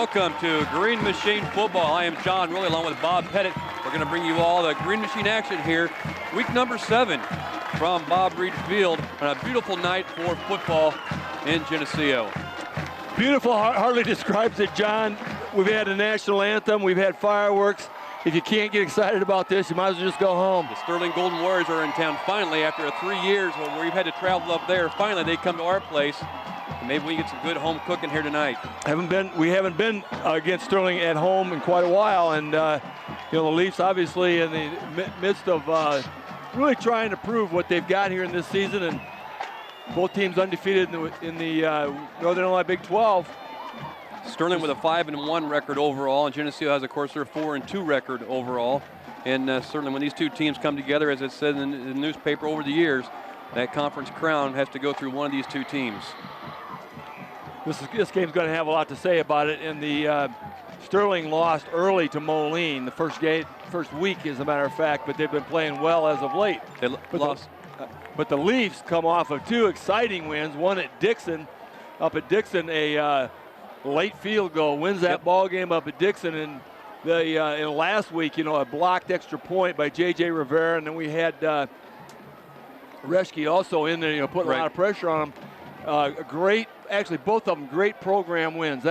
Welcome to Green Machine Football. I am John Rowley along with Bob Pettit. We're going to bring you all the Green Machine action here. Week number 7 from Bob Reed Field on a beautiful night for football in Geneseo. Beautiful hardly describes it, John. We've had a national anthem. We've had fireworks. If you can't get excited about this, you might as well just go home. The Sterling Golden Warriors are in town finally after 3 years where we've had to travel up there. Finally, they come to our place. Maybe we can get some good home cooking here tonight. We haven't been against Sterling at home in quite a while, and the Leafs obviously in the midst of really trying to prove what they've got here in this season, and both teams undefeated in the Northern Illinois Big 12. Sterling with a 5-1 record overall, and Geneseo has, of course, their 4-2 record overall. And certainly when these two teams come together, as it said in the newspaper over the years, that conference crown has to go through one of these two teams. This game's going to have a lot to say about it. And the Sterling lost early to Moline the first week, as a matter of fact, but they've been playing well as of late. But the Leafs come off of 2 exciting wins. One at Dixon, a late field goal wins that ball game up at Dixon, and in last week, a blocked extra point by J.J. Rivera, and then we had Reschke also in there, putting a lot of pressure on him. Actually, both of them great program wins.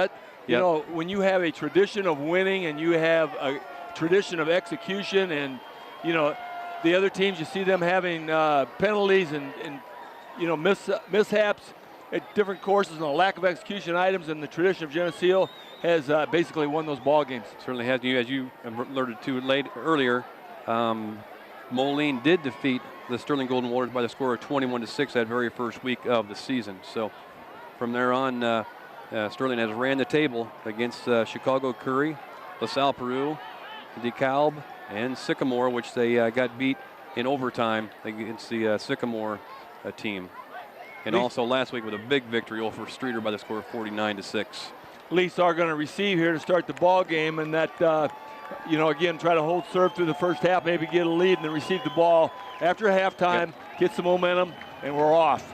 When you have a tradition of winning and you have a tradition of execution, and the other teams, you see them having penalties and mishaps at different courses and a lack of execution items, and the tradition of Geneseo has basically won those ball games. Certainly has. As you alerted to earlier, Moline did defeat the Sterling Golden Warriors by the score of 21-6 that very first week of the season. So from there on, Sterling has ran the table against Chicago Curry, LaSalle Peru, DeKalb, and Sycamore, which they got beat in overtime against the Sycamore team. And also last week with a big victory over Streeter by the score of 49-6. Leafs are going to receive here to start the ball game, and that, again, try to hold serve through the first half, maybe get a lead, and then receive the ball after halftime, get some momentum, and we're off.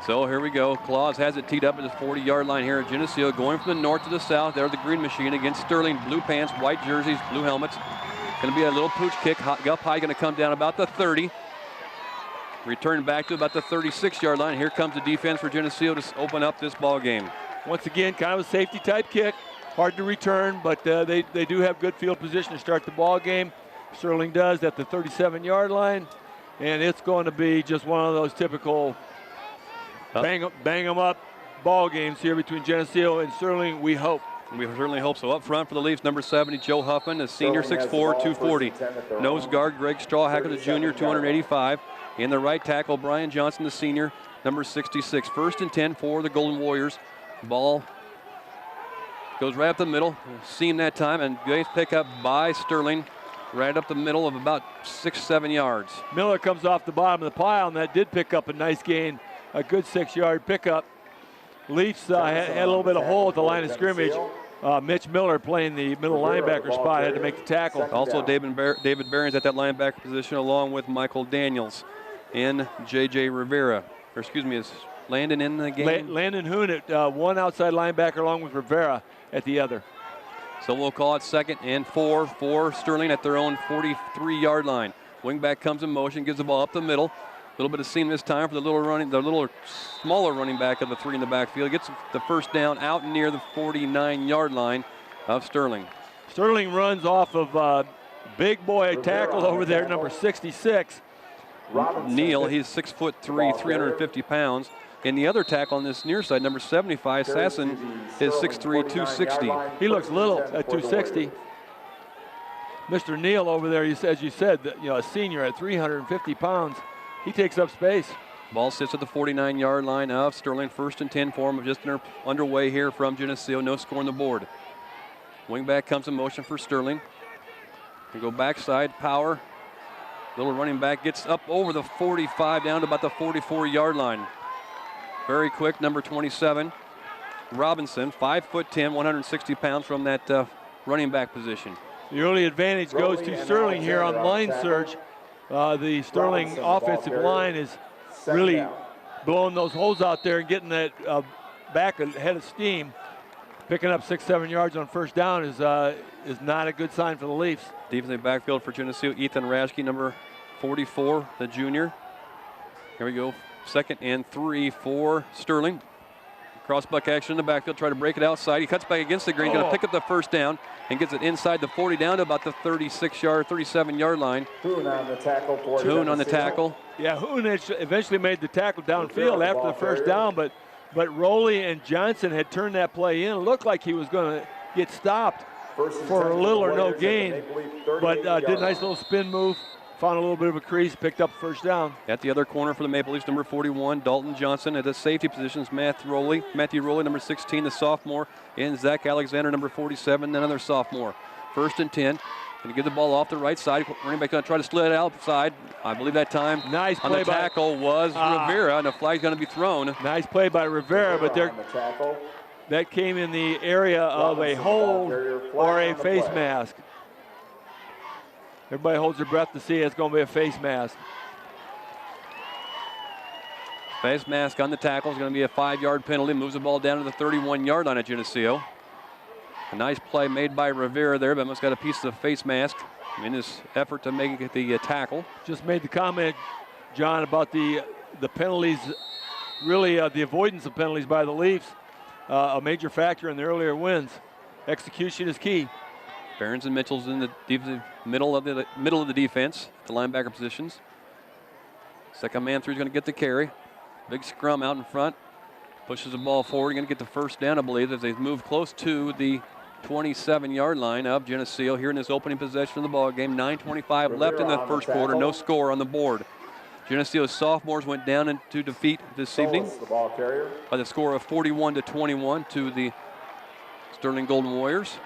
So here we go. Claus has it teed up at the 40-yard line here at Geneseo, going from the north to the south. They're the Green Machine against Sterling. Blue pants, white jerseys, blue helmets. Going to be a little pooch kick. Up high, going to come down about the 30. Return back to about the 36-yard line. Here comes the defense for Geneseo to open up this ball game. Once again, kind of a safety-type kick. Hard to return, but they do have good field position to start the ball game. Sterling does at the 37-yard line, and it's going to be just one of those typical bang 'em up ball games here between Geneseo and Sterling, we hope. We certainly hope so. Up front for the Leafs, number 70, Joe Huffman, a senior, 6'4", 240. Nose guard, Greg Strawhacker, the junior, 285. In the right tackle, Brian Johnson, the senior, number 66. 1st and 10 for the Golden Warriors. Ball goes right up the middle. Seam that time, and great pickup by Sterling. Right up the middle of about 6-7 yards. Miller comes off the bottom of the pile, and that did pick up a nice gain. A good 6-yard pickup. Leafs had a little bit of hole at the line of scrimmage. Mitch Miller playing the middle linebacker spot had to make the tackle. Also David Behrens at that linebacker position, along with Michael Daniels and J.J. Rivera. Or excuse me, is Landon in the game? Landon Hoon at one outside linebacker along with Rivera at the other. So we'll call it 2nd and 4 for Sterling at their own 43-yard line. Wingback comes in motion, gives the ball up the middle. A little bit of seam this time for the little smaller running back of the 3 in the backfield. Gets the first down out near the 49-yard line of Sterling. Sterling runs off of big boy tackle over there, number 66. Neal, he's 6'3", 350 pounds. And the other tackle on this near side, number 75, Sasson, is 6'3", 260. He looks little at 260. Mr. Neal over there, as you said, a senior at 350 pounds. He takes up space. Ball sits at the 49-yard line of Sterling. 1st and 10 for him. Just underway here from Geneseo. No score on the board. Wingback comes in motion for Sterling. We go backside, power. Little running back gets up over the 45, down to about the 44-yard line. Very quick, number 27, Robinson, 5'10", 160 pounds from that running back position. The early advantage goes to Sterling here on line surge. The Sterling offensive line is really blowing those holes out there and getting that back ahead of steam. Picking up 6-7 yards on first down is not a good sign for the Leafs. Defensive backfield for Geneseo, Ethan Raschke, number 44, the junior. Here we go, 2nd and 3 for Sterling. Crossbuck action in the backfield, try to break it outside. He cuts back against the green, going to pick up the first down and gets it inside the 40 down to about the 37-yard line. Hoon on the tackle. Hoon on the tackle. Yeah, Hoon eventually made the tackle downfield after the first down, but Rowley and Johnson had turned that play in. It looked like he was going to get stopped for a little or no gain, but did a nice little spin move, found a little bit of a crease, picked up first down. At the other corner for the Maple Leafs, number 41, Dalton Johnson. At the safety positions, Matthew Rowley, number 16, the sophomore, and Zach Alexander, number 47, another sophomore. 1st and 10. Going to give the ball off the right side. Running back going to try to split it outside. I believe that time nice on play the tackle was Rivera, and the flag's going to be thrown. Nice play by Rivera, but that came in the area of a hold or a face mask. Everybody holds their breath to see it's going to be a face mask. Face mask on the tackle is going to be a 5-yard penalty. Moves the ball down to the 31-yard line at Geneseo. A nice play made by Rivera there, but almost got a piece of the face mask in his effort to make it the tackle. Just made the comment, John, about the penalties, really the avoidance of penalties by the Leafs, a major factor in the earlier wins. Execution is key. Behrens and Mitchell's in the middle of the defense, the linebacker positions. Second man through is going to get the carry. Big scrum out in front. Pushes the ball forward. Going to get the first down, I believe, as they move close to the 27-yard line of Geneseo here in this opening possession of the ball game. 9:25 left in the first quarter. No score on the board. Geneseo's sophomores went down into defeat this evening by the score of 41-21 to the Sterling Golden Warriors.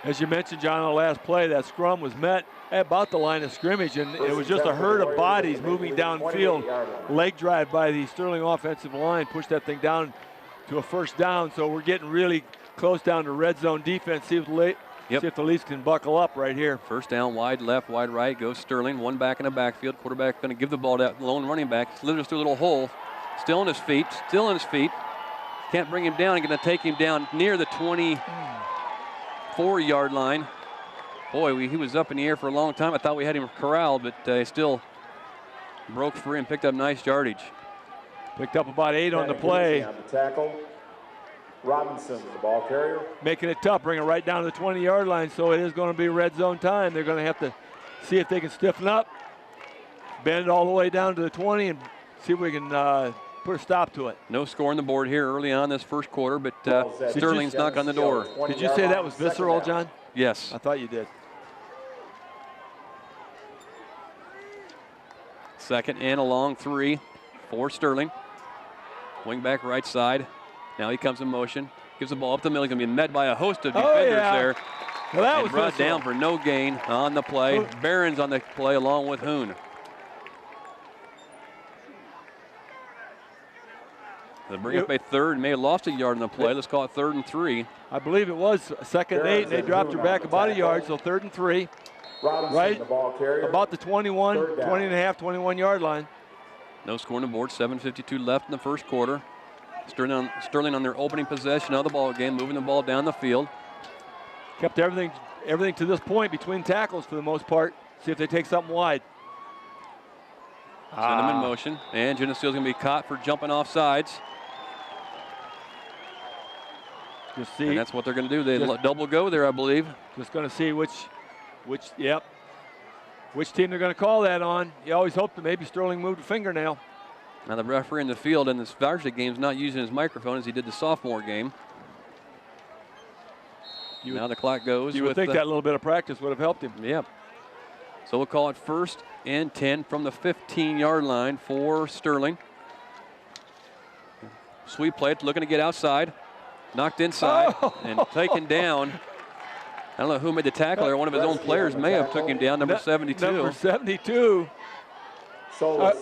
As you mentioned, John, on the last play, that scrum was met at about the line of scrimmage, and it was just a herd of bodies moving downfield. Leg drive by the Sterling offensive line pushed that thing down to a first down. So we're getting really close down to red zone defense. See if the Leafs can buckle up right here. First down, wide left, wide right, goes Sterling. One back in the backfield. Quarterback going to give the ball to that lone running back. Slithers through a little hole. Still on his feet. Can't bring him down. Going to take him down near the 24-yard line. Boy, he was up in the air for a long time. I thought we had him corralled, but he still broke free and picked up nice yardage. Picked up about 8 on the play. On the tackle. Robinson, the ball carrier. Making it tough, bringing it right down to the 20-yard line, so it is going to be red zone time. They're going to have to see if they can stiffen up, bend it all the way down to the 20, and see if we can put a stop to it. No score on the board here early on this first quarter, but Sterling's knock on the door. Did you say that was visceral, John? Yes. I thought you did. 2nd and a long 3 for Sterling. Wing back right side. Now he comes in motion. Gives the ball up the middle. He's going to be met by a host of defenders there. Well, that was brought down for no gain on the play. Behrens on the play along with Hoon. They bring up a third. May have lost a yard on the play. Let's call it 3rd and 3. I believe it was 2nd and 8, and they dropped her back about a yard, so 3rd and 3. Right about the 20 and a half, 21-yard line. No score on the board. 7:52 left in the first quarter. Sterling on their opening possession of the ball game, moving the ball down the field. Kept everything to this point between tackles for the most part. See if they take something wide. Send them in motion, and Geneseo's going to be caught for jumping off sides. Just see. And that's what they're going to do. They double go there, I believe. Just going to see which team they're going to call that on. You always hope that maybe Sterling moved a fingernail. Now the referee in the field in this varsity game is not using his microphone as he did the sophomore game. Now the clock goes. You would think that little bit of practice would have helped him. Yep. So we'll call it 1st and 10 from the 15-yard line for Sterling. Sweep play, looking to get outside. Knocked inside and taken down. I don't know who made the tackle there. One of his own players may have took him down, number 72. Number 72. I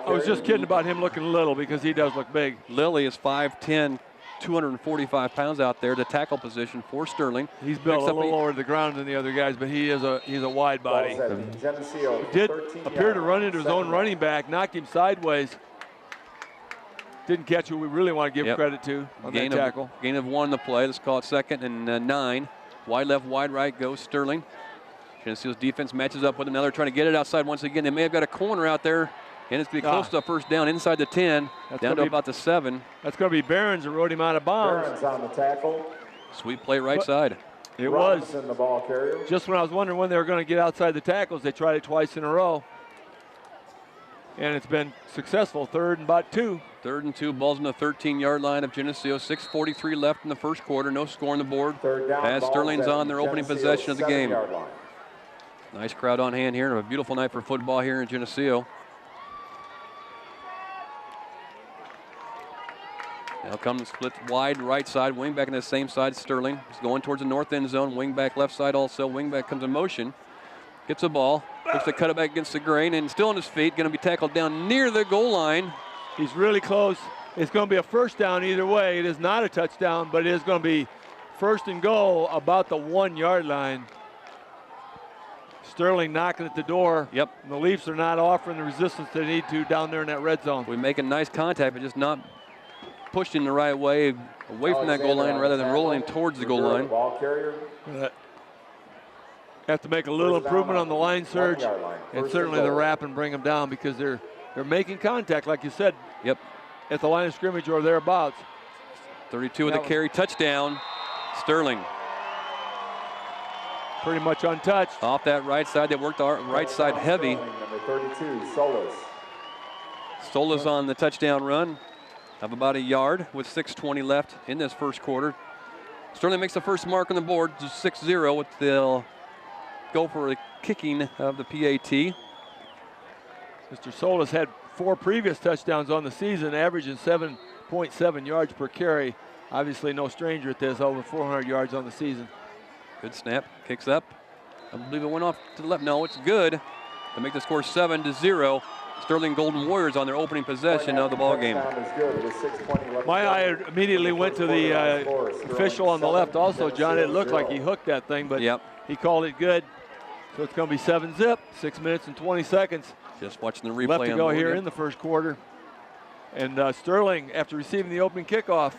was just kidding about him looking little because he does look big. Lilly is 5'10", 245 pounds out there, the tackle position for Sterling. He's built a little lower to the ground than the other guys, but he's a wide body. He did appear to run into his own running back, knocked him sideways. Didn't catch who we really want to give credit to on that tackle. Gain of 1 on the play. Let's call it 2nd and 9. Wide left, wide right goes Sterling. Geneseo's defense matches up with another, trying to get it outside once again. They may have got a corner out there, and it's going to be close to a first down inside the 10, down to about the 7. That's going to be Behrens who rode him out of bounds. Behrens on the tackle. Sweet play right side. It Robinson, was. the ball carrier. Just when I was wondering when they were going to get outside the tackles, they tried it twice in a row. And it's been successful. 3rd and about 2. 3rd and 2, ball's on the 13-yard line of Geneseo. 6:43 left in the first quarter. No score on the board. 3rd down, as Sterling's on their opening Geneseo possession of the game. 7-yard line. Nice crowd on hand here. A beautiful night for football here in Geneseo. Now comes split wide right side. Wing back on the same side. Sterling is going towards the north end zone. Wing back left side also. Wing back comes in motion. Gets the ball. Looks to cut it back against the grain and still on his feet. Going to be tackled down near the goal line. He's really close. It's going to be a first down either way. It is not a touchdown, but it is going to be 1st and goal about the 1-yard line. Sterling knocking at the door. Yep. And the Leafs are not offering the resistance they need to down there in that red zone. We make a nice contact, but just not pushed in the right way, away from that goal line rather than rolling towards the goal line. Ball carrier. Have to make a little improvement on the line surge, and certainly the wrap and bring them down because they're making contact, like you said. Yep. At the line of scrimmage or thereabouts. 32 with the carry, touchdown. Sterling. Pretty much untouched. Off that right side, they worked our right side heavy. Number 32, Solis. Solis on the touchdown run of about a yard with 6:20 left in this first quarter. Sterling makes the first mark on the board, just 6-0. They'll go for a kicking of the PAT. Mr. Solis had 4 previous touchdowns on the season, averaging 7.7 yards per carry. Obviously no stranger at this, over 400 yards on the season. Good snap, kicks up. I believe it went off to the left. No, it's good. To make the score 7-0. Sterling Golden Warriors on their opening possession of the ball game. My eye immediately went to the official on the left also, John. It looked like he hooked that thing, but he called it good. So it's going to be 7-zip, 6 minutes and 20 seconds. Just watching the replay. Left to go here in the first quarter. And Sterling, after receiving the opening kickoff,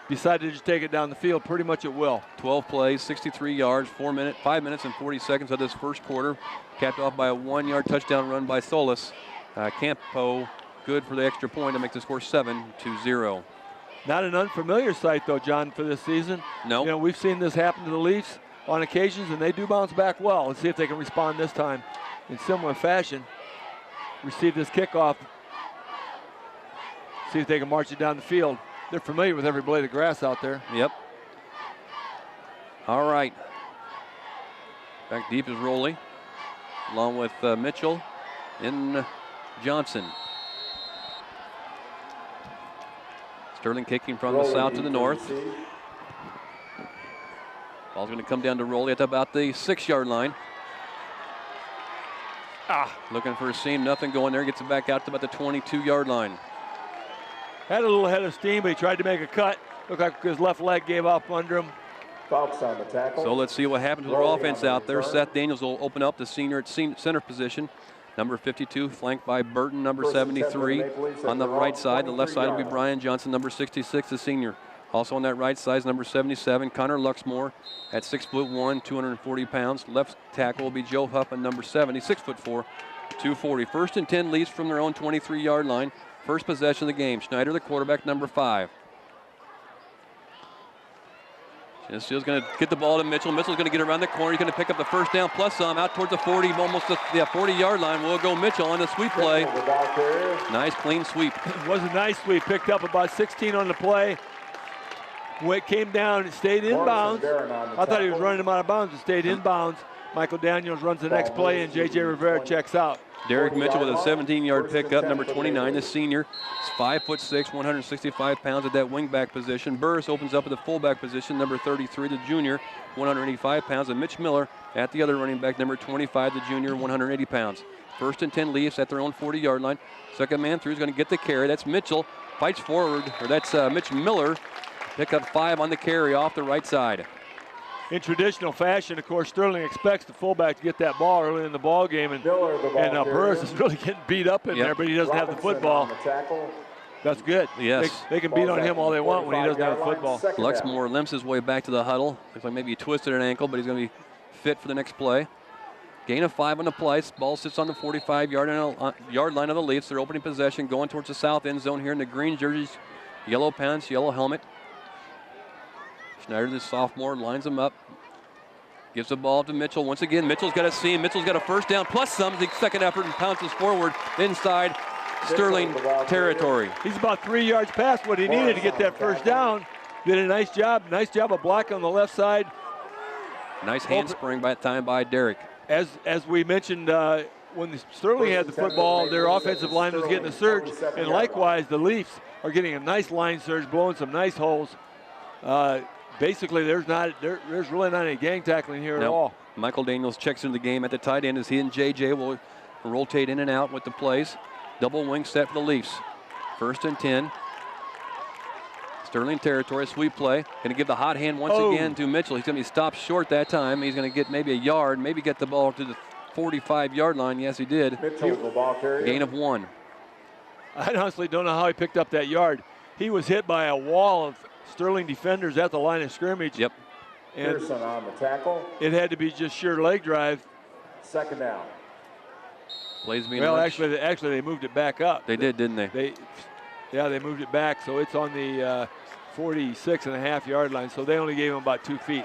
decided to just take it down the field pretty much at will. 12 plays, 63 yards, 5 minutes and 40 seconds of this first quarter. Capped off by a 1-yard touchdown run by Solis. Campo good for the extra point to make the score 7-0. Not an unfamiliar sight, though, John, for this season. No. You know, we've seen this happen to the Leafs on occasions, and they do bounce back well. Let's see if they can respond this time in similar fashion. Receive this kickoff. See if they can march it down the field. They're familiar with every blade of grass out there. Yep. All right. Back deep is Rowley, along with Mitchell and Johnson. Sterling kicking from the south to the north. Ball's going to come down to Rowley at about the 6-yard line. Looking for a seam, nothing going there. Gets it back out to about the 22-yard line. Had a little head of steam, but he tried to make a cut. Looked like his left leg gave up under him. Fox on the tackle. So let's see what happens with our offense out there. Seth Daniels will open up the senior at center position. Number 52, flanked by Burton, number 73 on the right side. The left side will be Brian Johnson, number 66, the senior. Also on that right side is number 77, Connor Luxmore at 6'1", 240 pounds. Left tackle will be Joe Huffman, number 70, 6'4", 240. 1st and 10 leads from their own 23-yard line. First possession of the game. Schneider, the quarterback, number 5. Geneseo's going to get the ball to Mitchell. Mitchell's going to get around the corner. He's going to pick up the first down plus some out towards the 40, almost the 40-yard line. Will go Mitchell on the sweep play. Nice, clean sweep. It was a nice sweep. Picked up about 16 on the play. When it came down, it stayed in bounds. I thought he was running him out of bounds. It stayed in bounds. Michael Daniels runs the next play, and J.J. Rivera checks out. Derek Mitchell with a 17-yard pickup, number 29, the senior. He's 5'6", 165 pounds at that wingback position. Burris opens up at the fullback position, number 33, the junior, 185 pounds. And Mitch Miller at the other running back, number 25, the junior, 180 pounds. 1st and 10 Leafs at their own 40-yard line. Second man through is going to get the carry. That's Mitchell. Fights forward, or that's Mitch Miller. Pick up 5 on the carry off the right side. In traditional fashion, of course, Sterling expects the fullback to get that ball early in the ball game, and Burris is really getting beat up in there, but he doesn't have the football. That's good. Yes. They can beat on him all they want when he doesn't have a football. Luxmore limps his way back to the huddle. Looks like maybe he twisted an ankle, but he's going to be fit for the next play. Gain of 5 on the play. Ball sits on the 45-yard line of the Leafs. They're opening possession, going towards the south end zone here in the green jerseys, yellow pants, yellow helmet. Schneider, the sophomore, lines them up. Gives the ball to Mitchell. Once again, Mitchell's got a seam. Mitchell's got a first down plus some. The second effort and pounces forward inside Sterling territory. He's about 3 yards past what he needed to get that first down. Did a nice job. Nice job of blocking on the left side. Nice handspring by time by Derek. As we mentioned, when Sterling had the football, their offensive line was getting a surge, and likewise the Leafs are getting a nice line surge, blowing some nice holes. Basically, there's really not any gang tackling here at all. Michael Daniels checks into the game at the tight end as he and JJ will rotate in and out with the plays. Double wing set for the Leafs. 1st and 10. Sterling territory, sweep play. Going to give the hot hand once again to Mitchell. He's going to be stopped short that time. He's going to get maybe a yard, maybe get the ball to the 45-yard line. Yes, he did. Mitchell, the ball carrier. Gain of 1. I honestly don't know how he picked up that yard. He was hit by a wall of Sterling defenders at the line of scrimmage. Yep. And Pearson on the tackle. It had to be just sheer leg drive. 2nd down. Plays being well, actually, they moved it back up. They did, didn't they? They moved it back, so it's on the 46.5-yard line. So they only gave him about 2 feet.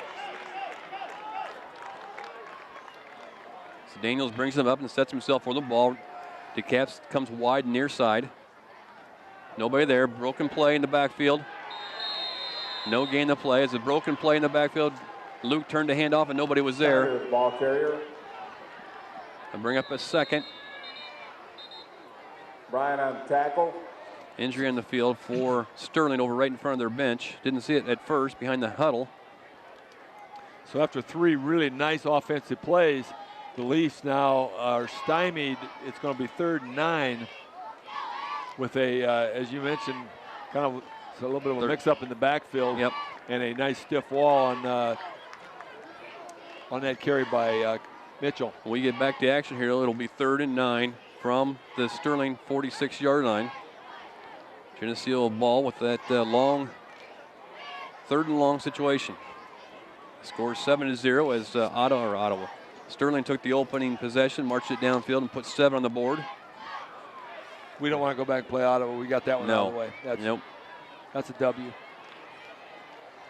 So Daniels brings him up and sets himself for the ball. DeCaps comes wide near side. Nobody there. Broken play in the backfield. No gain of play. It's a broken play in the backfield. Luke turned the hand off and nobody was there. Ball carrier. And bring up a second. Brian on the tackle. Injury on the field for Sterling over right in front of their bench. Didn't see it at first behind the huddle. So after 3 really nice offensive plays, the Leafs now are stymied. It's going to be 3rd and 9 with a, as you mentioned, kind of a little bit of a mix-up in the backfield. Yep. And a nice stiff wall on that carry by Mitchell. When we get back to action here, it'll be 3rd and 9 from the Sterling 46-yard line. Geneseo ball with that long 3rd and long situation. Score 7-0 as Ottawa. Sterling took the opening possession, marched it downfield, and put 7 on the board. We don't want to go back and play Ottawa. We got that one out of the way. That's a W.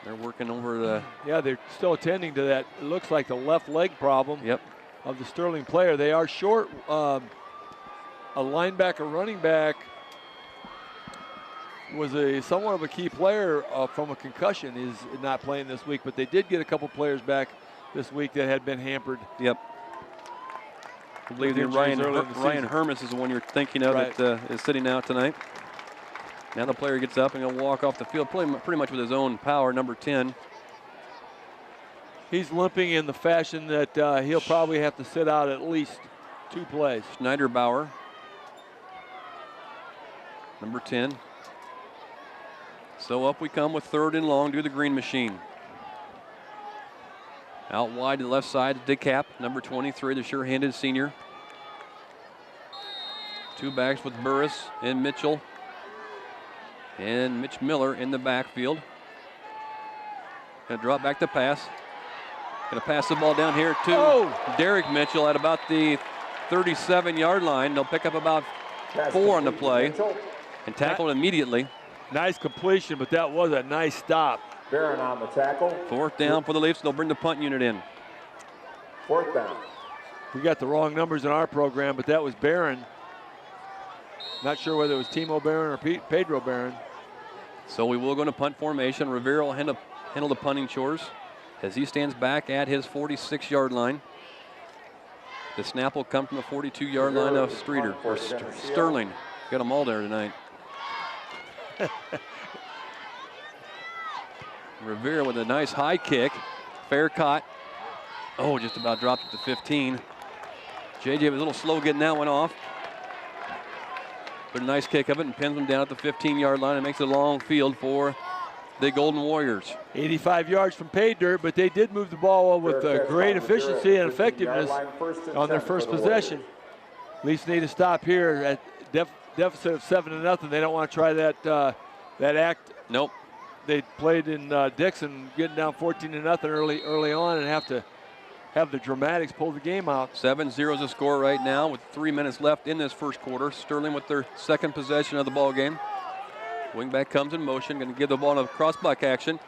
They're working over the... Yeah, they're still attending to that. It looks like the left leg problem of the Sterling player. They are short a linebacker, running back was somewhat of a key player from a concussion. Is not playing this week, but they did get a couple players back this week that had been hampered. Yep. I believe that Ryan Hermes is the one you're thinking of that is sitting out tonight. Now the player gets up and he'll walk off the field pretty much with his own power, number 10. He's limping in the fashion that he'll probably have to sit out at least 2 plays. Schneiderbauer, number 10. So up we come with 3rd and long to the green machine. Out wide to the left side, DeCap, number 23, the sure-handed senior. 2 backs with Burris and Mitchell. And Mitch Miller in the backfield. Gonna drop back to pass. Gonna pass the ball down here to Derek Mitchell at about the 37-yard line. They'll pick up about 4 on the play and tackle immediately. Nice completion, but that was a nice stop. Barron on the tackle. 4th down for the Leafs. They'll bring the punt unit in. 4th down. We got the wrong numbers in our program, but that was Barron. Not sure whether it was Timo Barron or Pedro Barron. So we will go to punt formation. Rivera will handle the punting chores as he stands back at his 46-yard line. The snap will come from the 42-yard line of Streeter or Sterling. Got them all there tonight. Rivera with a nice high kick. Fair caught. Oh, just about dropped it to 15. JJ was a little slow getting that one off. But a nice kick of it and pins them down at the 15-yard line and makes it a long field for the Golden Warriors. 85 yards from pay dirt, but they did move the ball with great efficiency and effectiveness on their first possession. Leafs need to stop here. deficit of 7-0. They don't want to try that act. Nope. They played in Dixon, getting down 14-0 early on, and have to have the dramatics pull the game out. 7-0 is the score right now with 3 minutes left in this first quarter. Sterling with their second possession of the ball game. Wingback comes in motion, going to give the ball a cross-buck action.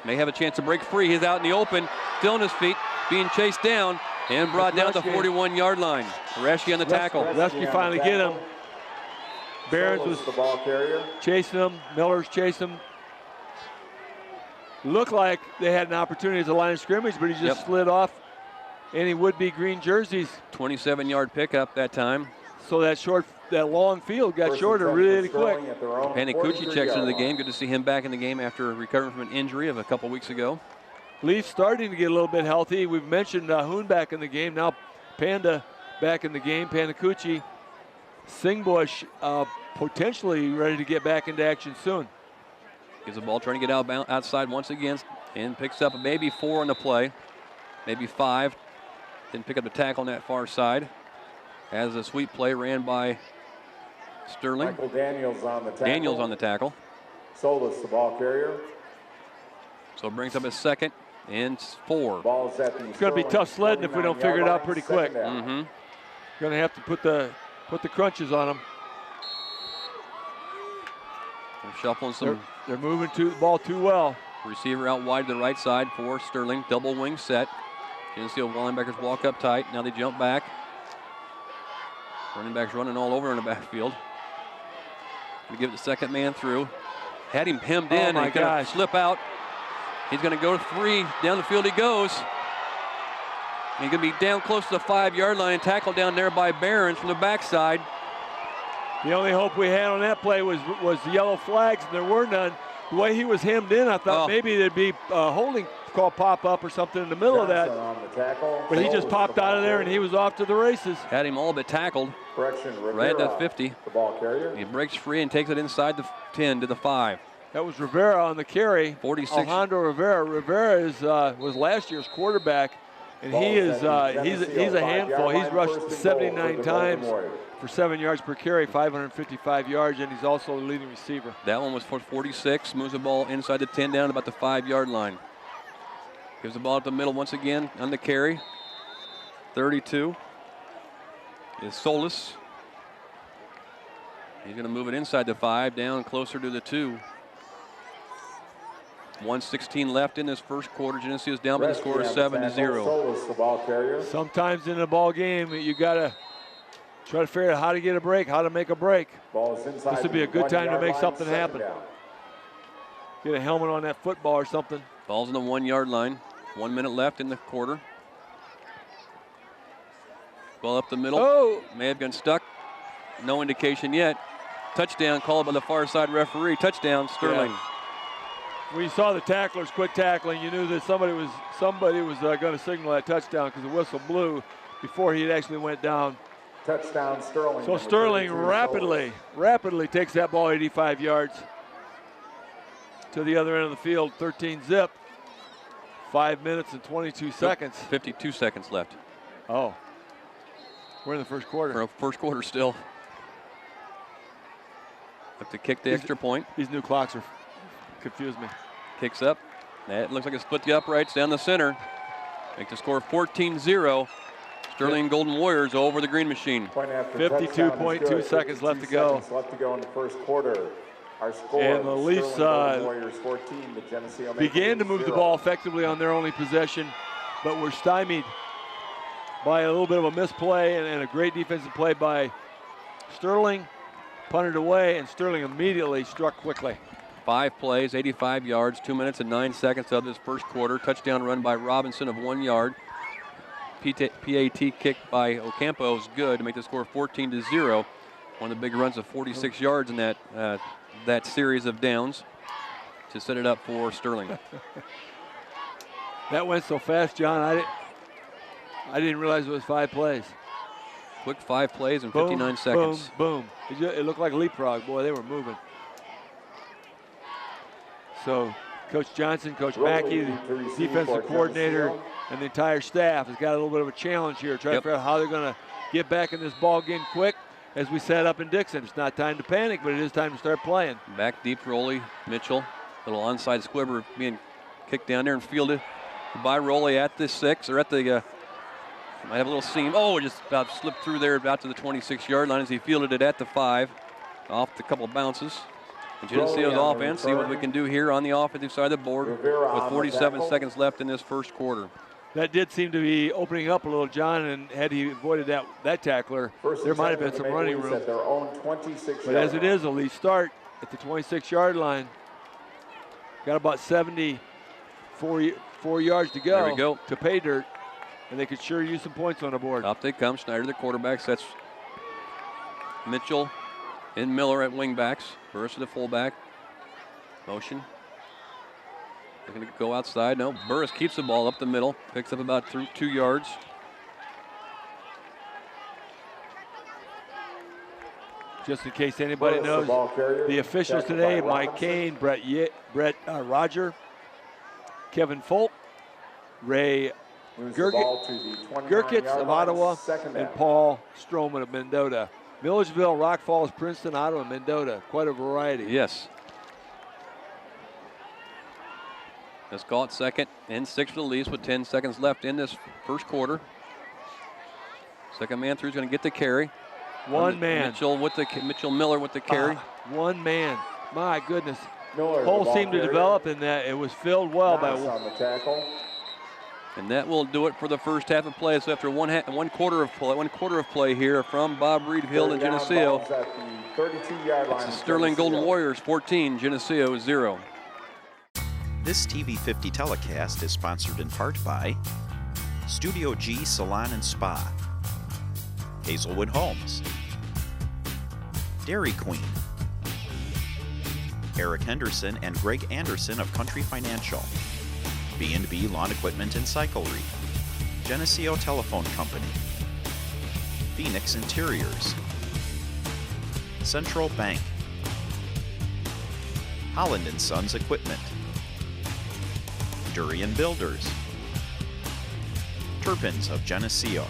May have a chance to break free. He's out in the open, still on his feet, being chased down and brought down to the 41-yard line. Reschke on the tackle. Reschke finally get him. Behrens was the ball carrier. Chasing him. Miller's chasing him. Looked like they had an opportunity at the line of scrimmage, but he just slid off any would-be green jerseys. 27-yard pickup that time. So that long field got shorter really quick. Panicucci checks into the game. Good to see him back in the game after recovering from an injury of a couple weeks ago. Leafs starting to get a little bit healthy. We've mentioned Hoon back in the game. Now Panda back in the game. Panicucci. Singbush potentially ready to get back into action soon. Gives the ball, trying to get outside once again, and picks up maybe 4 on the play, maybe 5. Didn't pick up the tackle on that far side. As a sweep play ran by Sterling. Michael Daniels on the tackle. Daniels on the tackle. Solis, the ball carrier. So it brings up his second and 4. Ball's at the It's going to be tough sledding if we don't figure it out pretty quick. Mm-hmm. Going to have to put the crunches on them. They're shuffling some. They're moving the ball too well. Receiver out wide to the right side for Sterling. Double wing set. Geneseo linebackers walk up tight. Now they jump back. Running backs running all over in the backfield. Gonna give it the second man through. Had him hemmed in. My He's gonna slip out. He's gonna go to 3. Down the field he goes. And he's gonna be down close to the 5-yard line. Tackled down there by Behrens from the backside. The only hope we had on that play was the yellow flags, and there were none. The way he was hemmed in, I thought maybe there'd be a holding call pop up or something in the middle of that. But he just popped out of there and he was off to the races. Had him all but tackled. Right at the 50. The ball carrier. He breaks free and takes it inside the 10 to the 5. That was Rivera on the carry. 46. Alejandro Rivera. Rivera was last year's quarterback, and he's a handful. He's rushed 79 times for 7 yards per carry, 555 yards, and he's also the leading receiver. That one was for 46. Moves the ball inside the 10 down about the 5-yard line. Gives the ball up the middle once again on the carry. 32 is Solis. He's going to move it inside the 5, down closer to the 2. 1:16 left in this first quarter. Geneseo's down by the score of 7-0. Sometimes in a ball game, you got to try to figure out how to get a break, how to make a break. This would be a good time to make something happen. Get a helmet on that football or something. Ball's on the 1-yard line. 1 minute left in the quarter. Ball up the middle. Oh! May have been stuck. No indication yet. Touchdown called by the far side referee. Touchdown, Sterling. Yeah. When you saw the tacklers quit tackling, you knew that somebody was going to signal that touchdown because the whistle blew before he actually went down. Touchdown, Sterling. So Sterling rapidly takes that ball 85 yards to the other end of the field. 13 zip. 5 minutes and 22 seconds. 52 seconds left. Oh. We're in the first quarter. For a first quarter still. Look to kick the extra point. These new clocks are confuse me. Kicks up. That looks like it split the uprights down the center. Make the score 14-0. Sterling Golden Warriors over the Green Machine. 52.2 seconds left to go. Left to go in the first quarter. Our score, and the Leafs Warriors 14, the Geneseo began to move the ball effectively on their only possession, but were stymied by a little bit of a misplay and a great defensive play by Sterling. Punted away, and Sterling immediately struck quickly. 5 plays, 85 yards, 2 minutes and 9 seconds of this first quarter. Touchdown run by Robinson of 1 yard. PAT kick by Ocampo is good to make the score 14-0. One of the big runs of 46 yards in that series of downs to set it up for Sterling. That went so fast, John. I didn't realize it was 5 plays. Quick 5 plays in 59 seconds. Boom, boom. It looked like leapfrog. Boy, they were moving. So Coach Johnson, Coach Mackey, the defensive coordinator, and the entire staff has got a little bit of a challenge here. Trying to figure out how they're going to get back in this ball game quick as we said up in Dixon, it's not time to panic, but it is time to start playing. Back deep for Roley. Mitchell, little onside squibber being kicked down there and fielded by Roley at the 6, or at the, might have a little seam. Oh, just about slipped through there about to the 26-yard line as he fielded it at the 5. Off the couple bounces. And Geneseo's offense, see what we can do here on the offensive side of the board with 47 seconds left in this first quarter. That did seem to be opening up a little, John, and had he avoided that tackler, there might have been some running room. But as it is, a lead start at the 26-yard line. Got about 74 yards to go, there we go to pay dirt, and they could sure use some points on the board. Up they come. Schneider, the quarterback, sets Mitchell and Miller at wingbacks. Burris to the fullback. Motion. They're going to go outside. No, Burris keeps the ball up the middle. Picks up about 2 yards. Just in case anybody knows, the officials today, Mike Kane, Brett Roger, Kevin Folk, Ray Gerkitz of Ottawa, and Paul Stroman of Mendota. Milledgeville, Rock Falls, Princeton, Ottawa, Mendota. Quite a variety. Yes. Let's call it 2nd and 6 for the Leafs with 10 seconds left in this first quarter. Second man through is going to get the carry. One man. Mitchell Miller with the carry. One man. My goodness. Hole seemed to develop, and that it was filled well by on the tackle. And that will do it for the first half of play. So after one quarter of play here from Bob Reed Hill and Geneseo, it's the Sterling Golden Warriors 14, Geneseo 0. This TV50 telecast is sponsored in part by Studio G Salon and Spa, Hazelwood Homes, Dairy Queen, Eric Henderson and Greg Anderson of Country Financial, B&B Lawn Equipment and Cyclery, Geneseo Telephone Company, Phoenix Interiors, Central Bank, Holland & Sons Equipment, Durian Builders, Turpins of Geneseo,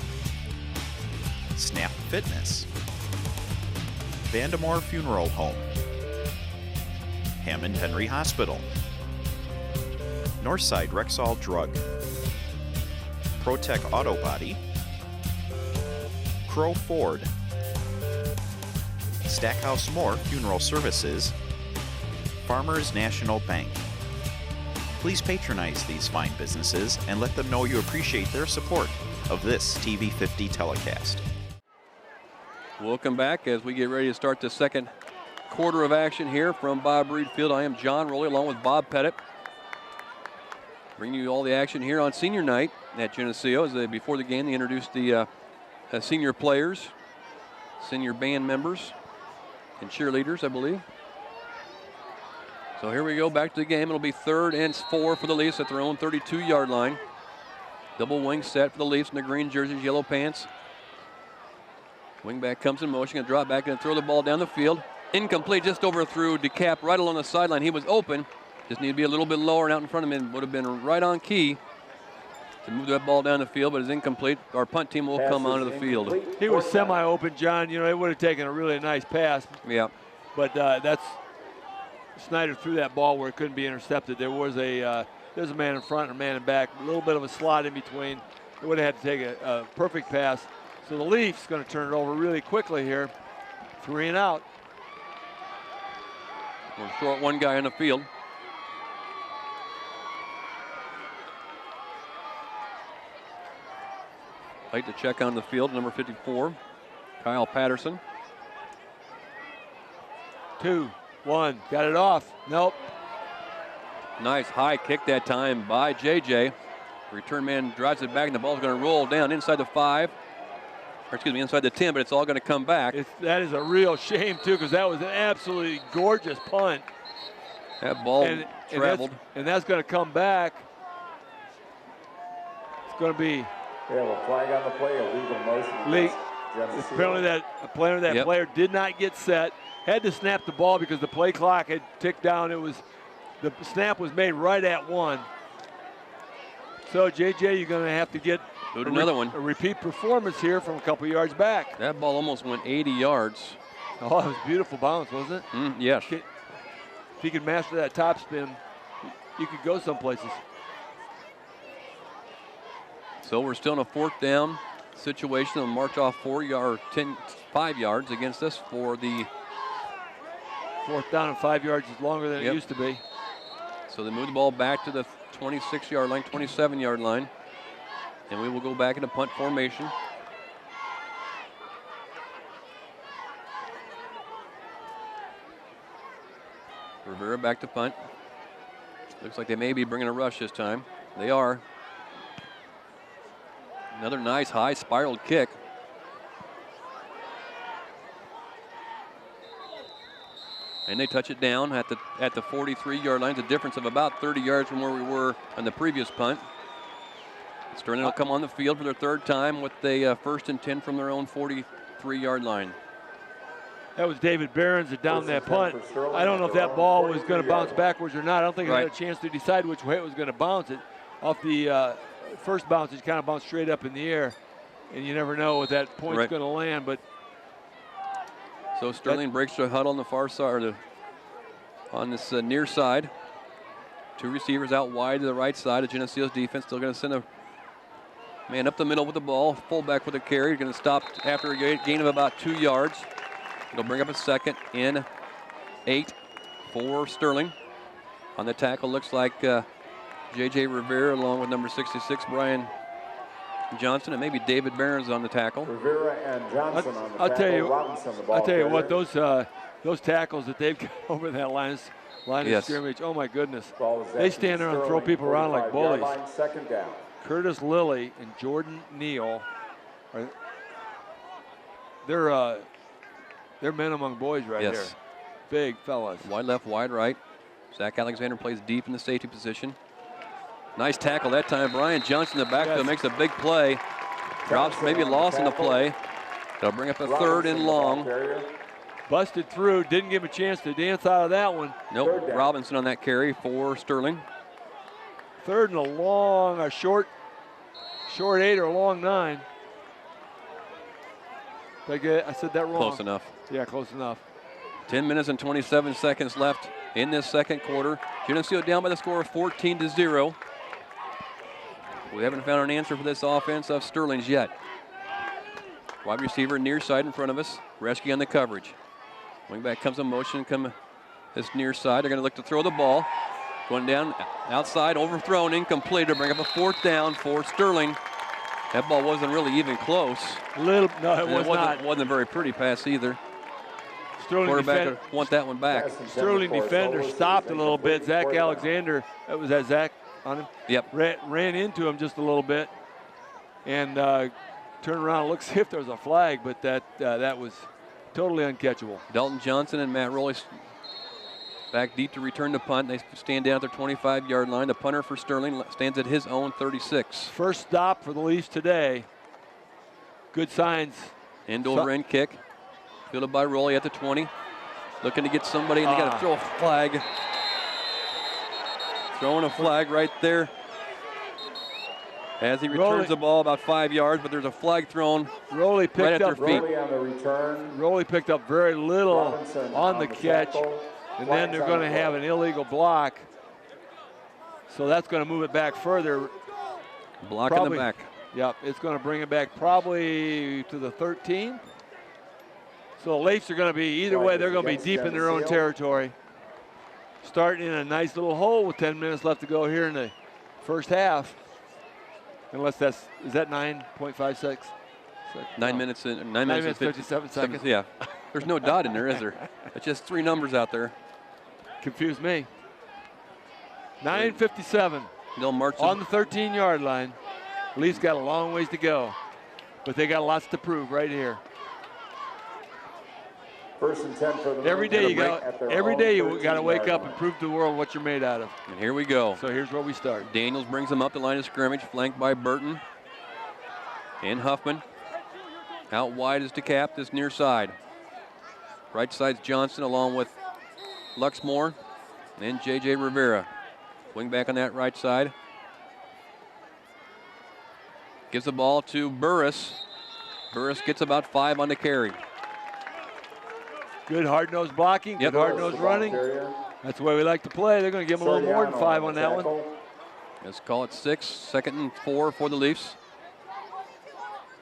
Snap Fitness, Vandemore Funeral Home, Hammond Henry Hospital, Northside Rexall Drug, ProTech Auto Body, Crow Ford, Stackhouse Moore Funeral Services, Farmers National Bank. Please patronize these fine businesses and let them know you appreciate their support of this TV50 telecast. Welcome back as we get ready to start the second quarter of action here from Bob Reed Field. I am John Rowley along with Bob Pettit. Bringing you all the action here on senior night at Geneseo. As before the game, they introduced the senior players, senior band members, and cheerleaders, I believe. So here we go, back to the game. It'll be 3rd and 4 for the Leafs at their own 32-yard line. Double wing set for the Leafs in the green jerseys, yellow pants. Wingback comes in motion, going to drop back and throw the ball down the field. Incomplete, just overthrew DeCap right along the sideline. He was open. Just need to be a little bit lower and out in front of him. Would have been right on key to move that ball down the field, but it's incomplete. Our punt team will come onto the field. He was semi-open, John. You know, it would have taken a really nice pass. Yeah. But Snyder threw that ball where it couldn't be intercepted. There's a man in front and a man in back, a little bit of a slot in between. They would have had to take a perfect pass. So the Leafs going to turn it over really quickly here. 3 and out. We'll short one guy on the field. Late to check on the field, number 54, Kyle Patterson. 2, 1, got it off. Nope. Nice high kick that time by JJ. Return man drives it back, and the ball's going to roll down inside the 5. Or excuse me, inside the 10, but it's all going to come back. That is a real shame, too, because that was an absolutely gorgeous punt. That ball traveled. And that's going to come back. It's going to be... We have a flag on the play, illegal motion. Apparently that player did not get set. Had to snap the ball because the play clock had ticked down. The snap was made right at 1. So JJ, you're going to have to get Shoot another one. A repeat performance here from a couple yards back. That ball almost went 80 yards. Oh, it was a beautiful bounce, wasn't it? Yes. If he could master that top spin, you could go some places. So we're still in a 4th down situation. They'll march off 5 yards against us for the 4th down and 5 yards is longer than it used to be. So they move the ball back to the 26-yard line, 27-yard line. And we will go back into punt formation. Rivera back to punt. Looks like they may be bringing a rush this time. They are. Another nice high spiraled kick. And they touch it down at the 43-yard line. It's a difference of about 30 yards from where we were on the previous punt. Sterling will come on the field for their 3rd time with a 1st and 10 from their own 43-yard line. That was David Behrens that downed that punt. I don't know if that ball was going to bounce backwards or not. I don't think he had a chance to decide which way it was going to bounce. It off the first bounce, it kind of bounced straight up in the air, and you never know what that point's going to land. But so Sterling breaks the huddle on the far side, or on this near side. 2 receivers out wide to the right side of Geneseo's defense. Still going to send a man up the middle with the ball. Fullback with a carry. Going to stop after a gain of about 2 yards. It'll bring up a 2nd and 8 for Sterling. On the tackle, looks like J.J. Rivera along with number 66, Brian Johnson, and maybe David Behrens on the tackle. Rivera and Johnson on the I'll tackle. tell you, Robinson, the ball I'll tell you carrier. what, those tackles that they've got over that line of scrimmage, oh my goodness. They stand there and throw people around like bullies. Line, 2nd down. Curtis Lilly and Jordan Neal they're men among boys right there. Big fellas. Wide left, wide right. Zach Alexander plays deep in the safety position. Nice tackle that time. Brian Johnson in the backfield makes a big play. Drops, maybe lost in the play. They'll bring up a 3rd and long. Busted through, didn't give him a chance to dance out of that one. Nope, Robinson on that carry for Sterling. 3rd and a short 8 or a long 9. I said that wrong. Close enough. Yeah, close enough. 10 minutes and 27 seconds left in this 2nd quarter. Geneseo down by the score of 14-0. We haven't found an answer for this offense of Sterling's yet. Wide receiver near side in front of us. Rescue on the coverage. Wingback comes in motion, this near side. They're going to look to throw the ball. Going down outside, overthrown, incomplete. To bring up a 4th down for Sterling. That ball wasn't really even close. No, it was not. It wasn't a very pretty pass either. Sterling quarterback want that one back. Sterling defender stopped a little bit. Zach Alexander, was that Zach on him? Yep. Ran into him just a little bit, and turned around and looked see if there was a flag, but that was totally uncatchable. Dalton Johnson and Matt Rowley back deep to return the punt. They stand down at their 25-yard line. The punter for Sterling stands at his own 36. First stop for the Leafs today. Good signs. End over end kick. Fielded by Rowley at the 20. Looking to get somebody, and they got to throw a flag. Throwing a flag right there as he returns the ball about 5 yards, but there's a flag thrown right at their feet. Rowley picked up very little on the catch, and then they're going to have an illegal block. So that's going to move it back further. Block in the back. Yep, it's going to bring it back probably to the 13. So the Leafs are going to be, either way, they're going to be deep in their own territory. Starting in a nice little hole with 10 minutes left to go here in the first half. Unless is that 9.56? 9 minutes and 9 minutes 57 seconds. Yeah. There's no dot in there, is there? It's just 3 numbers out there. Confused me. 9:57 They'll march on the 13-yard line. Leafs got a long ways to go, but they got lots to prove right here. First and 10 for the every day you got to wake up and prove to the world what you're made out of. And here we go. So here's where we start. Daniels brings them up the line of scrimmage, flanked by Burton and Huffman. Out wide is DeCap, this near side. Right side's Johnson along with Luxmore and J.J. Rivera. Wing back on that right side. Gives the ball to Burris. Burris gets about 5 on the carry. Good hard-nosed blocking, Yep. good hard-nosed running. That's the way we like to play. They're going to give them a little more than 5 on that one. Let's call it 6. 2nd and 4 for the Leafs.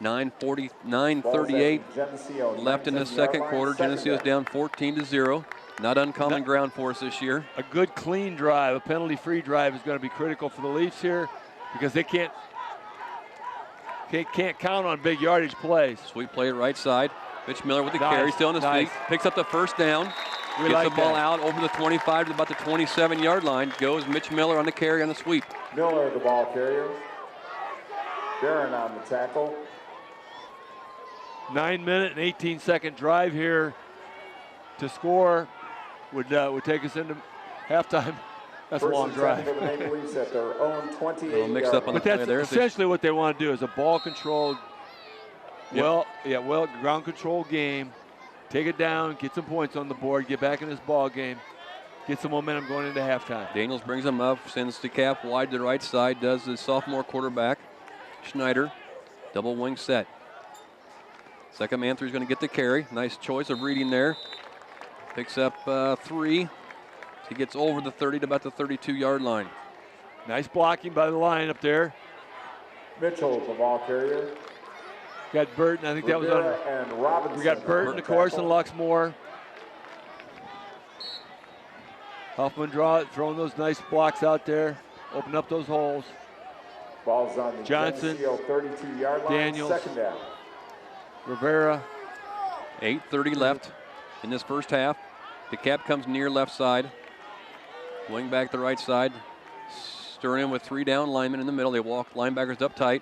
9:38 left in the second quarter. Geneseo's down 14-0. Not uncommon ground for us this year. A good clean drive, a penalty-free drive is going to be critical for the Leafs here because they can't count on big yardage plays. Sweet play right side. Mitch Miller with the Nice, carry, still on his nice. feet. Picks up the first down. We Gets like the ball that. out over the 25 to about the 27-yard line. Goes Mitch Miller on the carry on the sweep. Miller, the ball carrier. Barron on the tackle. 9-minute and 18-second drive here to score would take us into halftime. That's a long drive. For the Maple Leafs at their own 28 A little mixed up on the But play that's there. essentially what they want to do is a ball controlled, ground control game. Take it down, get some points on the board, get back in this ball game, get some momentum going into halftime. Daniels brings him up, sends the cap wide to the right side, does the sophomore quarterback, Schneider. Double wing set. Second man through is going to get the carry. Nice choice of reading there. Picks up 3. He gets over the 30 to about the 32-yard line. Nice blocking by the line up there. Mitchell, the ball carrier. Got Burton, I think that was on. And Robinson. We got Burton, of course, and Luxmore. Huffman throwing those nice blocks out there. Open up those holes. Ball's on the Johnson, Geneseo 32-yard line. Daniels. Second down. Rivera. 8:30 left in this first half. The cap comes near left side. Wing back the right side. Stirring in with 3 down linemen in the middle. They walk linebackers up tight.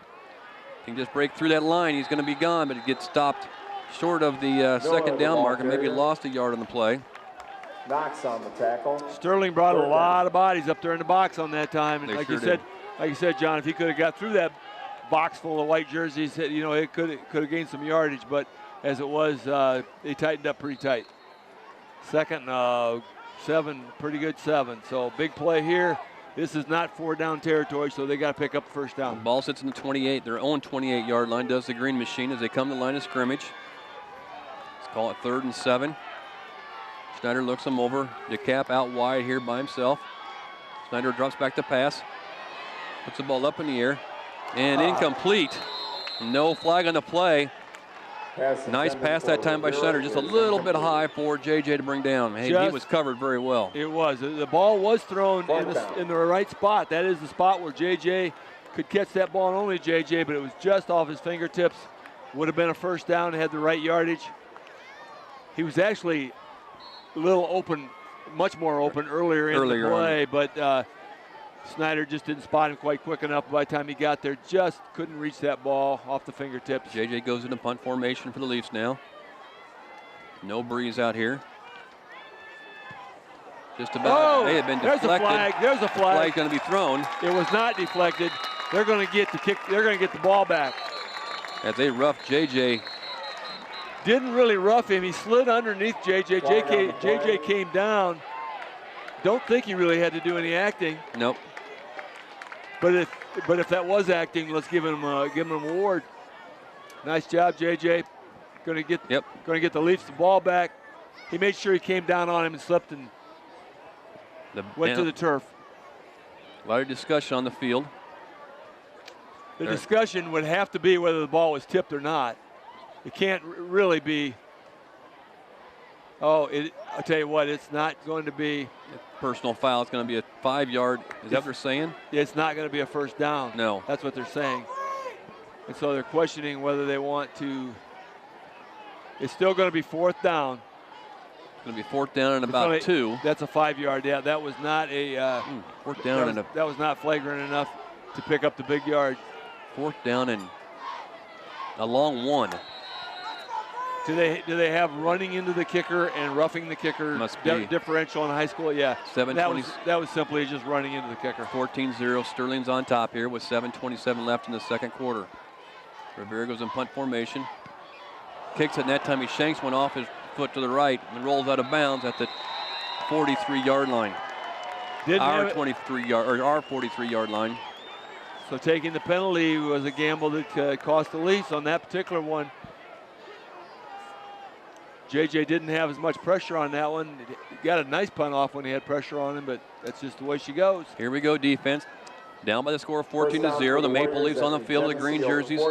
Can just break through that line. He's going to be gone, but it gets stopped short of the second down mark and maybe lost a yard on the play. Knox on the tackle. Sterling brought a lot of bodies up there in the box on that time. And They like sure you said, John, if he could have got through that box full of white jerseys, it could have gained some yardage. But as it was, they tightened up pretty tight. 2nd 7, pretty good 7. So big play here. This is not 4-down territory, so they got to pick up the first down. Ball sits in the 28, their own 28-yard line, does the green machine as they come to the line of scrimmage. Let's call it 3rd and 7. Schneider looks him over. DeCap out wide here by himself. Schneider drops back to pass. Puts the ball up in the air. And incomplete. No flag on the play. Nice pass that time by Schneider. Just a little bit high for JJ to bring down. Hey, he was covered very well. It was. The ball was thrown in the right spot. That is the spot where JJ could catch that ball, and only JJ, but it was just off his fingertips. Would have been a first down, had the right yardage. He was actually a little open, much more open earlier in the play, but Snyder just didn't spot him quite quick enough. By the time he got there, just couldn't reach that ball off the fingertips. JJ goes into punt formation for the Leafs now. No breeze out here. Just about. They had been deflected. There's a flag. There's a flag. Flag's going to be thrown. It was not deflected. They're going to get the kick. They're going to get the ball back. As they rough JJ. Didn't really rough him. He slid underneath JJ. JJ came down. Don't think he really had to do any acting. Nope. But if that was acting, let's give him an award. Nice job, JJ. Going to get the Leafs the ball back. He made sure he came down on him and slipped and went to the turf. A lot of discussion on the field. The discussion would have to be whether the ball was tipped or not. It can't really be. I'll tell you what, it's not going to be. Personal foul. It's going to be a 5-yard. Is that what they're saying? It's not going to be a first down. No. That's what they're saying. And so they're questioning whether they want to. It's still going to be 4th down. It's going to be 4th down and about 2. That's a 5-yard. Yeah, that was not a. 4th down that was not flagrant enough to pick up the big yard. 4th down and a long 1. Do they have running into the kicker and roughing the kicker differential in high school? Yeah. 7:20. That was simply just running into the kicker. 14-0. Sterling's on top here with 7:27 left in the second quarter. Rivera goes in punt formation. Kicks it, and that time he shanks one off his foot to the right and rolls out of bounds at the 43-yard line. Our 43-yard or our 43-yard line. So taking the penalty was a gamble that cost the Leafs on that particular one. JJ didn't have as much pressure on that one. He got a nice punt off when he had pressure on him, but that's just the way she goes. Here we go, defense. Down by the score of 14-0. The Maple Leafs on the field with the green jerseys.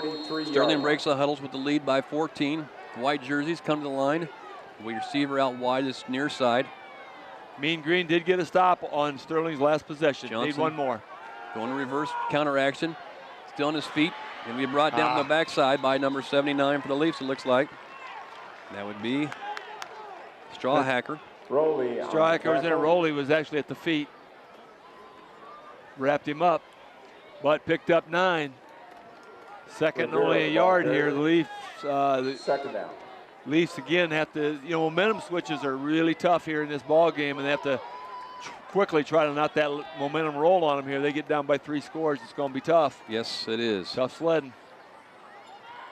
Sterling breaks the huddles with the lead by 14. White jerseys come to the line. The receiver out wide is near side. Mean Green did get a stop on Sterling's last possession. Johnson Need one more. Going to reverse counter action. Still on his feet. Going to be brought down to the backside by number 79 for the Leafs, it looks like. That would be Strawhacker. Strawhacker was in a roll. He was actually at the feet. Wrapped him up, but picked up 9. Second and only a yard here. The Leafs. Second down. Leafs again have to, momentum switches are really tough here in this ball game, and they have to quickly try to knock that momentum roll on them here. They get down by 3 scores. It's going to be tough. Yes, it is. Tough sledding.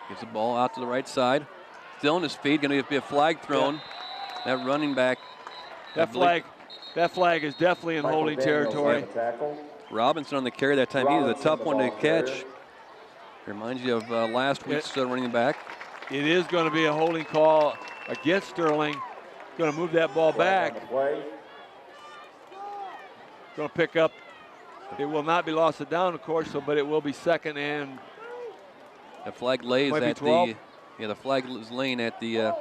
Gets the ball out to the right side. Still on his feet. Going to be a flag thrown. Yeah. That running back. That flag is definitely in holding territory. Robinson on the carry that time. He was a tough one to catch. Reminds you of last week's running back. It is going to be a holding call against Sterling. Going to move that ball back. Going to pick up. It will not be lost down, of course, but it will be second and. The flag lays at 12. the flag is laying at the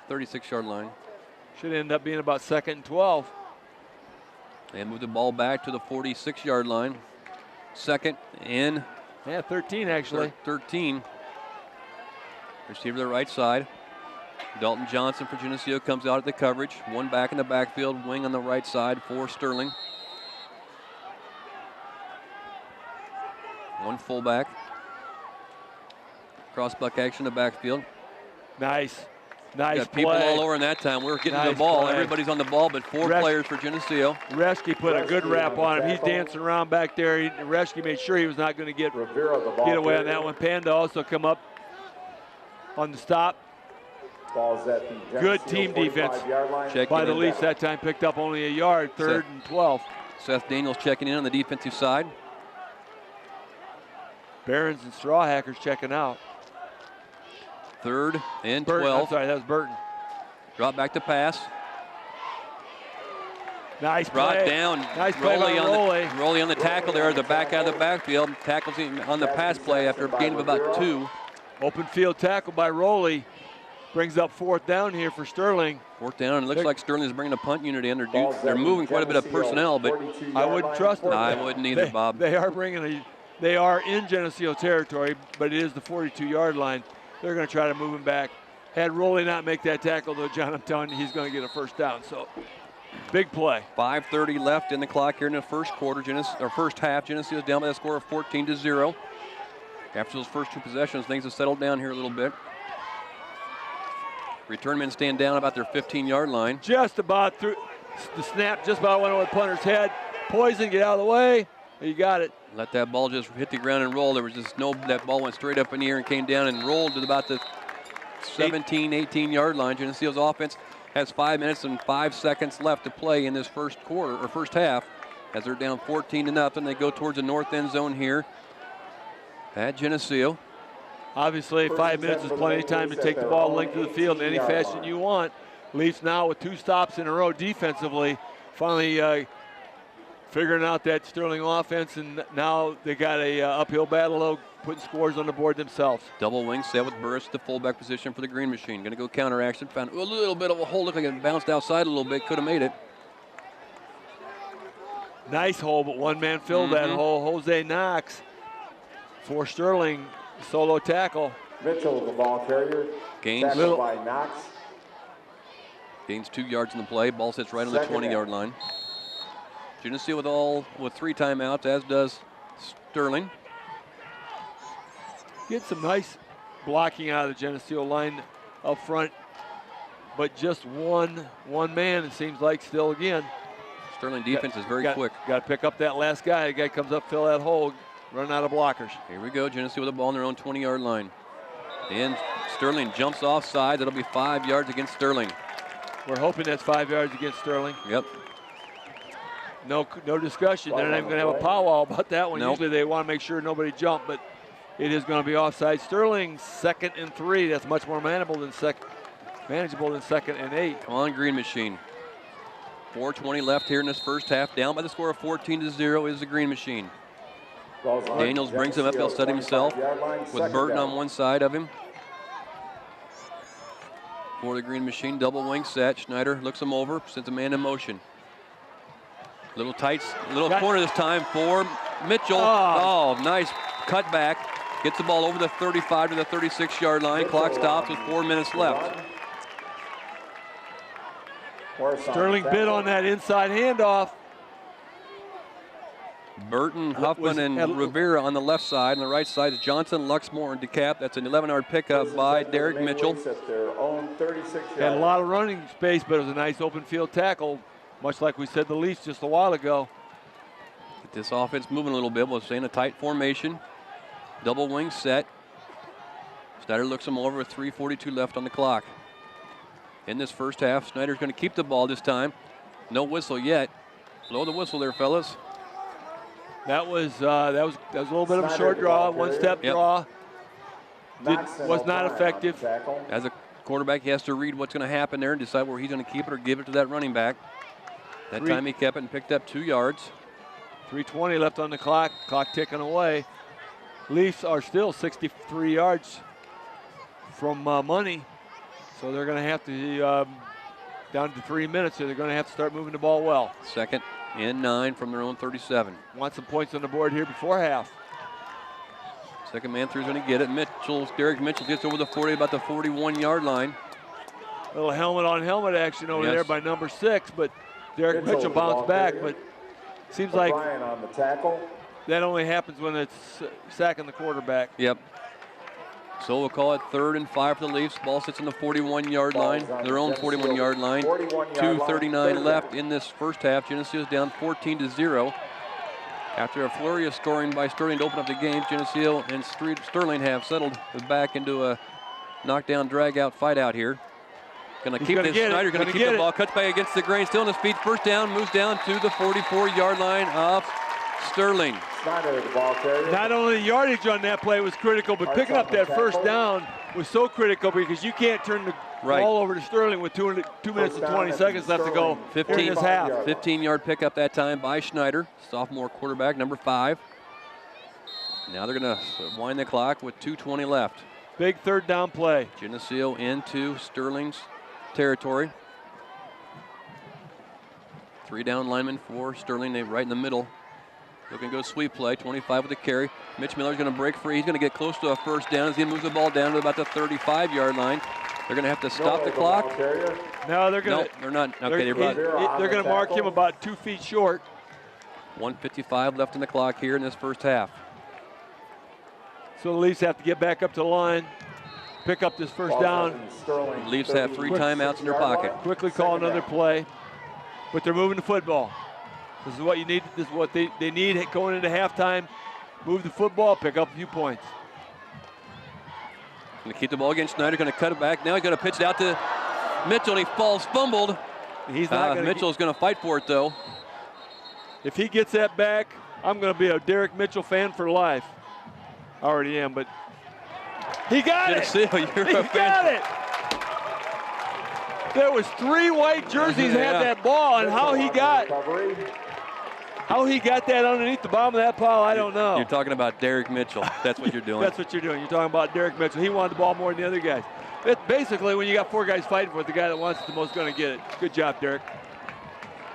36-yard line. Should end up being about second and 12. And move the ball back to the 46-yard line. Second and 13 actually. 13. Receiver to the right side. Dalton Johnson for Geneseo comes out at the coverage. One back in the backfield, wing on the right side for Sterling. One fullback. Crossbuck action in the backfield. Nice got play. People all over in that time. We're getting to the ball. Play. Everybody's on the ball, but 4 players for Geneseo. Reschke put a good wrap on him. He's dancing around back there. Reschke made sure he was not going to get away on that one. Panda also come up on the stop. Good team defense by the Leafs that time. Picked up only a yard. Third and 12. Seth Daniels checking in on the defensive side. Barons and Strawhackers checking out. Third and Burton, 12. I'm sorry, that was Burton. Drop back to pass. Nice Brought play. down. Nice play by Roley on the tackle there at the back out of the backfield. Tackles him on the pass play after a gain of about 2. Open field tackle by Roley. Brings up 4th down here for Sterling. 4th down, and it looks like Sterling is bringing a punt unit in. They're moving quite a bit of personnel, but I wouldn't trust them. No, I wouldn't either, Bob. They are in Geneseo territory, but it is the 42-yard line. They're going to try to move him back. Had Roley not make that tackle, though, John, I'm telling you, he's going to get a first down. So, big play. 5:30 left in the clock here in the first quarter. First half, Geneseo is down by the score of 14-0. After those first 2 possessions, things have settled down here a little bit. Return men stand down about their 15-yard line. Just about through the snap, just about went over the punter's head. Poison, get out of the way. You got it. Let that ball just hit the ground and roll. There was just that ball went straight up in the air and came down and rolled to about the 17, 18-yard line. Geneseo's offense has 5 minutes and 5 seconds left to play in this first quarter or first half, as they're down 14-0. They go towards the north end zone here at Geneseo. Obviously, 5 minutes is plenty of time to take the ball length of the field in any fashion you want. Leafs now with 2 stops in a row defensively, finally figuring out that Sterling offense, and now they got a uphill battle of putting scores on the board themselves. Double wing set with Burris at the fullback position for the Green Machine. Going to go counter action. Found a little bit of a hole. Looked like it bounced outside a little bit. Could have made it. Nice hole, but one man filled that hole. Jose Knox for Sterling. Solo tackle. Mitchell, the ball carrier. Gains by Knox. Gains 2 yards in the play. Ball sits right on the 20-yard line. Geneseo with 3 timeouts, as does Sterling. Get some nice blocking out of the Geneseo line up front, but just one man, it seems like, still again. Sterling defense is very quick. Got to pick up that last guy. The guy comes up, fill that hole, run out of blockers. Here we go. Geneseo with the ball on their own 20-yard line. And Sterling jumps offside. That'll be 5 yards against Sterling. We're hoping that's 5 yards against Sterling. Yep. No discussion. They're not even going to have a powwow about that one. Nope. Usually they want to make sure nobody jumped, but it is going to be offside. Sterling 2nd and 3. That's much more manageable than 2nd and 8. Come on, Green Machine. 4:20 left here in this first half. Down by the score of 14-0 is the Green Machine. Daniels brings him up. He'll set himself with Burton on one side of him. For the Green Machine, double wing set. Schneider looks him over, sends a man in motion. Little corner this time for Mitchell. Oh, nice cutback. Gets the ball over the 35 to the 36-yard line. Clock stops with 4 minutes left. Sterling bid on that inside handoff. Burton, Huffman, and Rivera on the left side. On the right side is Johnson, Luxmore, and DeKalb. That's an 11-yard pickup by Derek Mitchell. Had a lot of running space, but it was a nice open field tackle, much like we said the Leafs just a while ago. Get this offense moving a little bit. We'll stay in a tight formation. Double wing set. Snyder looks him over with 3:42 left on the clock. In this first half, Snyder's going to keep the ball this time. No whistle yet. Blow the whistle there, fellas. That was a little bit of a short draw, one-step draw. Was not effective. As a quarterback, he has to read what's going to happen there and decide where he's going to keep it or give it to that running back. That time he kept it and picked up 2 yards. 3:20 left on the clock. Clock ticking away. Leafs are still 63 yards from money, so they're going to have to down to 3 minutes. So they're going to have to start moving the ball well. 2nd and 9 from their own 37. Want some points on the board here before half. Second man through is going to get it. Derek Mitchell gets over the 40, about the 41-yard line. Little helmet on helmet action over there by number 6, but Derek Mitchell bounced back. But seems like on the tackle. That only happens when it's sacking the quarterback. Yep. So we'll call it 3rd and 5 for the Leafs. Ball sits on the 41-yard line, their own 41-yard line. 2:39 left in this first half. Geneseo is down 14-0. After a flurry of scoring by Sterling to open up the game, Geneseo and Sterling have settled back into a knockdown, drag-out fight out here. Going to keep this. Snyder going to keep the ball. Cuts back against the grain. Still on his feet. First down. Moves down to the 44-yard line of Sterling. Not only the yardage on that play was critical, but picking up that first down was so critical because you can't turn the ball over to Sterling with 2 minutes and 20 seconds left to go in this half. 15-yard pickup that time by Schneider, sophomore quarterback, number 5. Now they're going to wind the clock with 2:20 left. Big 3rd down play. Geneseo into Sterling's territory. 3 down linemen for Sterling. They right in the middle. Looking to go sweep play. 25 with the carry. Mitch Miller's going to break free. He's going to get close to a first down as he moves the ball down to about the 35-yard line. They're going to have to stop the clock. No, they're going to. No, they're not. Okay, they're going to mark him about 2 feet short. 1:55 left in the clock here in this first half. So the Leafs have to get back up to the line, pick up this first down. The Leafs have 3 timeouts in their pocket. Quickly call another play, but they're moving the football. This is what you need. This is what they need going into halftime. Move the football, pick up a few points. Going to keep the ball against Schneider. Going to cut it back. Now he's going to pitch it out to Mitchell, and he falls fumbled. Mitchell's going to fight for it, though. If he gets that back, I'm going to be a Derek Mitchell fan for life. I already am, but he got it. He got it. There was 3 white jerseys had that ball, and how he got that underneath the bottom of that pile, I don't know. You're talking about Derek Mitchell. That's what you're doing. That's what you're doing. You're talking about Derek Mitchell. He wanted the ball more than the other guys. Basically, when you got 4 guys fighting for it, the guy that wants it the most is going to get it. Good job, Derek.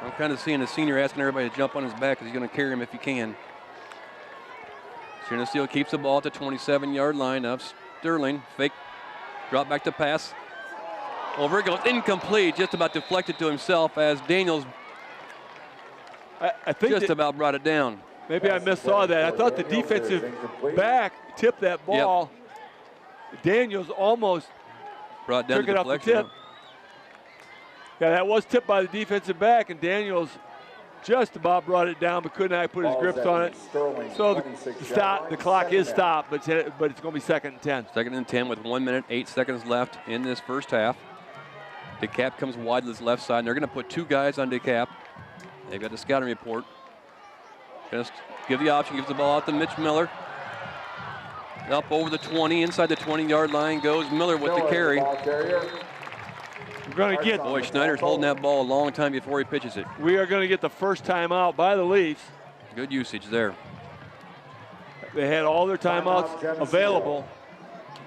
I'm kind of seeing the senior asking everybody to jump on his back because he's going to carry him if he can. Geneseo keeps the ball at the 27-yard line of Sterling. Fake drop back to pass. Over it goes, incomplete, just about deflected to himself as Daniels I think just about brought it down. Maybe I missaw that. I thought the defensive back tipped that ball. Yep. Daniels almost brought down took it off the tip. Yeah, that was tipped by the defensive back, and Daniels just about brought it down, but couldn't put his grips on it. So the clock is stopped, but it's going to be 2nd and 10. 2nd and 10 with 1 minute, 8 seconds left in this first half. DeKalb comes wide to his left side, and they're going to put 2 guys on DeKalb. They've got the scouting report. Just give the option, gives the ball out to Mitch Miller. Up over the 20, inside the 20-yard line goes Miller with the carry. We're going to get. Boy, Schneider's holding that ball a long time before he pitches it. We are going to get the first timeout by the Leafs. Good usage there. They had all their timeouts available,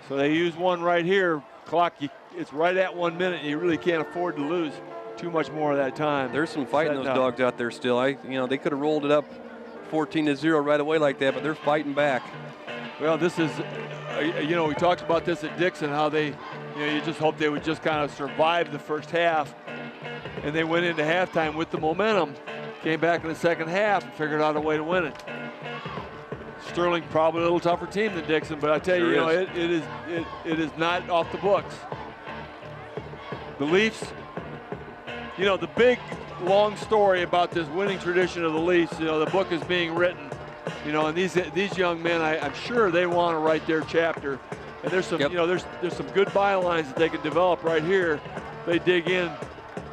so they used one right here. Clock, it's right at 1 minute. You really can't afford to lose too much more of that time. There's some fight in those dogs out there still. They could have rolled it up 14-0 right away like that, but they're fighting back. Well, this is, we talked about this at Dixon, how they, you just hope they would just kind of survive the first half. And they went into halftime with the momentum, came back in the second half and figured out a way to win it. Sterling probably a little tougher team than Dixon, but I tell you, it is not off the books. The Leafs, the big long story about this winning tradition of the Leafs, the book is being written. And these young men, I'm sure they want to write their chapter. And there's some, there's some good bylines that they can develop right here. They dig in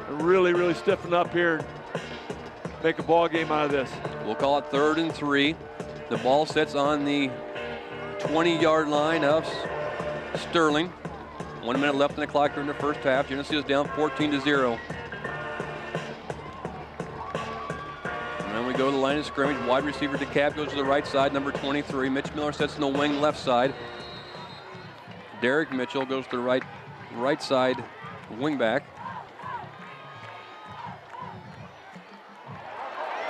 and really, really stiffen up here and make a ball game out of this. We'll call it 3rd and 3. The ball sits on the 20-yard line of Sterling. 1 minute left in the clock during the first half. Geneseo is down 14-0. And we go to the line of scrimmage. Wide receiver DeCap goes to the right side, number 23. Mitch Miller sets in the wing left side. Derek Mitchell goes to the right side wing back.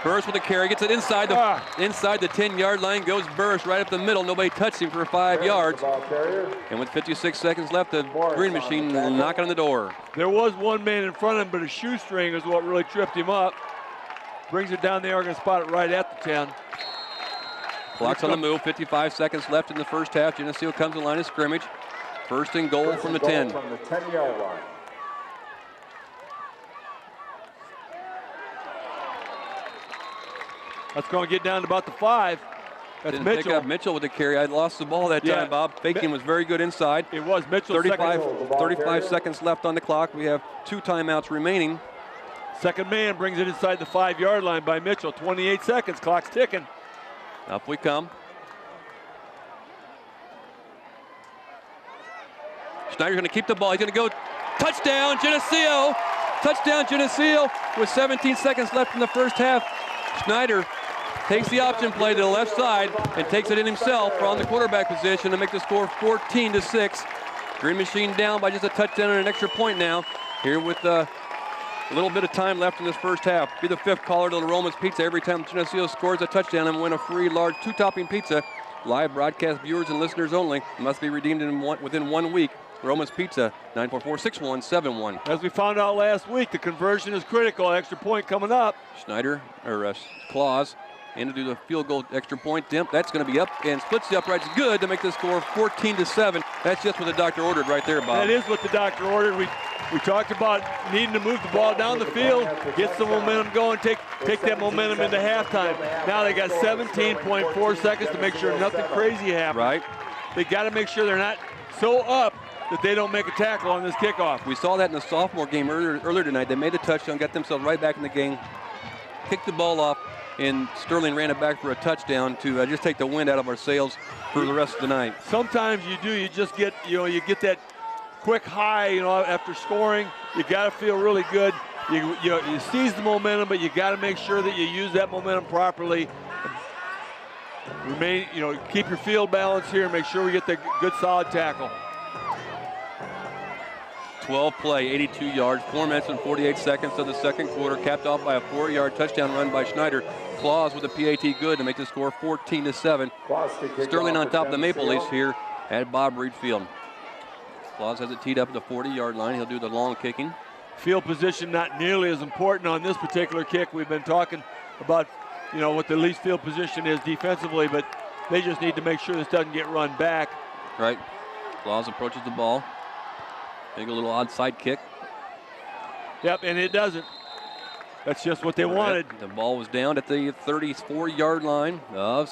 Burris with the carry, gets it inside the 10-yard line, goes Burris right up the middle. Nobody touched him for 5 yards. And with 56 seconds left, the Green Machine knocking on the door. There was one man in front of him, but a shoestring is what really tripped him up. Brings it down, they are going to spot it right at the 10. Clock's on the move, 55 seconds left in the first half. Geneseo comes to the line of scrimmage. First and goal from the 10. From the 10-yard line. That's going to get down to about the 5. That's Didn't Mitchell. pick up Mitchell with the carry. I lost the ball that time, Bob. Faking was very good inside. It was Mitchell. 35 seconds left on the clock. We have 2 timeouts remaining. Second man brings it inside the 5-yard line by Mitchell. 28 seconds, clock's ticking. Up we come. Schneider's going to keep the ball. He's going to go touchdown, Geneseo. Touchdown, Geneseo with 17 seconds left in the first half. Schneider takes the option play to the left side and takes it in himself from the quarterback position to make the score 14-6. Green Machine down by just a touchdown and an extra point now. Here with a little bit of time left in this first half. Be the 5th caller to the Romans Pizza every time Geneseo scores a touchdown and win a free large 2-topping pizza. Live broadcast viewers and listeners only. Must be redeemed within 1 week. Romans Pizza, 944-6171. As we found out last week, the conversion is critical. Extra point coming up. Schneider, or Claus, in to do the field goal extra point. Dimp, that's going to be up and splits the uprights good to make the score 14-7. That's just what the doctor ordered right there, Bob. That is what the doctor ordered. We talked about needing to move the ball down the field, get some momentum going, take that momentum into halftime. Now they got 17.4 seconds to make sure nothing crazy happens. Right. They got to make sure they're not so up that they don't make a tackle on this kickoff. We saw that in the sophomore game earlier tonight. They made a touchdown, got themselves right back in the game, kicked the ball off, and Sterling ran it back for a touchdown to just take the wind out of our sails for the rest of the night. Sometimes you do. You just get, you get that quick high, after scoring. You got to feel really good. You seize the momentum, but you got to make sure that you use that momentum properly. Remain, keep your field balance here. Make sure we get the good solid tackle. 12 play, 82 yards, 4 minutes and 48 seconds of the second quarter, capped off by a 4-yard touchdown run by Schneider. Claus with a PAT good to make the score 14-7. Sterling on top of the Maple Leafs here at Bob Reed Field. Claus has it teed up at the 40-yard line. He'll do the long kicking. Field position not nearly as important on this particular kick. We've been talking about, what the Leafs field position is defensively, but they just need to make sure this doesn't get run back. Right. Claus approaches the ball. Make a little onside kick. Yep, and it doesn't. That's just what they wanted. The ball was down at the 34-yard line of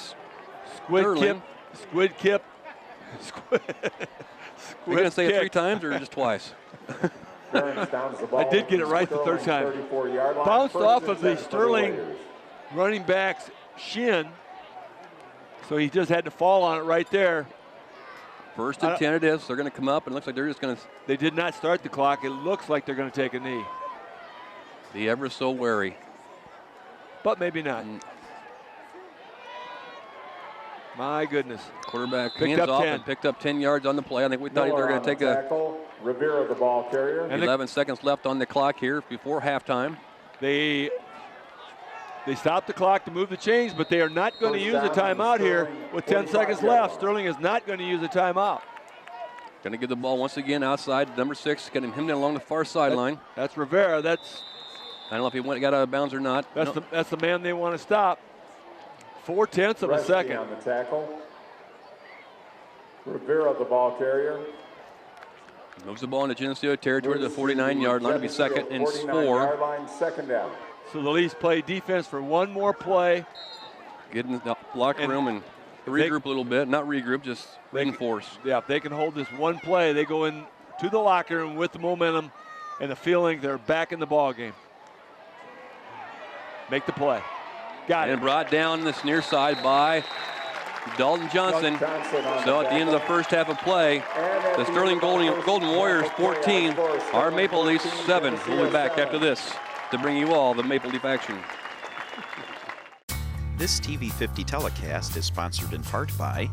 Sterling. Squid kip. You're going to say it 3 times or just twice? Barron's down to the ball. I did get it right the third time. 34-yard line. Bounced First off and of the 10 for the Sterling Warriors. running back's shin, so he just had to fall on it right there. First and 10 it is. They're going to come up, and it looks like they're just going to. They did not start the clock. It looks like they're going to take a knee. Be ever so wary. But maybe not. My goodness. Quarterback Picked hands up off 10. and picked up 10 yards on the play. I think we thought they were going to take a tackle. Rivera, the ball carrier. And 11 seconds left on the clock here before halftime. They stopped the clock to move the chains, but they are not going to use a timeout here with 10 seconds left. Sterling is not going to use a timeout. Going to give the ball once again outside. Number 6, getting him down along the far sideline. That's Rivera. I don't know if he got out of bounds or not. That's the man they want to stop. 0.4 of a second. On the tackle. Rivera, the ball carrier. Moves the ball into Geneseo territory to the 49-yard line. It'll be second and 4. 49-yard line, second down. So the Leafs play defense for one more play. Get in the locker room and regroup a little bit. Not regroup, just reinforce. Yeah, if they can hold this one play, they go in to the locker room with the momentum and the feeling they're back in the ball game. Make the play. Got it. And brought down this near side by Dalton Johnson. So at the end of the first half of play, the Sterling Golden Warriors 14, our Maple Leafs 7. We'll be back after this to bring you all the Maple Leaf action. This TV50 telecast is sponsored in part by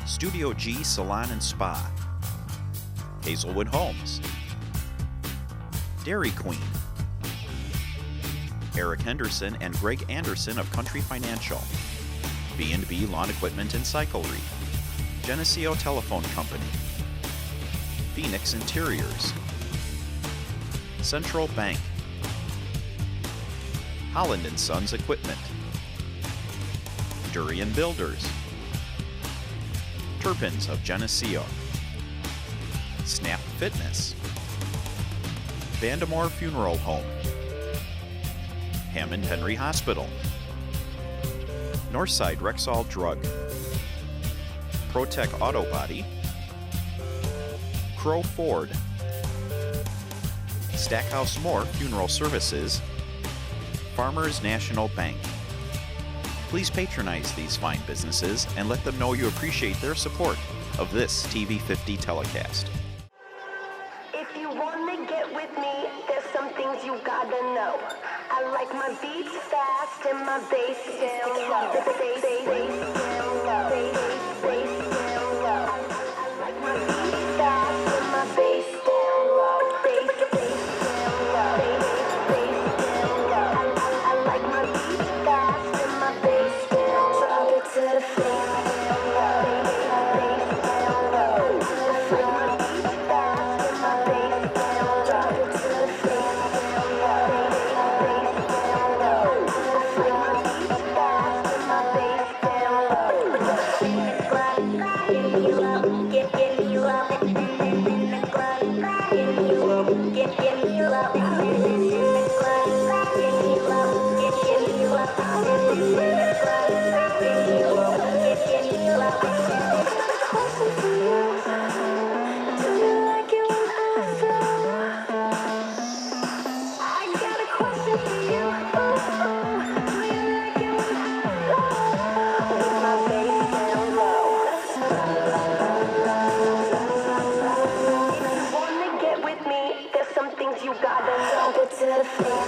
Studio G Salon and Spa, Hazelwood Homes, Dairy Queen, Eric Henderson and Greg Anderson of Country Financial, B&B Lawn Equipment and Cyclery, Geneseo Telephone Company, Phoenix Interiors, Central Bank, Holland & Sons Equipment, Durian Builders, Turpins of Geneseo, Snap Fitness, Vandemore Funeral Home, Hammond Henry Hospital, Northside Rexall Drug, Protec Auto Body, Crow Ford, Stackhouse Moore Funeral Services, Farmers National Bank. Please patronize these fine businesses and let them know you appreciate their support of this TV50 telecast. If you wanna get with me, there's some things you gotta know. I like my beats fast and my bass down low. Bass down low. Bass down low. I like my beats fast and my bass down low. Bass down low. Bass down low. I like my beats fast and my bass down low. Drop it to the floor. Bass down low. I like my beats fast and my bass down low. Drop it to the floor.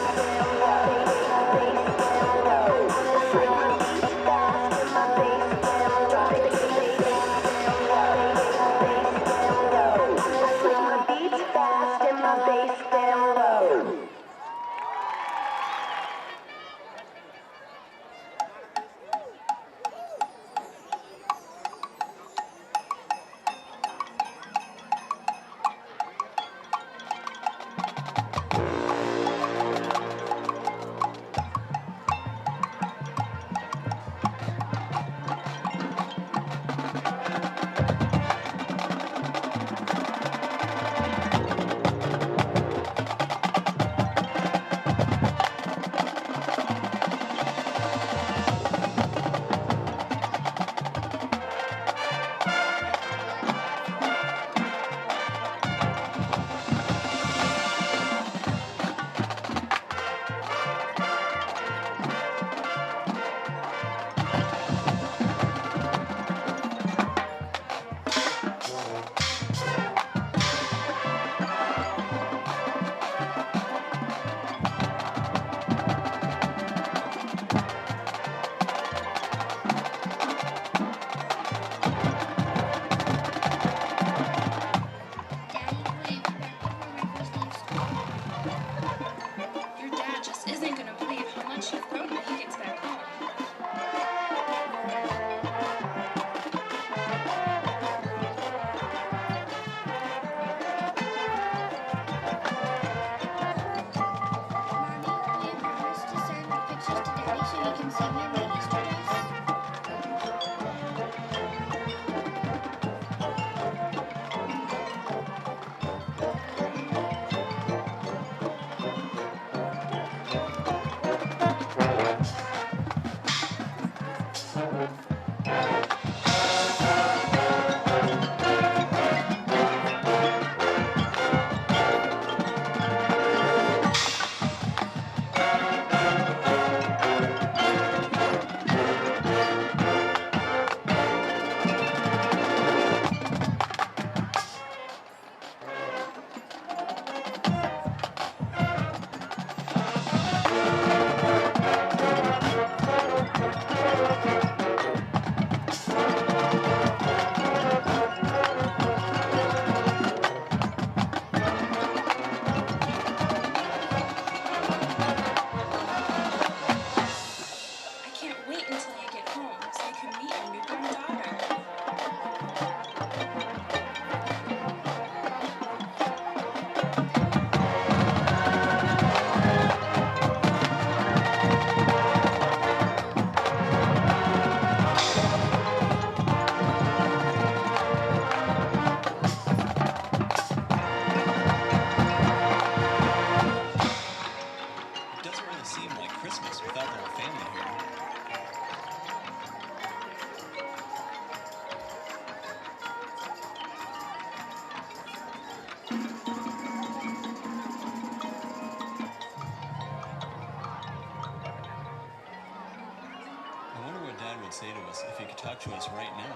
would say to us if he could talk to us right now.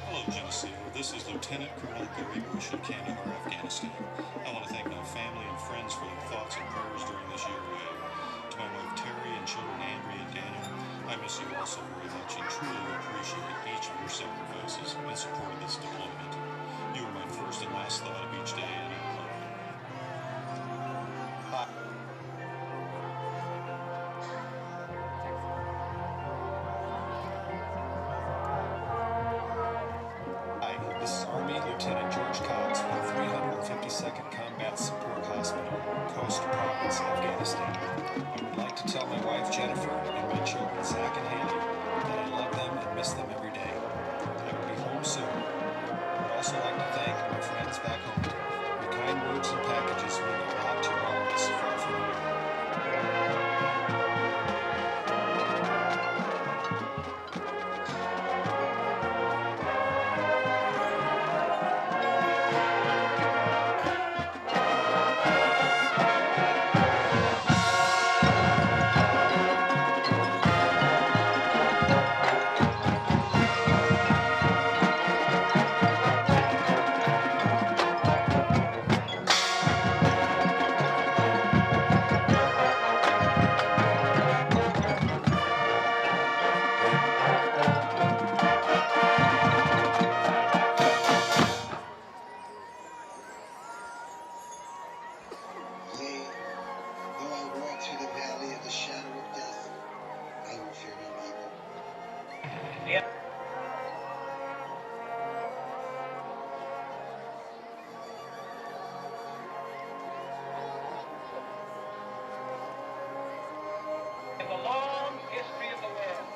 Hello, Geneseo. This is Lieutenant Colonel Gary Bush in Kandahar, Afghanistan. I want to thank my family and friends for their thoughts and prayers during this year we had. To my wife Terry and children Andrea and Daniel, I miss you all so very much and truly appreciate each of your sacrifices in support of this deployment. You are my first and last thought of each day, and I love you. Hi. Hi, this is Army Lieutenant George Cox with the 352nd Combat Support Hospital, Khost Province, Afghanistan. I would like to tell my wife Jennifer and my children Zach and Haley that I love them and miss them every day. I will be home soon. I would also like to thank my friends back home. Your kind words and packages mean a lot to all of us far from here. Yea, though I walk through the valley of the shadow of death, I will fear no evil. In the long history of the world,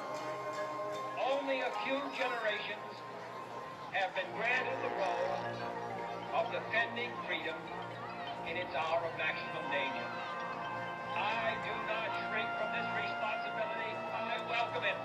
only a few generations have been granted the role of defending freedom in its hour of maximum danger. I do not shrink from this responsibility. I welcome it.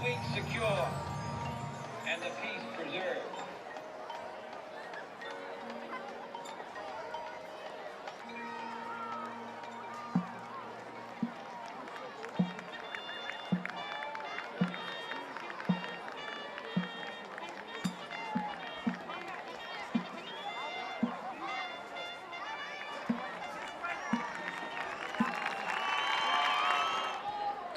sweet secure, and the peace preserved.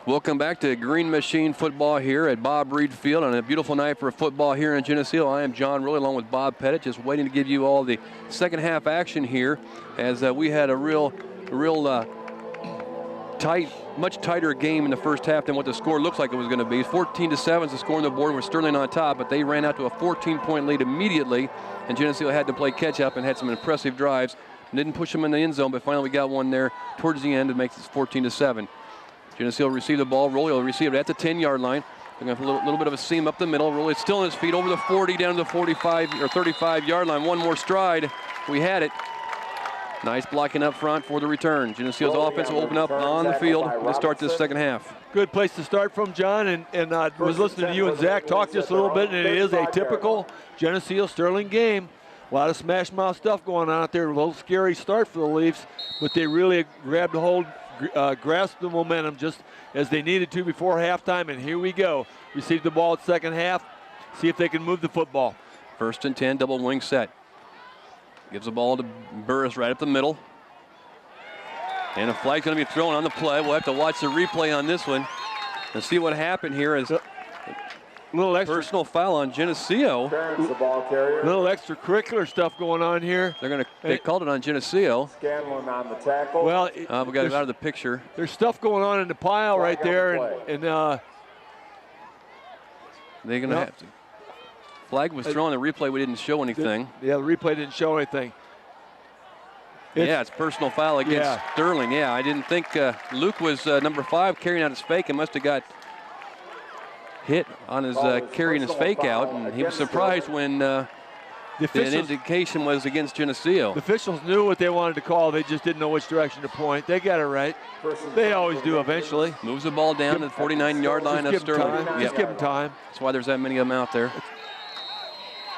Welcome back to Green Machine Football here at Bob Reed Field on a beautiful night for football here in Geneseo. I am John Rowley along with Bob Pettit, just waiting to give you all the second half action here as we had a real tight, much tighter game in the first half than what the score looks like it was going to be. 14-7 is the score on the board with Sterling on top, but they ran out to a 14-point lead immediately, and Geneseo had to play catch up and had some impressive drives. Didn't push them in the end zone, but finally we got one there towards the end to make this 14-7. Geneseo will receive the ball. Rowley will receive it at the 10-yard line. They're going to have a little bit of a seam up the middle. Rowley still on his feet over the 40 down to the 45 or 35-yard line. One more stride. We had it. Nice blocking up front for the return. Geneseo's offense will open up on the field to start this second half. Good place to start from, John, and I was listening to you and Zach talk just a little bit, and it is a typical Geneseo Sterling game. A lot of smash mouth stuff going on out there. A little scary start for the Leafs, but they really grabbed a hold, grasped the momentum just as they needed to before halftime, and here we go. Receive the ball at second half, see if they can move the football. 1st and 10, double wing set. Gives the ball to Burris right up the middle. And a flag's going to be thrown on the play. We'll have to watch the replay on this one and see what happened here as little extra personal foul on Geneseo. The ball carrier. Little extracurricular stuff going on here. They called it on Geneseo. Scanlon on the tackle. Well, we got it out of the picture. There's stuff going on in the pile right there, and they're going to have to. Flag was thrown. The replay, we didn't show anything. The replay didn't show anything. It's personal foul against Sterling. Yeah, I didn't think Luke was number 5 carrying out his fake and must have got hit on his carrying his fake out, and he was surprised when the indication was against Geneseo. The officials knew what they wanted to call. They just didn't know which direction to point. They got it right. They always do eventually. Moves the ball down to the 49-yard line of Sterling. Just give them time. That's why there's that many of them out there.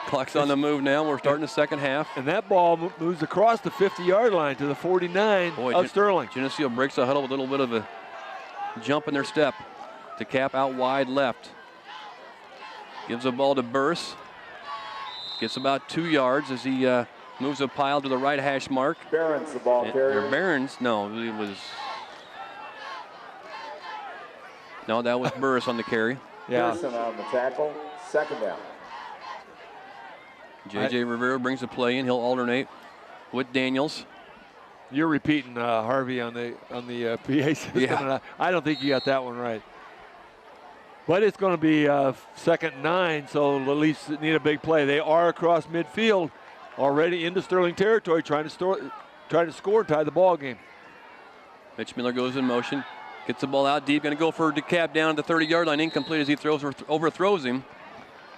Clock's on the move now. We're starting the second half. And that ball moves across the 50-yard line to the 49 of Sterling. Geneseo breaks the huddle with a little bit of a jump in their step. To cap out wide left. Gives the ball to Burse. Gets about 2 yards as he moves a pile to the right hash mark. Barron's the ball carrier. Barron's, no, it was. No, that was Burris on the carry. Yeah. Pearson on the tackle. Second down. J.J. Rivera brings the play in. He'll alternate with Daniels. You're repeating Harvey on the PA system. Yeah. I don't think you got that one right. But it's going to be 2nd and 9, so the Leafs need a big play. They are across midfield, already into Sterling territory, trying to score and tie the ball game. Mitch Miller goes in motion, gets the ball out deep, going to go for a decap down at the 30-yard line, incomplete as he overthrows him.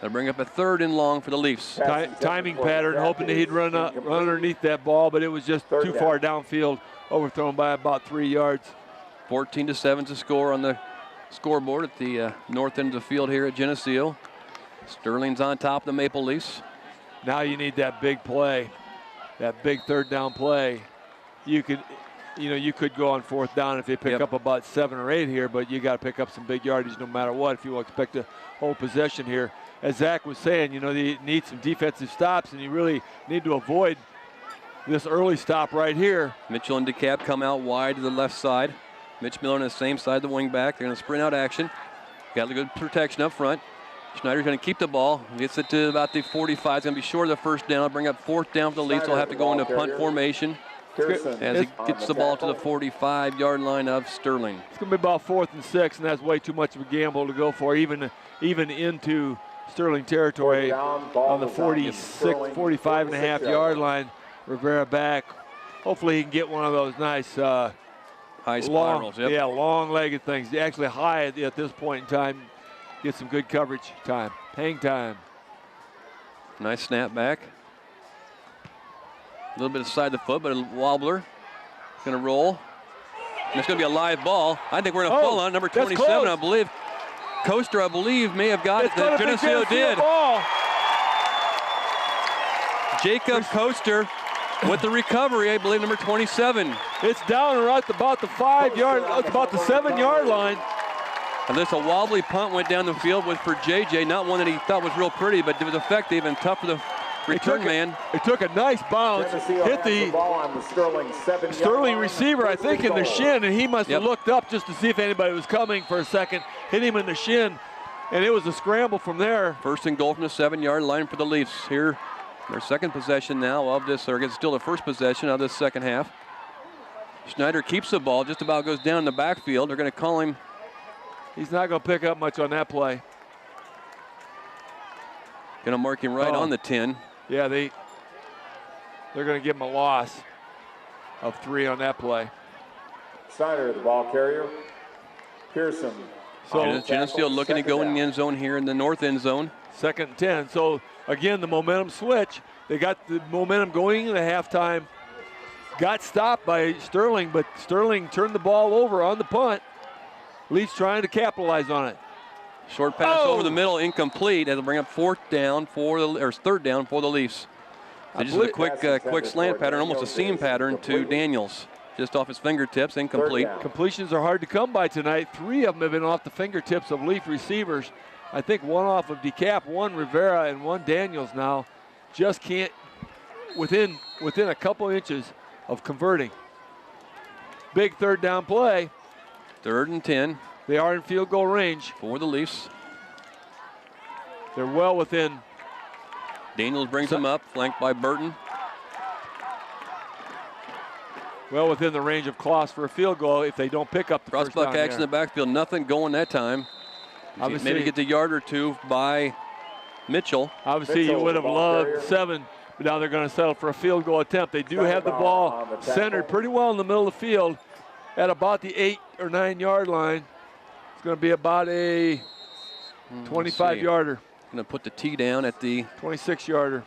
That'll bring up a 3rd and long for the Leafs. Timing pattern, hoping that he'd run underneath that ball, but it was just too far downfield, overthrown by about 3 yards. 14-7 to score on the scoreboard at the north end of the field here at Geneseo. Sterling's on top of the Maple Leafs. Now you need that big play, that big 3rd down play. You could go on 4th down if they pick up about 7 or 8 here, but you got to pick up some big yardage no matter what if you expect to hold possession here. As Zach was saying, you need some defensive stops, and you really need to avoid this early stop right here. Mitchell and DeCap come out wide to the left side. Mitch Miller on the same side, the wing back. They're going to sprint out action. Got a good protection up front. Schneider's going to keep the ball. Gets it to about the 45. It's going to be short of the 1st down. Bring up 4th down for the Leafs. They'll have to go into punt formation as he gets the ball to the 45-yard line of Sterling. It's going to be about 4th and 6, and that's way too much of a gamble to go for, even into Sterling territory on the 45 and a half yard line. Rivera back. Hopefully he can get one of those nice high spirals. Long-legged things. Actually high at this point in time. Get some good coverage time. Hang time. Nice snap back. A little bit aside the foot, but a wobbler. Going to roll. And it's going to be a live ball. I think we're going to fall on number 27, I believe. Coaster, I believe, may have got it. The Geneseo did. Ball. Jacob Coaster with the recovery, I believe, number 27. It's down right about the 5-yard, it's about the 7-yard line. And this a wobbly punt went down the field for JJ, not one that he thought was real pretty, but it was effective and tough for the return man. It took a nice bounce, hit the ball on the Sterling receiver, I think, in the shin, and he must have looked up just to see if anybody was coming for a second, hit him in the shin, and it was a scramble from there. First and goal from the 7-yard line for the Leafs here. Their second possession now of this, or it's still the first possession of this second half. Schneider keeps the ball, just about goes down in the backfield. They're going to call him. He's not going to pick up much on that play. Going to mark him right on the 10. Yeah, they're going to give him a loss of 3 on that play. Schneider, the ball carrier. Pearson. So Geneseo looking to go in the end zone here in the north end zone. 2nd and 10. So again, the momentum switch. They got the momentum going into halftime. Got stopped by Sterling, but Sterling turned the ball over on the punt. Leafs trying to capitalize on it. Short pass over the middle, incomplete. That'll bring up third down for the Leafs. So just a quick slant pattern, almost a seam pattern to Daniels. Just off his fingertips, incomplete. Completions are hard to come by tonight. 3 of them have been off the fingertips of Leaf receivers. I think 1 off of DeCap, 1 Rivera, and 1 Daniels now. Just can't, within a couple inches of converting. Big 3rd down play. 3rd and 10. They are in field goal range. For the Leafs. They're well within. Daniels brings him up, flanked by Burton. Well within the range of Kloss for a field goal if they don't pick up the first down. Crossbuck action in the backfield, nothing going that time. Obviously, maybe get the yard or 2 by Mitchell. Obviously, you would have loved 7, but now they're going to settle for a field goal attempt. They do have the ball centered pretty well in the middle of the field at about the 8 or 9 yard line. It's going to be about a 25-yarder. Going to put the tee down at the 26-yarder.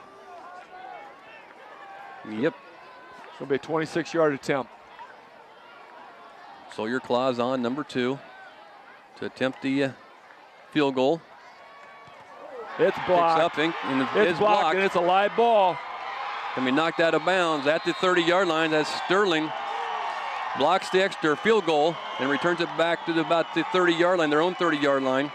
Yep. It's going to be a 26-yard attempt. Sawyer Claus on number 2 to attempt the field goal. It's blocked. It's blocked, and it's a live ball. Can be knocked out of bounds at the 30-yard line. That's Sterling. Blocks the extra field goal and returns it back to about the 30-yard line, their own 30-yard line.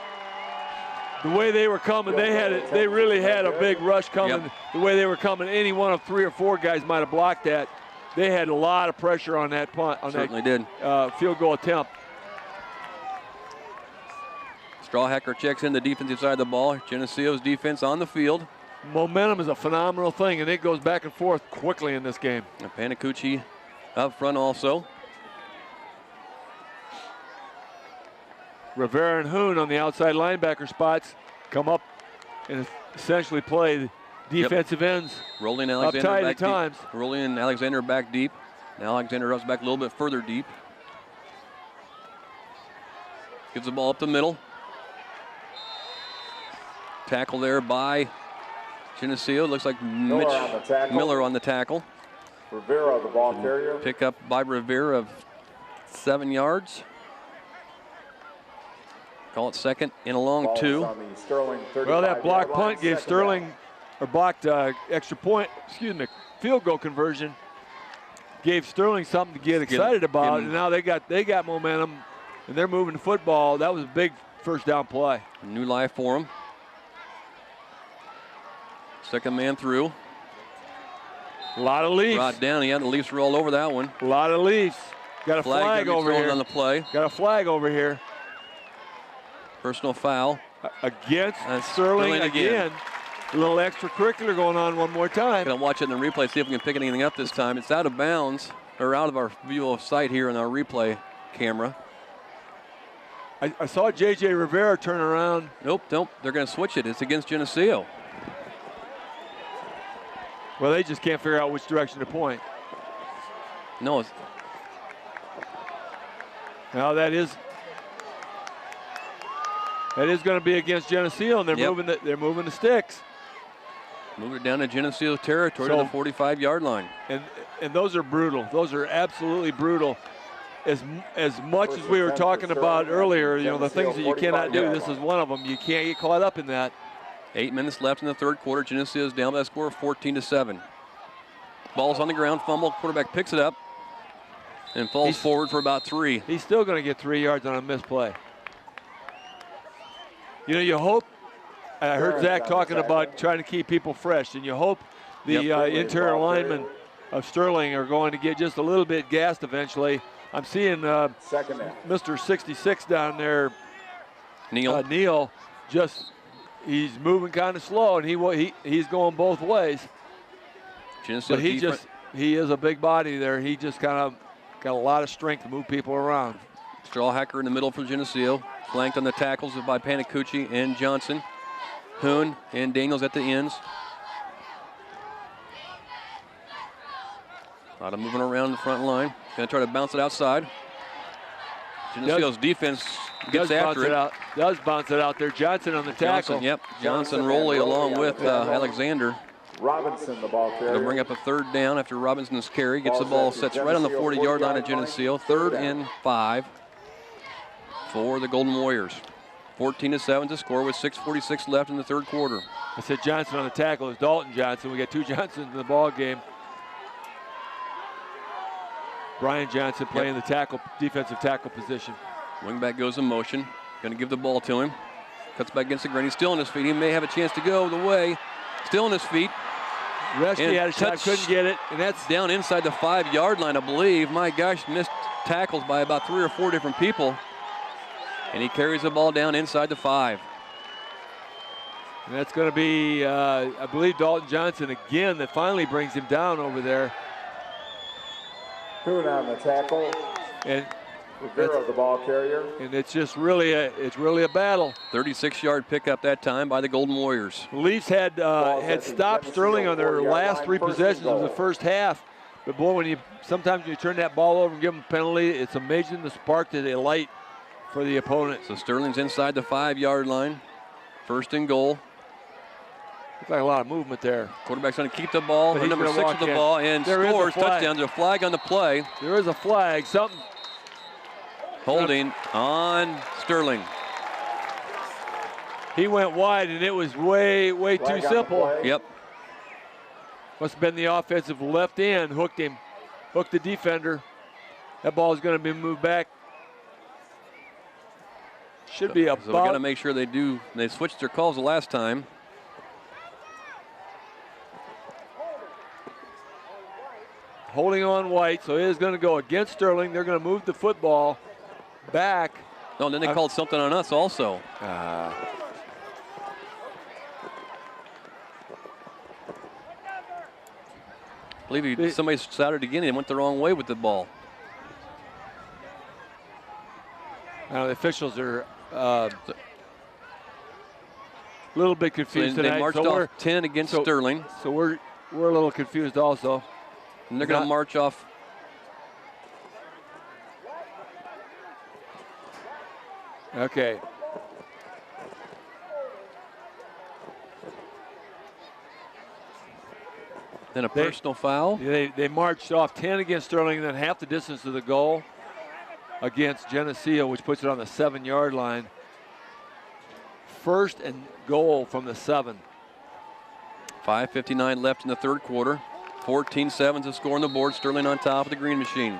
The way they were coming, they really had a big rush coming. Yep. The way they were coming, any one of 3 or 4 guys might have blocked that. They had a lot of pressure on that punt, on Certainly that field goal attempt. Strawhacker checks in the defensive side of the ball. Geneseo's defense on the field. Momentum is a phenomenal thing, and it goes back and forth quickly in this game. And Panicucci up front also. Rivera and Hoon on the outside linebacker spots come up and essentially play defensive ends. Rolling Alexander uptight back at times. Deep. Rolling Alexander back deep. Now Alexander runs back a little bit further deep. Gives the ball up the middle. Tackle there by Geneseo. Looks like Miller on the tackle. Rivera, the ball carrier. Pick up by Rivera of 7 yards. Call it 2nd and a long 2. Well, that blocked punt gave Sterling, or blocked extra point, field goal conversion, gave Sterling something to get excited about, and now they got momentum, and they're moving the football. That was a big 1st down play. New life for them. 2nd man through. A lot of Leafs. Brought down. The Leafs rolled over that one. A lot of Leafs. Got a flag over here on the play. Got a flag over here. Personal foul. Against Sterling again. A little extracurricular going on one more time. Gonna watch it in the replay, see if we can pick anything up this time. It's out of bounds, or out of our view of sight here in our replay camera. I saw J.J. Rivera turn around. Nope. They're gonna switch it. It's against Geneseo. Well, they just can't figure out which direction to point. No. Now that is going to be against Geneseo, and they're moving the sticks. Move it down to Geneseo territory to the 45-yard line. And those are brutal. Those are absolutely brutal. as much as we were talking about earlier, you know, the things that you cannot do, this is one of them. You can't get caught up in that. 8 minutes left in the third quarter. Geneseo is down by a score of 14-7. Ball's on the ground, fumble. Quarterback picks it up and falls forward for about 3. He's still going to get 3 yards on a misplay. You know, you hope, I heard Zach talking about trying to keep people fresh, and you hope the interior linemen of Sterling are going to get just a little bit gassed eventually. I'm seeing Mr. 66 down there, Neal, just he's moving kind of slow, and he's going both ways. But he is a big body there. He just kind of got a lot of strength to move people around. Strawhacker in the middle for Geneseo, flanked on the tackles by Panicucci and Johnson. Hoon and Daniels at the ends. A lot of moving around the front line. Going to try to bounce it outside. Geneseo's defense gets after it. Does bounce it out there. Johnson on the tackle. Johnson Rowley along with Alexander. Robinson, the ball carrier. They'll bring up a third down after Robinson's carry. Gets the ball, sets right on the 40-yard line of Geneseo. 3rd and 5 for the Golden Warriors. 14-7 to score with 6:46 left in the third quarter. I said Johnson on the tackle. It's Dalton Johnson. We got 2 Johnsons in the ball game. Brian Johnson playing the defensive tackle position. Wingback goes in motion. Going to give the ball to him. Cuts back against the grain. He's still on his feet. He may have a chance to go the way. Still on his feet. Reschke had a shot, couldn't get it. And that's down inside the 5-yard line, I believe. My gosh, missed tackles by about 3 or 4 different people. And he carries the ball down inside the 5. And that's going to be, I believe, Dalton Johnson again that finally brings him down over there. Hoon on the tackle. And Rivera, the ball carrier. And it's just really a battle. 36-yard pickup that time by the Golden Warriors. The Leafs had stopped Sterling on their last 3 possessions of the first half. But boy, when sometimes you turn that ball over and give them a penalty, it's amazing the spark that they light for the opponent. So Sterling's inside the 5-yard line. 1st and goal. Looks like a lot of movement there. Quarterback's going to keep the ball. Number 6 with the ball and scores. Touchdown. There's a flag on the play. There is a flag. Something. Holding on Sterling. He went wide, and it was way too simple. Yep. Must have been the offensive left end. Hooked the defender. That ball is going to be moved back. Should be about. So we got to make sure they do. They switched their calls the last time. Holding on White, so it is going to go against Sterling. They're going to move the football back. No, and then they called something on us also. I believe somebody shouted again and went the wrong way with the ball. The officials are a little bit confused so tonight. They marched off 10 against Sterling. So we're a little confused also. And they're going to march off. Okay. Then a personal foul. They marched off 10 against Sterling, and then half the distance to the goal against Geneseo, which puts it on the 7-yard line. 1st and goal from the 7. 5:59 left in the third quarter. 14-7 to score on the board. Sterling on top of the green machine.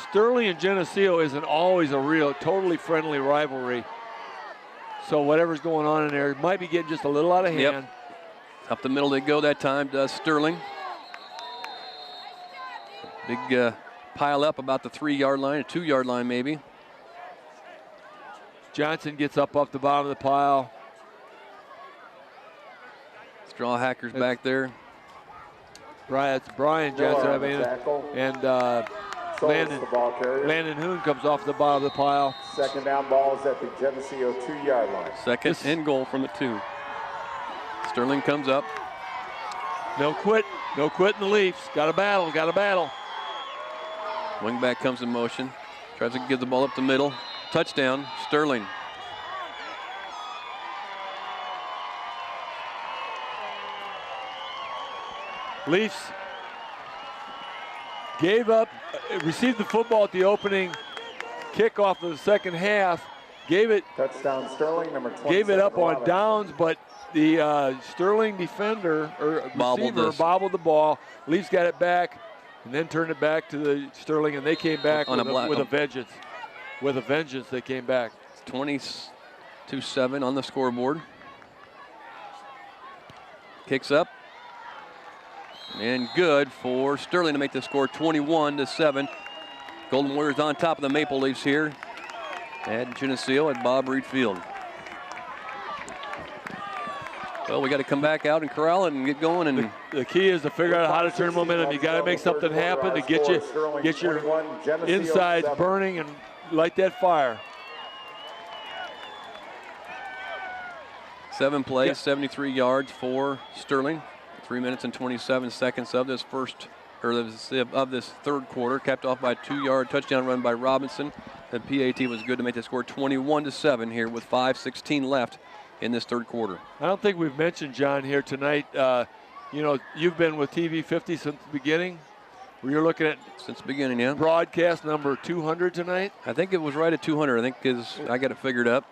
Sterling and Geneseo isn't always a real, totally friendly rivalry. So whatever's going on in there might be getting just a little out of hand. Yep. Up the middle they go that time, does Sterling. Big pile up about the 3-yard line, a 2-yard line maybe. Johnson gets up off the bottom of the pile. Strawhacker's back there. It's Brian Johnson, I mean, and Landon Hoon comes off the bottom of the pile. 2nd down ball is at the Geneseo 2-yard line. 2nd and goal from the 2. Sterling comes up. No quitting the Leafs. Got a battle. Wingback comes in motion. Tries to give the ball up the middle. Touchdown, Sterling. Leafs gave up, received the football at the opening kickoff of the second half, gave it Touchdown Sterling, number 27. Gave it up on Robinson. downs, but the Sterling defender or receiver bobbled the ball. Leafs got it back, and then turned it back to the Sterling, and they came back with a vengeance. With a vengeance, they came back. 22-7 on the scoreboard. Kicks up. And good for Sterling to make the score 21-7. Golden Warriors on top of the Maple Leafs here at Geneseo at Bob Reed Field. Well, we got to come back out and corral it and get going. And the key is to figure out how to turn momentum. You got to make something happen to get your insides burning and light that fire. 7 plays, 73 yards for Sterling. 3 minutes and 27 seconds of this of this third quarter, capped off by a 2-yard touchdown run by Robinson. The PAT was good to make the score 21-7 here with 5:16 left in this third quarter. I don't think we've mentioned, John, here tonight. You know, you've been with TV 50 since the beginning. You're looking at since the beginning, yeah. Broadcast number 200 tonight. I think it was right at 200. I think because I got it figured up.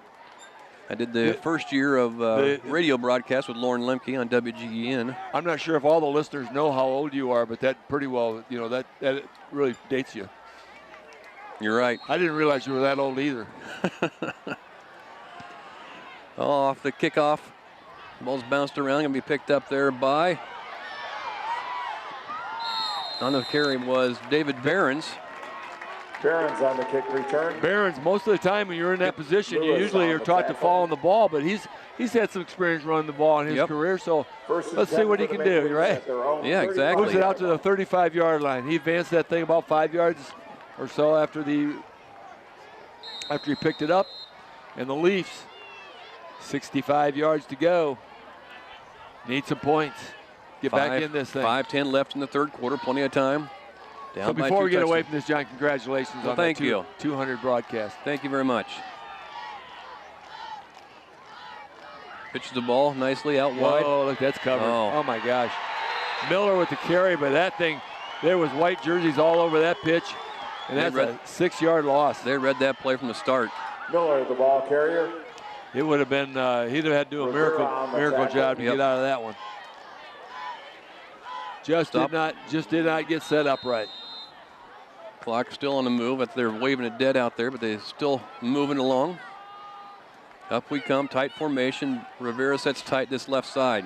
I did the first year of radio broadcast with Lauren Lemke on WGEN. I'm not sure if all the listeners know how old you are, but that pretty well, you know, that really dates you. You're right. I didn't realize you were that old either. Off the kickoff. Ball's bounced around, going to be picked up there by. On the carry was David Behrens. Behrens on the kick return. Behrens, most of the time when you're in that position, you usually are taught to fall on the ball, but he's had some experience running the ball in his career, so let's see what he can do, right? Yeah, exactly. Moves it out to the 35-yard line. He advanced that thing about 5 yards or so after he picked it up, and the Leafs, 65 yards to go. Need some points. Get back in this thing. 5:10 left in the third quarter, plenty of time. So before we get away from this, John, congratulations on that 200 broadcast. Thank you very much. Pitches the ball nicely out wide. Oh, look, that's covered. Oh, my gosh. Miller with the carry, but that thing, there was white jerseys all over that pitch, and that's a 6-yard loss. They read that play from the start. Miller, the ball carrier. It would have been, he'd have had to do a miracle job to get out of that one. Just did not get set up right. Clock still on the move. They're waving it dead out there, but they're still moving along. Up we come, tight formation. Rivera sets tight this left side.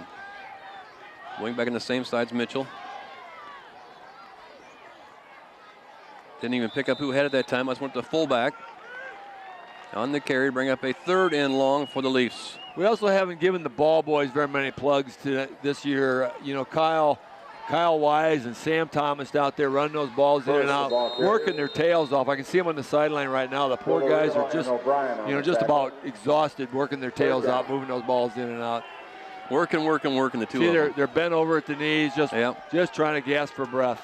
Wing back on the same side as Mitchell. Didn't even pick up who had it that time. I just went to the fullback. On the carry, bring up a 3rd and long for the Leafs. We also haven't given the ball boys very many plugs to this year. You know, Kyle Wise and Sam Thomas out there running those balls in and out, working their tails off. I can see them on the sideline right now. The poor guys are just, just about exhausted, working their tails out, moving those balls in and out. Working, the two of them. They're bent over at the knees, just trying to gasp for breath.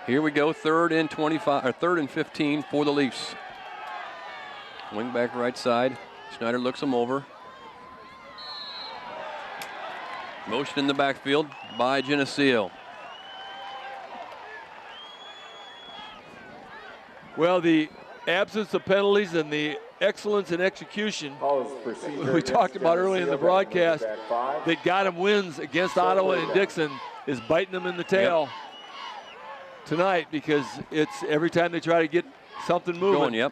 Here we go, 3rd and 25, or 3rd and 15 for the Leafs. Wing back right side. Schneider looks him over. Motion in the backfield by Geneseo. Well, the absence of penalties and the excellence in execution we talked about early in the broadcast that got them wins against Ottawa and Dixon is biting them in the tail tonight, because it's every time they try to get something moving,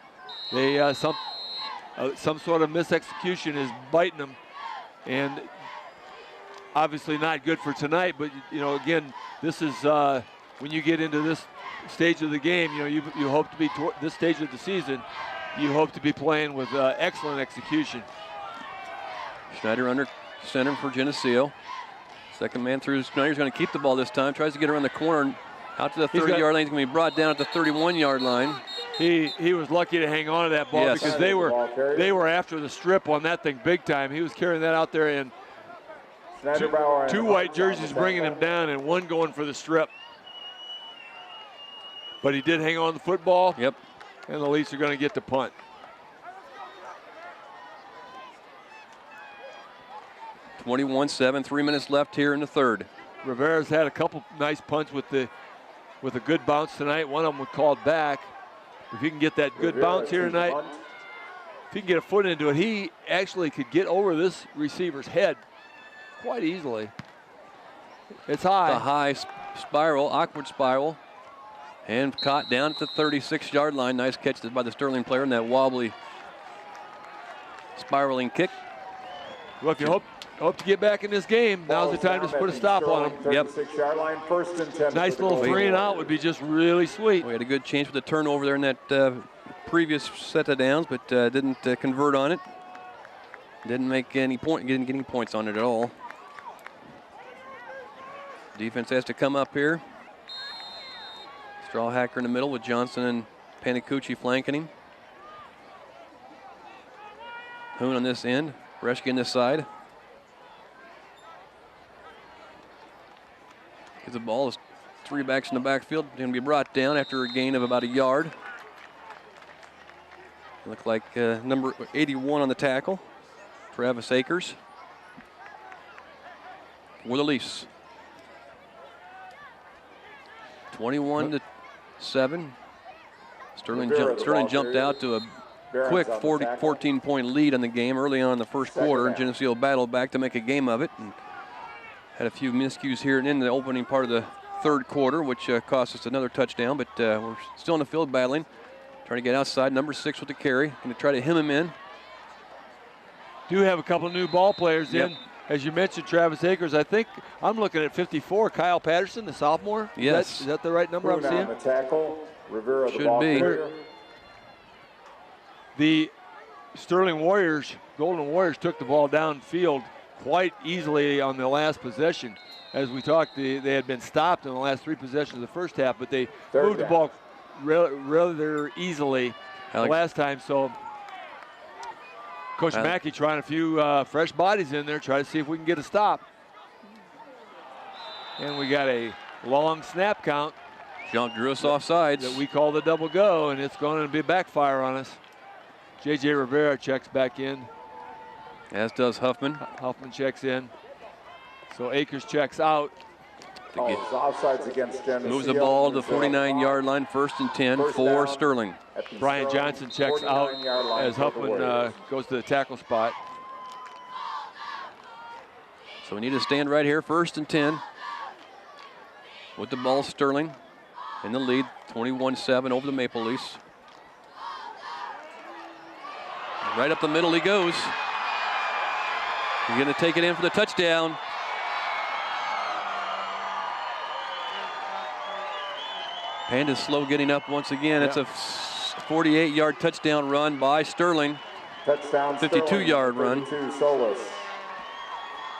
they some sort of misexecution is biting them, and obviously not good for tonight. But you know, again, this is when you get into this stage of the game, you know, you hope to be this stage of the season, you hope to be playing with excellent execution. Schneider under center for Geneseo. Second man through. Schneider's going to keep the ball this time. Tries to get around the corner. Out to the 30-yard line. He's going to be brought down at the 31-yard line. He was lucky to hang on to that ball because they were after the strip on that thing big time. He was carrying that out there, and two white jerseys bringing him down and one going for the strip. But he did hang on to the football. Yep. And the Leafs are going to get the punt. (21-7), 3 minutes left here in the third. Rivera's had a couple nice punts with the with a good bounce tonight. One of them was called back. If he can get that good bounce here tonight, if he can get a foot into it, he actually could get over this receiver's head quite easily. It's high. The high spiral, awkward spiral. And caught down at the 36-yard line. Nice catch by the Sterling player in that wobbly spiraling kick. Well, if you hope to get back in this game, now's the time to put a stop on him. Yep. 36-yard line, 1st and 10. Nice little 3 and out would be just really sweet. We had a good chance with the turnover there in that previous set of downs, but didn't convert on it. Didn't make any point, didn't get any points on it at all. Defense has to come up here. Strawhacker in the middle with Johnson and Panicucci flanking him. Hoon on this end, Reschke on this side. Gets the ball, is 3 backs in the backfield, going to be brought down after a gain of about a yard. Look like number 81 on the tackle, Travis Akers. For the Leafs. 21-7. Sterling jumped out to a quick 14-point lead on the game early on in the first quarter, and Geneseo battled back to make a game of it. And had a few miscues here and in the opening part of the third quarter, which cost us another touchdown, but we're still in the field battling. Trying to get outside, number 6 with the carry. Going to try to hem him in. Do have a couple of new ball players in. As you mentioned, Travis Akers, I think I'm looking at 54, Kyle Patterson, the sophomore. Yes. Is that the right number I'm seeing? The tackle, Rivera, should the ball be. carrier. The Sterling Warriors, Golden Warriors, took the ball downfield quite easily on the last possession. As we talked, they had been stopped in the last 3 possessions of the first half, but they moved the ball rather easily the last time. So Coach Mackey trying a few fresh bodies in there, try to see if we can get a stop. And we got a long snap count. Jump drew us off sides. That we call the double go, and it's going to be backfire on us. J.J. Rivera checks back in. As does Huffman. Huffman checks in. So Akers checks out. Offsides against Geneseo. Moves the ball to the 49-yard line, 1st and 10 for Sterling. Brian Johnson checks out as Huffman goes to the tackle spot. So we need to stand right here, 1st and 10. With the ball, Sterling in the lead, 21-7 over the Maple Leafs. Right up the middle he goes. He's going to take it in for the touchdown. Panda's slow getting up once again. It's a 48-yard touchdown run by Sterling. Touchdown 52-yard run.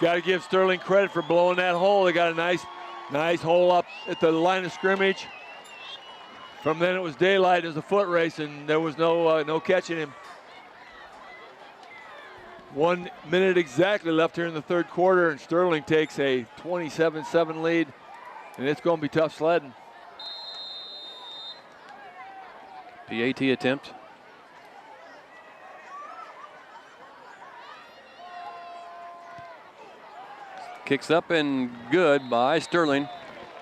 Got to give Sterling credit for blowing that hole. They got a nice hole up at the line of scrimmage. From then it was daylight. It was a foot race, and there was no catching him. 1 minute exactly left here in the third quarter, and Sterling takes a 27-7 lead, and it's going to be tough sledding. PAT attempt. Kicks up and good by Sterling.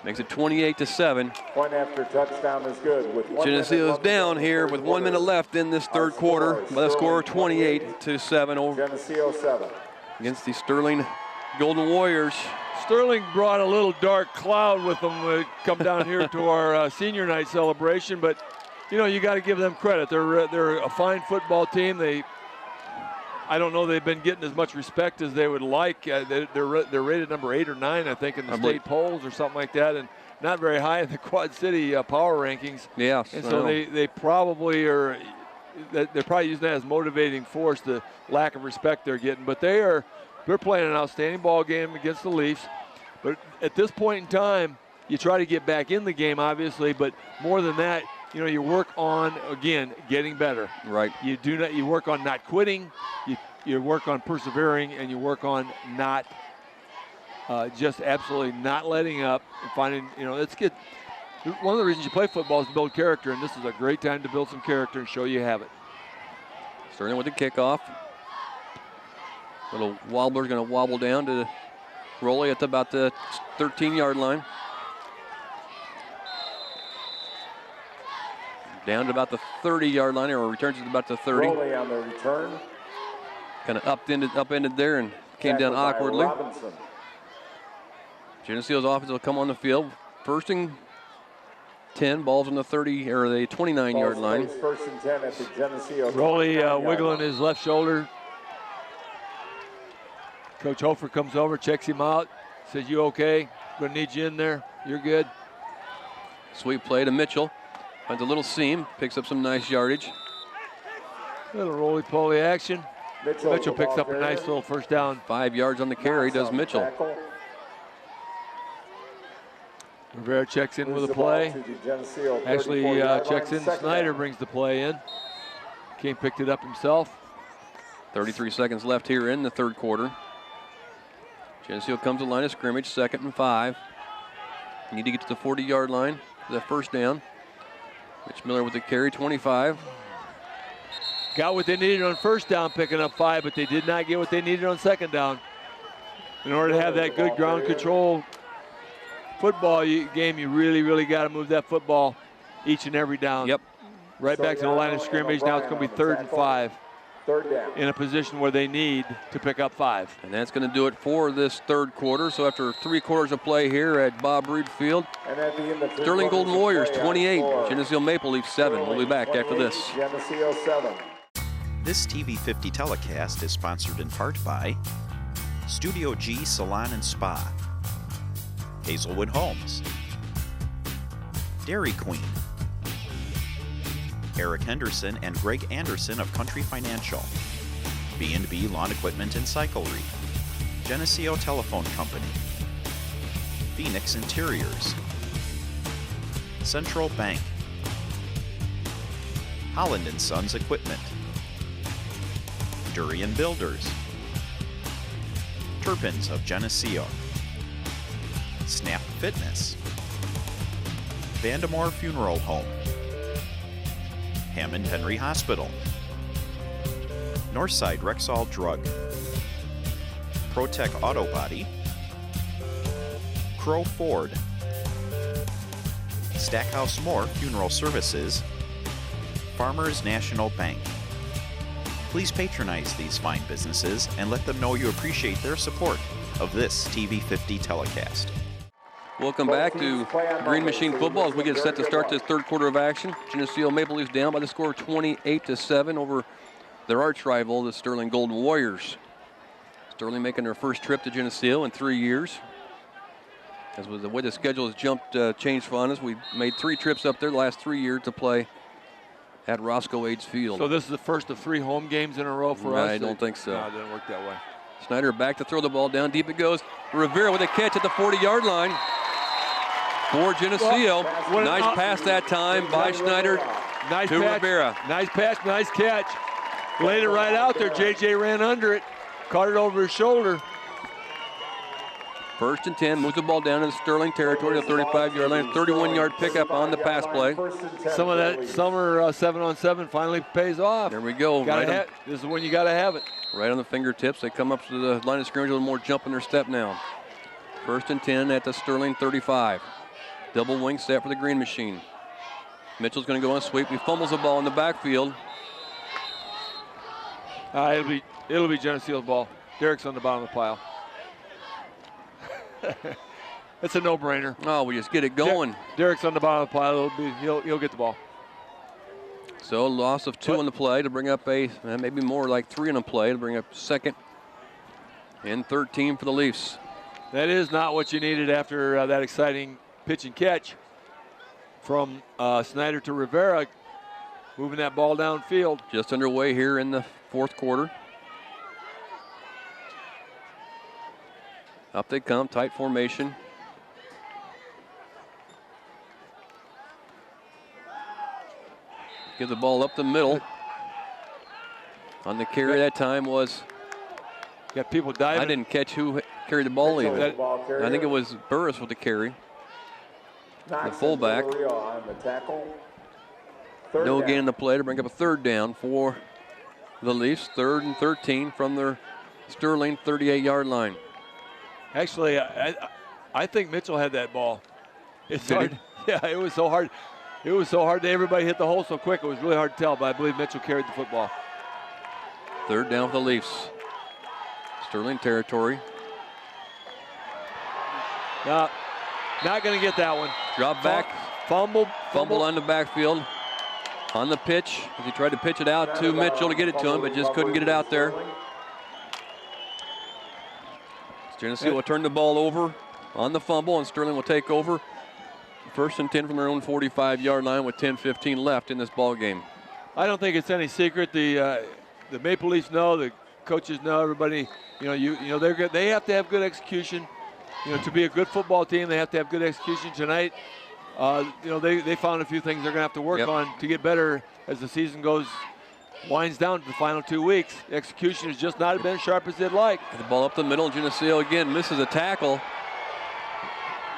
Makes it 28-7. Point after touchdown is good. Geneseo's down here with 1 minute left in this third quarter by the score of 28-7 over Geneseo 7 against the Sterling Golden Warriors. Sterling brought a little dark cloud with them come down here to our senior night celebration, but you know, you got to give them credit. They're a fine football team. I don't know they've been getting as much respect as they would like. They're rated number 8 or 9, I think, in the state polls or something like that, and not very high in the Quad City power rankings. Yeah. And so they probably are. They're probably using that as motivating force, the lack of respect they're getting. But they're playing an outstanding ball game against the Leafs. But at this point in time, you try to get back in the game, obviously, but more than that, you know, you work on, again, getting better. Right. You work on not quitting, you work on persevering, and you work on not just absolutely not letting up and finding, you know, one of the reasons you play football is to build character, and this is a great time to build some character and show you have it. Sterling with the kickoff. Little wobbler's going to wobble down to Roley at about the 13-yard line. Down to about the 30-yard line, or returns to about the 30. Rowley on the return. Kind of upended there and came down Tackled by awkwardly. Robinson. Geneseo's offense will come on the field. First and 10, balls on the 30 or the 29-yard line. First and 10 at the Geneseo. Rowley wiggling his left shoulder. Coach Hofer comes over, checks him out, says, "You okay? Gonna need you in there. You're good." Sweep play to Mitchell. Finds a little seam, picks up some nice yardage. Little roly-poly action. Mitchell picks up a nice little first down. 5 yards on the carry, does Mitchell. Rivera checks in with a play. Actually checks in. Snyder brings the play in. King picked it up himself. 33 seconds left here in the third quarter. Geneseo comes to the line of scrimmage, 2nd and 5. Need to get to the 40-yard line. The first down. Mitch Miller with the carry, 25. Got what they needed on first down, picking up 5, but they did not get what they needed on second down. In order to have that good ground control football game, you really got to move that football each and every down. Yep. Right back to the line of scrimmage. Now it's going to be 3rd and 5. Third down. In a position where they need to pick up 5. And that's going to do it for this third quarter. So after 3 quarters of play here at Bob Reed Field, Sterling Golden Warriors 28, Geneseo Maple Leafs 7. We'll be back after this. Geneseo 7. This TV50 telecast is sponsored in part by Studio G Salon and Spa, Hazelwood Homes, Dairy Queen, Eric Henderson and Greg Anderson of Country Financial, B&B Lawn Equipment and Cyclery, Geneseo Telephone Company, Phoenix Interiors, Central Bank, Holland & Sons Equipment, Durian Builders, Turpins of Geneseo, Snap Fitness, Vandemore Funeral Home, Hammond Henry Hospital, Northside Rexall Drug, Protec Auto Body, Crow Ford, Stackhouse Moore Funeral Services, Farmers National Bank. Please patronize these fine businesses and let them know you appreciate their support of this TV50 telecast. Welcome back to Green Machine Football as we get set to start this third quarter of action. Geneseo Maple Leafs down by the score of 28-7 over their arch rival, the Sterling Golden Warriors. Sterling making their first trip to Geneseo in 3 years. As with the way the schedule has changed on us, we made 3 trips up there the last 3 years to play at Roscoe Aids Field. So this is the first of 3 home games in a row for us? I don't think so. No, it didn't work that way. Snyder back to throw the ball down. Deep it goes. Rivera with a catch at the 40-yard line for Geneseo. Nice pass that time by Snyder to Rivera. Nice pass, nice catch. Laid it right out there. JJ ran under it. Caught it over his shoulder. 1st and 10. Moves the ball down in Sterling territory to the 35-yard line. 31-yard pickup on the pass play. Some of that summer 7-on-7 finally pays off. There we go. This is when you got to have it. Right on the fingertips. They come up to the line of scrimmage with a little more jump in their step now. 1st and 10 at the Sterling 35. Double wing set for the Green Machine. Mitchell's going to go on a sweep. He fumbles the ball in the backfield. It'll be Geneseo's ball. Derek's on the bottom of the pile. It's a no-brainer. Oh, we just get it going. Derek's on the bottom of the pile. He'll get the ball. So loss of 2 on the play to bring up maybe more like 3 on the play to bring up 2nd and 13 for the Leafs. That is not what you needed after that exciting pitch and catch from Snyder to Rivera, moving that ball downfield. Just underway here in the fourth quarter. Up they come, tight formation. Give the ball up the middle. On the carry that time was... Got people diving. I didn't catch who carried the ball even. I think it was Burris with the carry. The fullback. No gain in the play to bring up a 3rd down for the Leafs. 3rd and 13 from their Sterling 38-yard line. Actually, I think Mitchell had that ball. It's hard. Yeah, it was so hard. It was so hard that everybody hit the hole so quick. It was really hard to tell, but I believe Mitchell carried the football. Third down for the Leafs. Sterling territory. No, not going to get that one. Drop back. Fumble on the backfield. On the pitch. He tried to pitch it out to Mitchell to get it to him, but just couldn't get it out there. Geneseo will turn the ball over on the fumble, and Sterling will take over. First and 10 from their own 45-yard line with 10:15 left in this ball game. I don't think it's any secret. The Maple Leafs know, the coaches know, everybody. They have to have good execution. To be a good football team, they have to have good execution tonight. They found a few things they're going to have to work on to get better as the season winds down to the final 2 weeks. Execution has just not been as sharp as they'd like. And the ball up the middle. Geneseo again misses a tackle.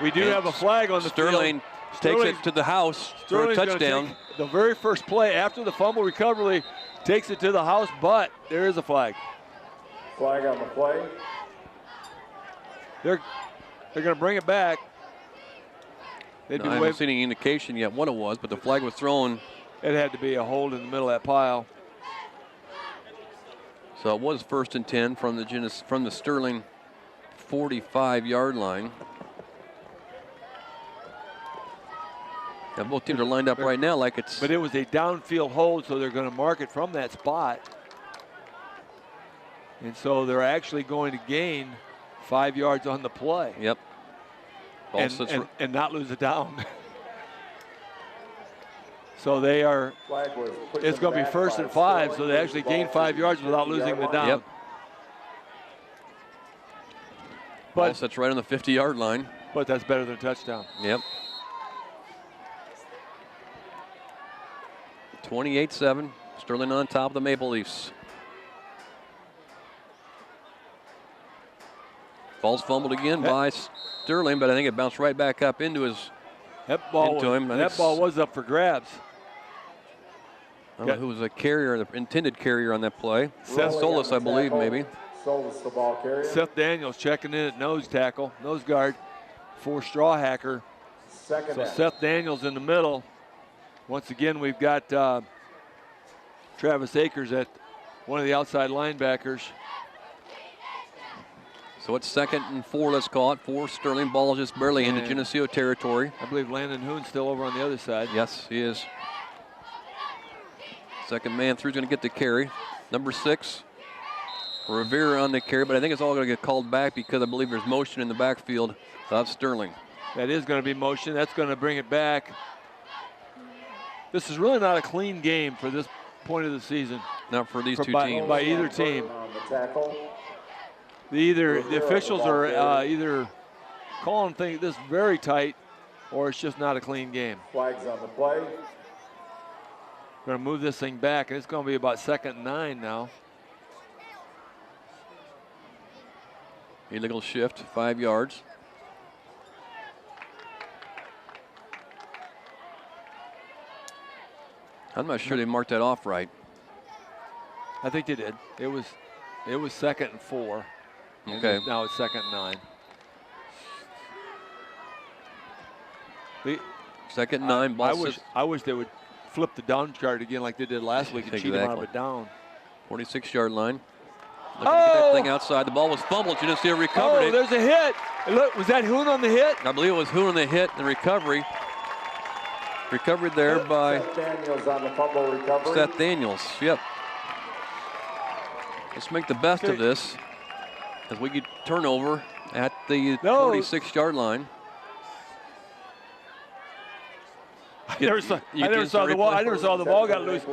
We do have a flag on the Sterling field. Takes it to the house for a touchdown. The very first play after the fumble recovery takes it to the house, but there is a flag. Flag on the play. They're going to bring it back. I haven't seen any indication yet what it was, but the flag was thrown. It had to be a hold in the middle of that pile. So it was first and 10 from the Sterling 45-yard line. Yeah, both teams are lined up right now like it's. But it was a downfield hold, so they're going to mark it from that spot. And so they're actually going to gain 5 yards on the play. Yep. And not lose it down. So they are. It's going to be first and 5, so they actually gain 5 yards without losing the down. Yep. But that's right on the 50-yard line. But that's better than a touchdown. Yep. 28-7. Sterling on top of the Maple Leafs. Ball's fumbled again by Sterling, but I think it bounced right back up into him. That ball was up for grabs. I don't know who was the carrier, the intended carrier on that play. Seth Solis, I believe, maybe. Solis, the ball carrier. Seth Daniels checking in at nose guard for Strawhacker. So Seth Daniels in the middle. Once again, we've got Travis Akers at one of the outside linebackers. So it's 2nd and 4, let's call it, for Sterling. Ball just barely into Geneseo territory. I believe Landon Hoon's still over on the other side. Yes, he is. Second man through is going to get the carry. Number 6, Revere on the carry, but I think it's all going to get called back because I believe there's motion in the backfield of Sterling. That is going to be motion. That's going to bring it back. This is really not a clean game for this point of the season. Not for these two teams. By either team. The officials are either calling this very tight, or it's just not a clean game. Flags on the play. Going to move this thing back, and it's going to be about 2nd and 9 now. Illegal shift, 5 yards. I'm not sure they marked that off right. I think they did. It was 2nd and 4. Okay. Now it's 2nd and 9. 2nd and 9. Ball I wish they would flip the down chart again like they did last week and cheat them out of it down. 46-yard line. Looking to get that thing outside. The ball was fumbled. Geneseo recovered it. There's a hit. Look, was that Hoon on the hit? I believe it was Hoon on the hit. The recovery. Recovered there by Seth Daniels on the fumble recovery. Seth Daniels. Yep. Let's make the best of this as we get turnover at the 46-yard line. I never saw the ball got loose.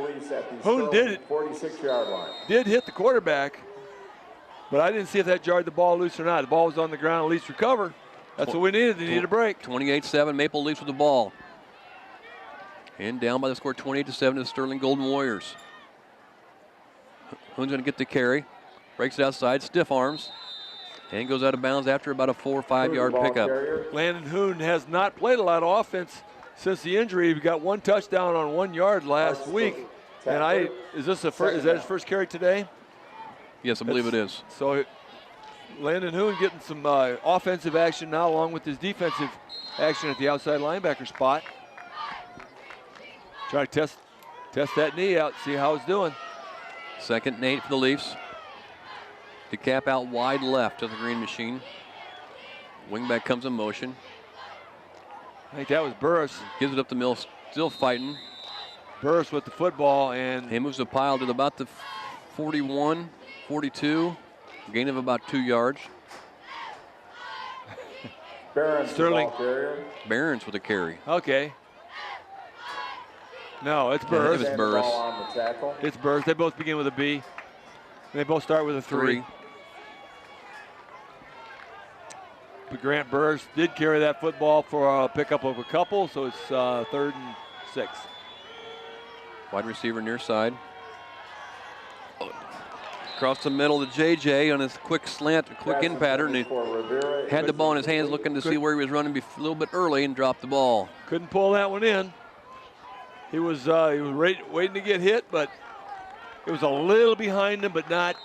Hoon did it. 46-yard line. Did hit the quarterback, but I didn't see if that jarred the ball loose or not. The ball was on the ground, at least recover. That's what we needed. They needed a break. 28-7, Maple Leafs with the ball. And down by the score 28-7 to the Sterling Golden Warriors. Hoon's going to get the carry. Breaks it outside, stiff arms. And goes out of bounds after about a 4 or 5 yard pickup. Landon Hoon has not played a lot of offense since the injury. He got 1 touchdown on 1 yard last week. And is that his first carry today? Yes, I believe it is. So Landon Hoon getting some offensive action now along with his defensive action at the outside linebacker spot. Try to test that knee out, see how it's doing. 2nd and 8 for the Leafs. DeCap out wide left of the green machine. Wingback comes in motion. I think that was Burris. Gives it up the middle, still fighting. Burris with the football, and he moves the pile to about the 41, 42. Gain of about 2 yards. Sterling. Barons with a carry. Okay. No, it's Burris. It's Burris. It's Burris. They both begin with a B. They both start with a 3. But Grant Burris did carry that football for a pickup of a couple, so it's 3rd and 6. Wide receiver near side. Across the middle to JJ on his quick slant, quick in pattern. He had the ball in his hands looking to see where he was running a little bit early and dropped the ball. Couldn't pull that one in. He was waiting to get hit, but it was a little behind him, but not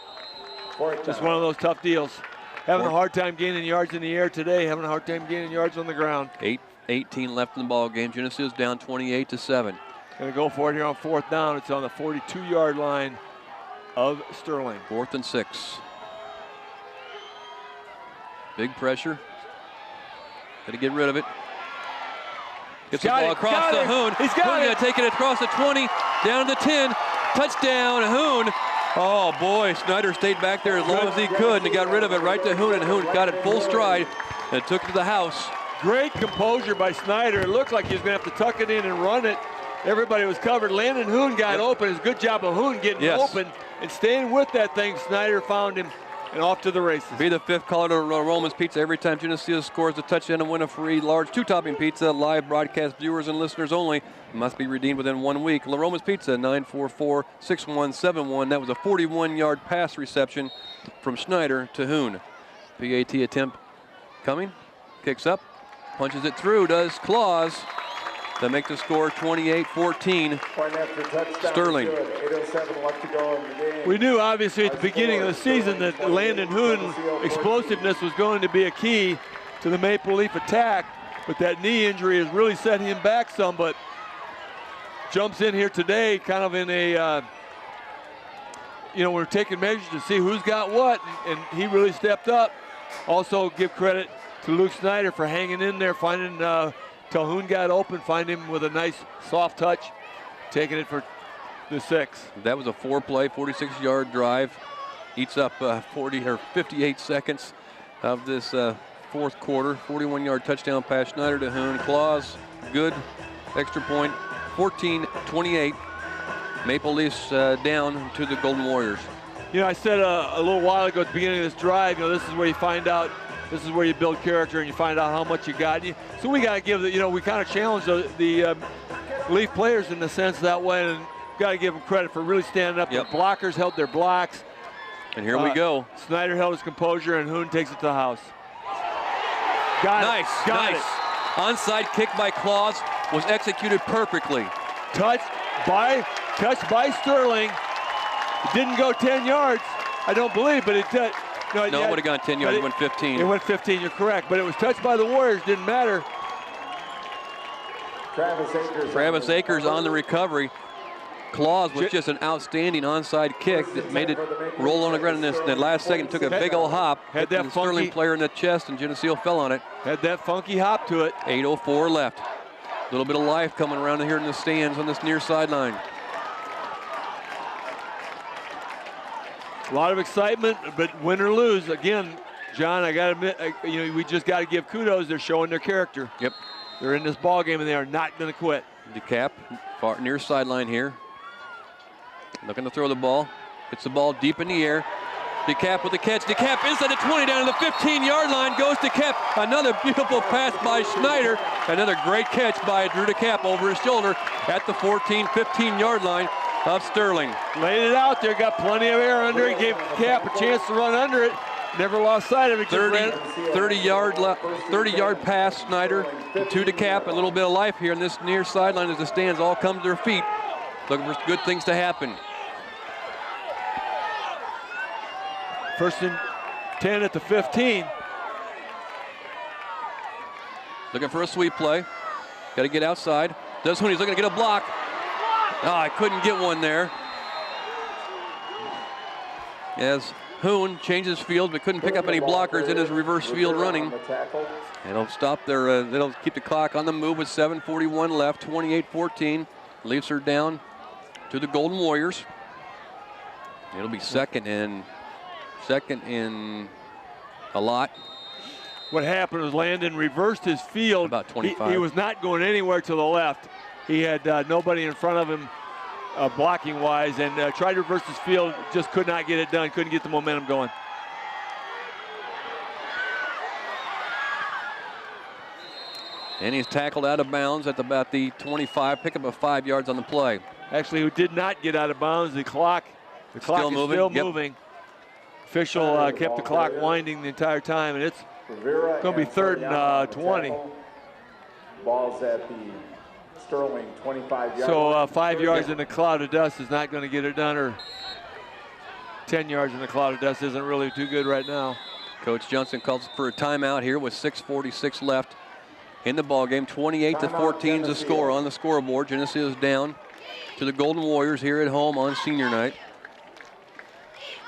just one of those tough deals. Having a hard time gaining yards in the air today, having a hard time gaining yards on the ground. 8:18 left in the ball game. Geneseo's down 28-7. Gonna go for it here on 4th down. It's on the 42-yard line of Sterling. 4th and 6. Big pressure. Got to get rid of it. Gets the ball across the Hoon. He's got it. Taking it across the 20, down to the 10. Touchdown, Hoon. Oh boy, Snyder stayed back there as long as he could and he got rid of it right to Hoon, and Hoon got it full stride and took it to the house. Great composure by Snyder. It looked like he was going to have to tuck it in and run it. Everybody was covered. Landon Hoon got open. It's a good job of Hoon getting open and staying with that thing. Snyder found him and off to the races. Be the 5th caller to Roman's Pizza every time Geneseo scores a touchdown and win a free large 2-topping pizza. Live broadcast viewers and listeners only. Must be redeemed within 1 week. La Roma's Pizza, 944-6171. That was a 41-yard pass reception from Snyder to Hoon. PAT attempt coming. Kicks up. Punches it through. Does Claus. To make the score 28-14. Sterling. 8:07 left to go in the game. We knew obviously at the beginning of the season that Landon Hoon explosiveness was going to be a key to the Maple Leaf attack, but that knee injury has really set him back some, but jumps in here today kind of in a, we're taking measures to see who's got what, and he really stepped up. Also give credit to Luke Snyder for hanging in there, finding till Hoon got open, find him with a nice soft touch, taking it for the 6. That was a 4-play, 46-yard drive. Eats up 58 seconds of this 4th quarter. 41-yard touchdown pass, Schneider to Hoon. Claus, good extra point, 14-28. Maple Leafs down to the Golden Warriors. I said a little while ago at the beginning of this drive, this is where you find out. This is where you build character and you find out how much you got. So we got to give we kind of challenge the Leaf players in the sense that way, and got to give them credit for really standing up. The blockers held their blocks. And here we go. Snyder held his composure, and Hoon takes it to the house. Got it. Onside kick by Claus was executed perfectly. Touched by Sterling. It didn't go 10 yards, I don't believe, but it did. No, it would have gone 10 yards. It went 15. It went 15, you're correct. But it was touched by the Warriors, didn't matter. Travis Akers on the recovery. Claus was just an outstanding onside kick that made it roll on the ground in the last second. Took a big old hop. Had that the Sterling player in the chest, and Geneseo fell on it. Had that funky hop to it. 8:04 left. A little bit of life coming around here in the stands on this near sideline. A lot of excitement, but win or lose, again, John, I got to admit, we just got to give kudos. They're showing their character. Yep. They're in this ball game, and they are not going to quit. DeCap, far near sideline here. Looking to throw the ball. Gets the ball deep in the air. DeCap with the catch. DeCap inside the 20, down to the 15-yard line. Goes DeCap. Another beautiful pass by Schneider. Another great catch by Drew DeCap over his shoulder at the 14, 15-yard line of Sterling. Laid it out there, got plenty of air under it, gave Cap a chance to run under it. Never lost sight of it. 30-yard pass, Snyder to DeCap. A little bit of life here in this near sideline as the stands all come to their feet, looking for good things to happen. 1st and 10 at the 15. Looking for a sweep play. Got to get outside. Does Hoon. He's looking to get a block. Oh, I couldn't get one there. As Hoon changes field, but couldn't pick up any blockers in his reverse field running. It'll stop their, they'll keep the clock on the move with 7:41 left, 28-14. Leafs are down to the Golden Warriors. It'll be second in a lot. What happened was Landon reversed his field. About 25. He was not going anywhere to the left. He had nobody in front of him blocking wise, and tried to reverse his field, just could not get it done, couldn't get the momentum going. And he's tackled out of bounds at about the 25, pick up a 5 yards on the play. Actually, who did not get out of bounds, the clock still is moving. still Yep. moving. Official kept the clock winding the entire time, and it's going to be 3rd and 20. Ball's at the Sterling 25-yard So 5 yards in the cloud of dust is not going to get it done, or 10 yards in the cloud of dust isn't really too good right now. Coach Johnson calls for a timeout here with 6:46 left in the ball game. 28-14 is the score on the scoreboard. Geneseo is down to the Golden Warriors here at home on senior night.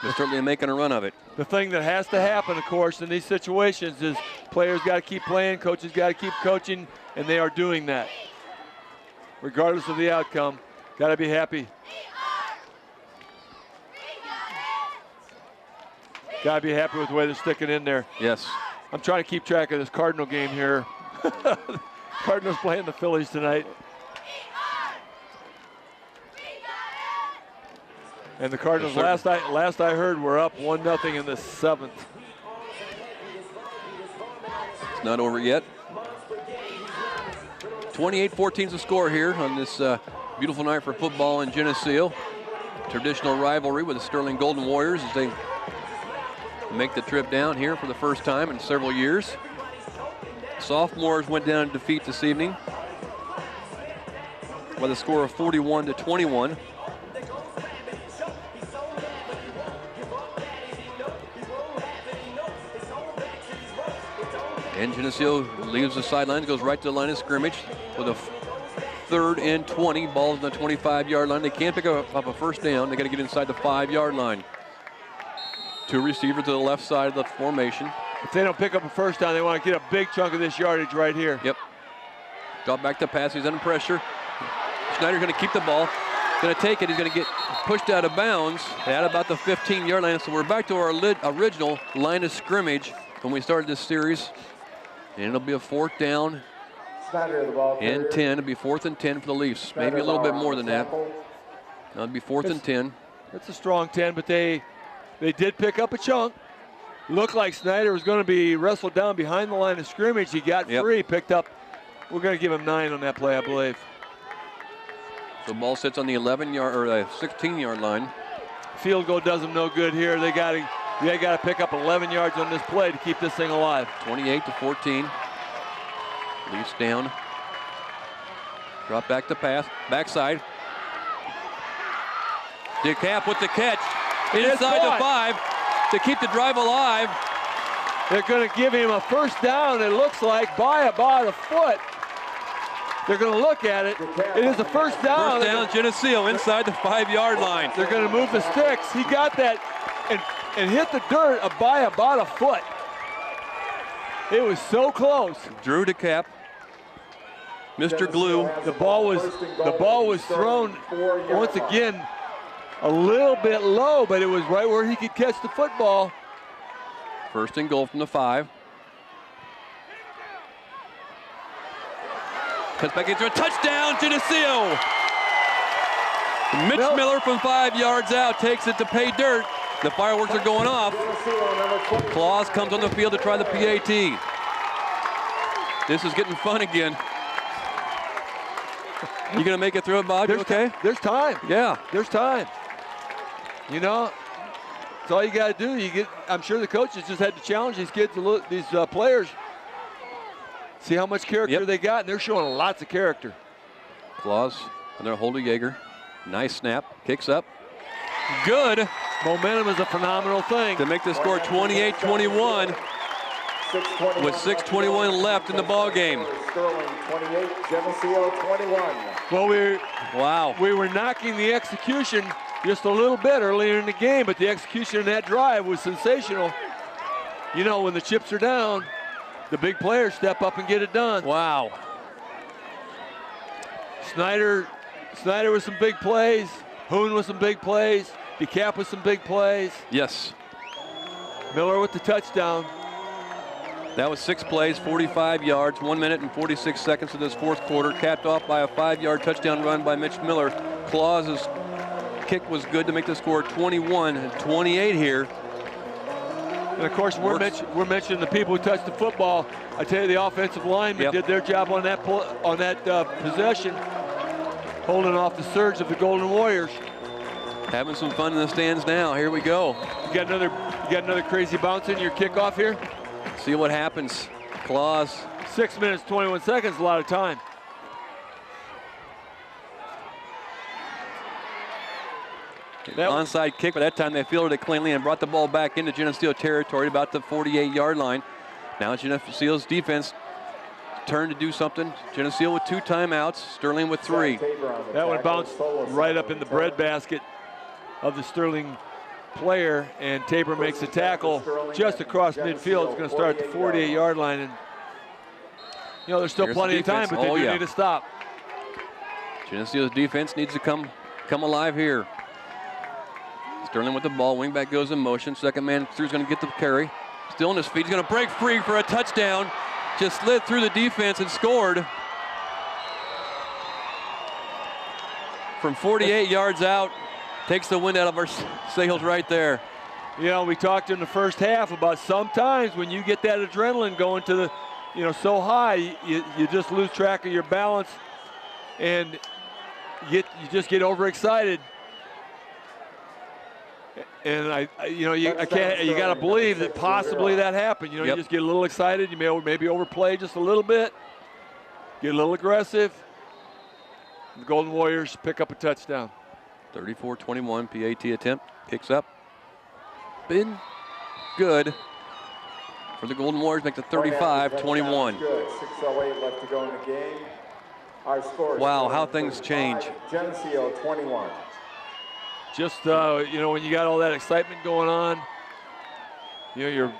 They're certainly making a run of it. The thing that has to happen, of course, in these situations is players got to keep playing, coaches got to keep coaching, and they are doing that. Regardless of the outcome, got to be happy. Got to be happy with the way they're sticking in there. Yes. I'm trying to keep track of this Cardinal game here. Cardinals playing the Phillies tonight. And the Cardinals, last I heard, were up 1-0 in the 7th. It's not over yet. 28-14 is the score here on this beautiful night for football in Geneseo. Traditional rivalry with the Sterling Golden Warriors as they make the trip down here for the first time in several years. Sophomores went down in defeat this evening by the score of 41-21. And Geneseo leaves the sidelines, goes right to the line of scrimmage with a 3rd and 20. Ball's on the 25-yard line. They can't pick up a first down. They got to get inside the 5-yard line. 2 receivers to the left side of the formation. If they don't pick up a first down, they want to get a big chunk of this yardage right here. Yep. Drop back to pass. He's under pressure. Schneider's going to keep the ball. Going to take it. He's going to get pushed out of bounds at about the 15-yard line. So we're back to our original line of scrimmage when we started this series. And it'll be a 4th down and 10. It'll be 4th and 10 for the Leafs. Maybe a little bit more than that. It'll be 4th and 10. It's a strong 10, but they did pick up a chunk. Looked like Snyder was going to be wrestled down behind the line of scrimmage. He got free, picked up. We're going to give him 9 on that play, I believe. The ball sits on the 11-yard or 16-yard line. Field goal does them no good here. They got to pick up 11 yards on this play to keep this thing alive. 28-14. Leafs down. Drop back to pass. Backside. DeCap with the catch. Inside the 5 to keep the drive alive. They're going to give him a first down, it looks like, by about a foot. They're going to look at it. It is a first down. First down, Geneseo inside the 5-yard line. They're going to move the sticks. He got that and hit the dirt by about a foot. It was so close. Drew DeCap. Mr. Glue. The ball was thrown once again a little bit low, but it was right where he could catch the football. 1st and goal from the 5. Cuts back into a touchdown, Geneseo. Mitch Miller from 5 yards out takes it to pay dirt. The fireworks are going off. Claus comes on the field to try the PAT. This is getting fun again. You gonna make it through it, Bob? You okay? There's time. Yeah. There's time. You know, it's all you got to do. I'm sure the coaches just had to challenge these kids, these players. See how much character they got, and they're showing lots of character. Claus and their Holder Yeager. Nice snap. Kicks up. Good. Momentum is a phenomenal thing. To make the score 28-21. 6:21 with 6:21 left in the ball game. Sterling 28, Geneseo 21. Well, Wow. we were knocking the execution just a little bit earlier in the game, but the execution in that drive was sensational. You know, when the chips are down, the big players step up and get it done. Wow. Snyder with some big plays. Hoon with some big plays. DeCap with some big plays. Yes. Miller with the touchdown. That was 6 plays, 45 yards, 1 minute and 46 seconds of this fourth quarter, capped off by a 5-yard touchdown run by Mitch Miller. Claus's kick was good to make the score 21-28 here. And of course, we're mentioning the people who touched the football. I tell you, the offensive linemen did their job on that possession, holding off the surge of the Golden Warriors. Having some fun in the stands now. Here we go. You got another crazy bounce in your kickoff here. See what happens. Claus. 6 minutes, 21 seconds, a lot of time. Onside kick, but that time they fielded it cleanly and brought the ball back into Geneseo territory, about the 48-yard line. Now Geneseo's defense turned to do something. Geneseo with 2 timeouts, Sterling with 3. That one bounced right up in the breadbasket of the Sterling player, and Tabor makes a tackle just across midfield. It's going to start at the 48-yard line, and you know there's still plenty of time, but they do need to stop. Geneseo's defense needs to come alive here. Sterling with the ball, wingback goes in motion. Second man through's going to get the carry. Still on his feet, he's going to break free for a touchdown. Just slid through the defense and scored. From 48 yards out, takes the wind out of our sails right there. You know, we talked in the first half about sometimes when you get that adrenaline going to the, so high, you just lose track of your balance, and you just get overexcited. And you got to believe that possibly that happened. You just get a little excited. You maybe overplay just a little bit, get a little aggressive. The Golden Warriors pick up a touchdown. 34-21 PAT attempt, kicks up. Been good for the Golden Warriors, make the 35-21. 6:08 left to go in the game. Our score. Wow, how things change. Geneseo 21. Just when you got all that excitement going on, your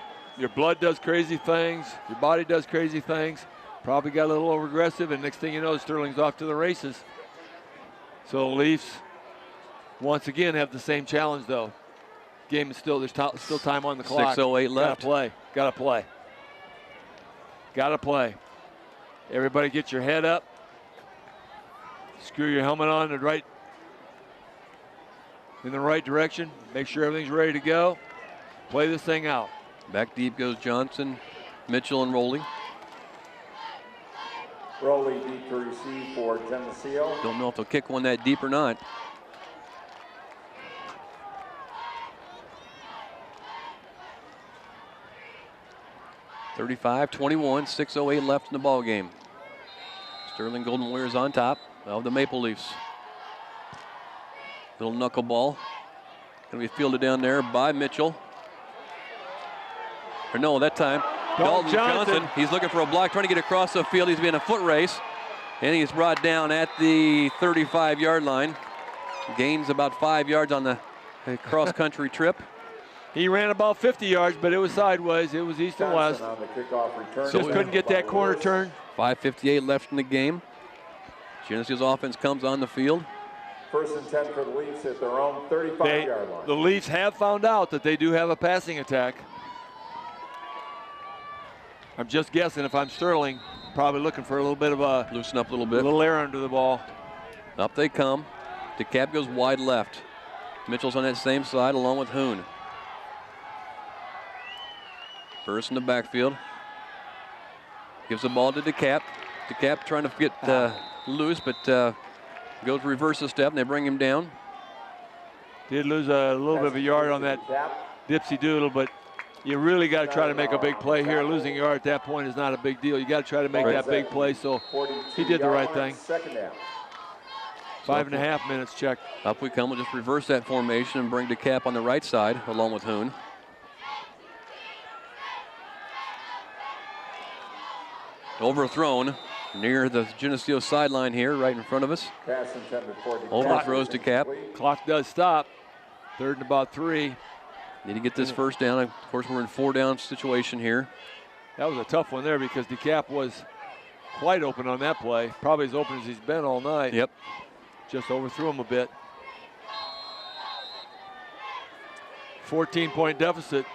blood does crazy things, your body does crazy things. Probably got a little over aggressive, and next thing you know, Sterling's off to the races. So the Leafs once again have the same challenge, though. Game is still still time on the clock. 6:08 left. Gotta play. Everybody get your head up. Screw your helmet on in the right direction. Make sure everything's ready to go. Play this thing out. Back deep goes Johnson, Mitchell, and Rowley. Rowley deep to receive for Geneseo. Don't know if they'll kick one that deep or not. (35-21), 6:08 left in the ball game. Sterling Golden Warriors on top of the Maple Leafs. Little knuckleball. Going to be fielded down there by Mitchell. Or no, that time, Dalton Johnson. He's looking for a block, trying to get across the field. He's been in a foot race, and he's brought down at the 35-yard line. Gains about 5 yards on the cross-country trip. He ran about 50 yards, but it was sideways. It was east and west. On the kickoff return. Just couldn't get that corner turn. 5:58 left in the game. Geneseo's offense comes on the field. 1st and 10 for the Leafs at their own 35-yard line. The Leafs have found out that they do have a passing attack. I'm just guessing if I'm Sterling, probably looking for a little bit of a loosen up a little bit. A little air under the ball. Up they come. DeCap goes wide left. Mitchell's on that same side along with Hoon. First in the backfield. Gives the ball to DeCap. DeCap trying to get loose, but goes reverse a step, and they bring him down. Did lose a little bit of a yard on that dipsy doodle, but you really got to try to make a big play here. Losing a yard at that point is not a big deal. You got to try to make that big play, so he did the right thing. 5.5 minutes check. Up we come. We'll just reverse that formation and bring DeCap on the right side along with Hoon. Overthrown near the Geneseo sideline here, right in front of us. Pass intended for DeCap. Overthrows DeCap. Clock does stop. 3rd and about 3. Need to get this first down. Of course, we're in 4-down situation here. That was a tough one there because DeCap was quite open on that play. Probably as open as he's been all night. Yep. Just overthrew him a bit. 14-point deficit.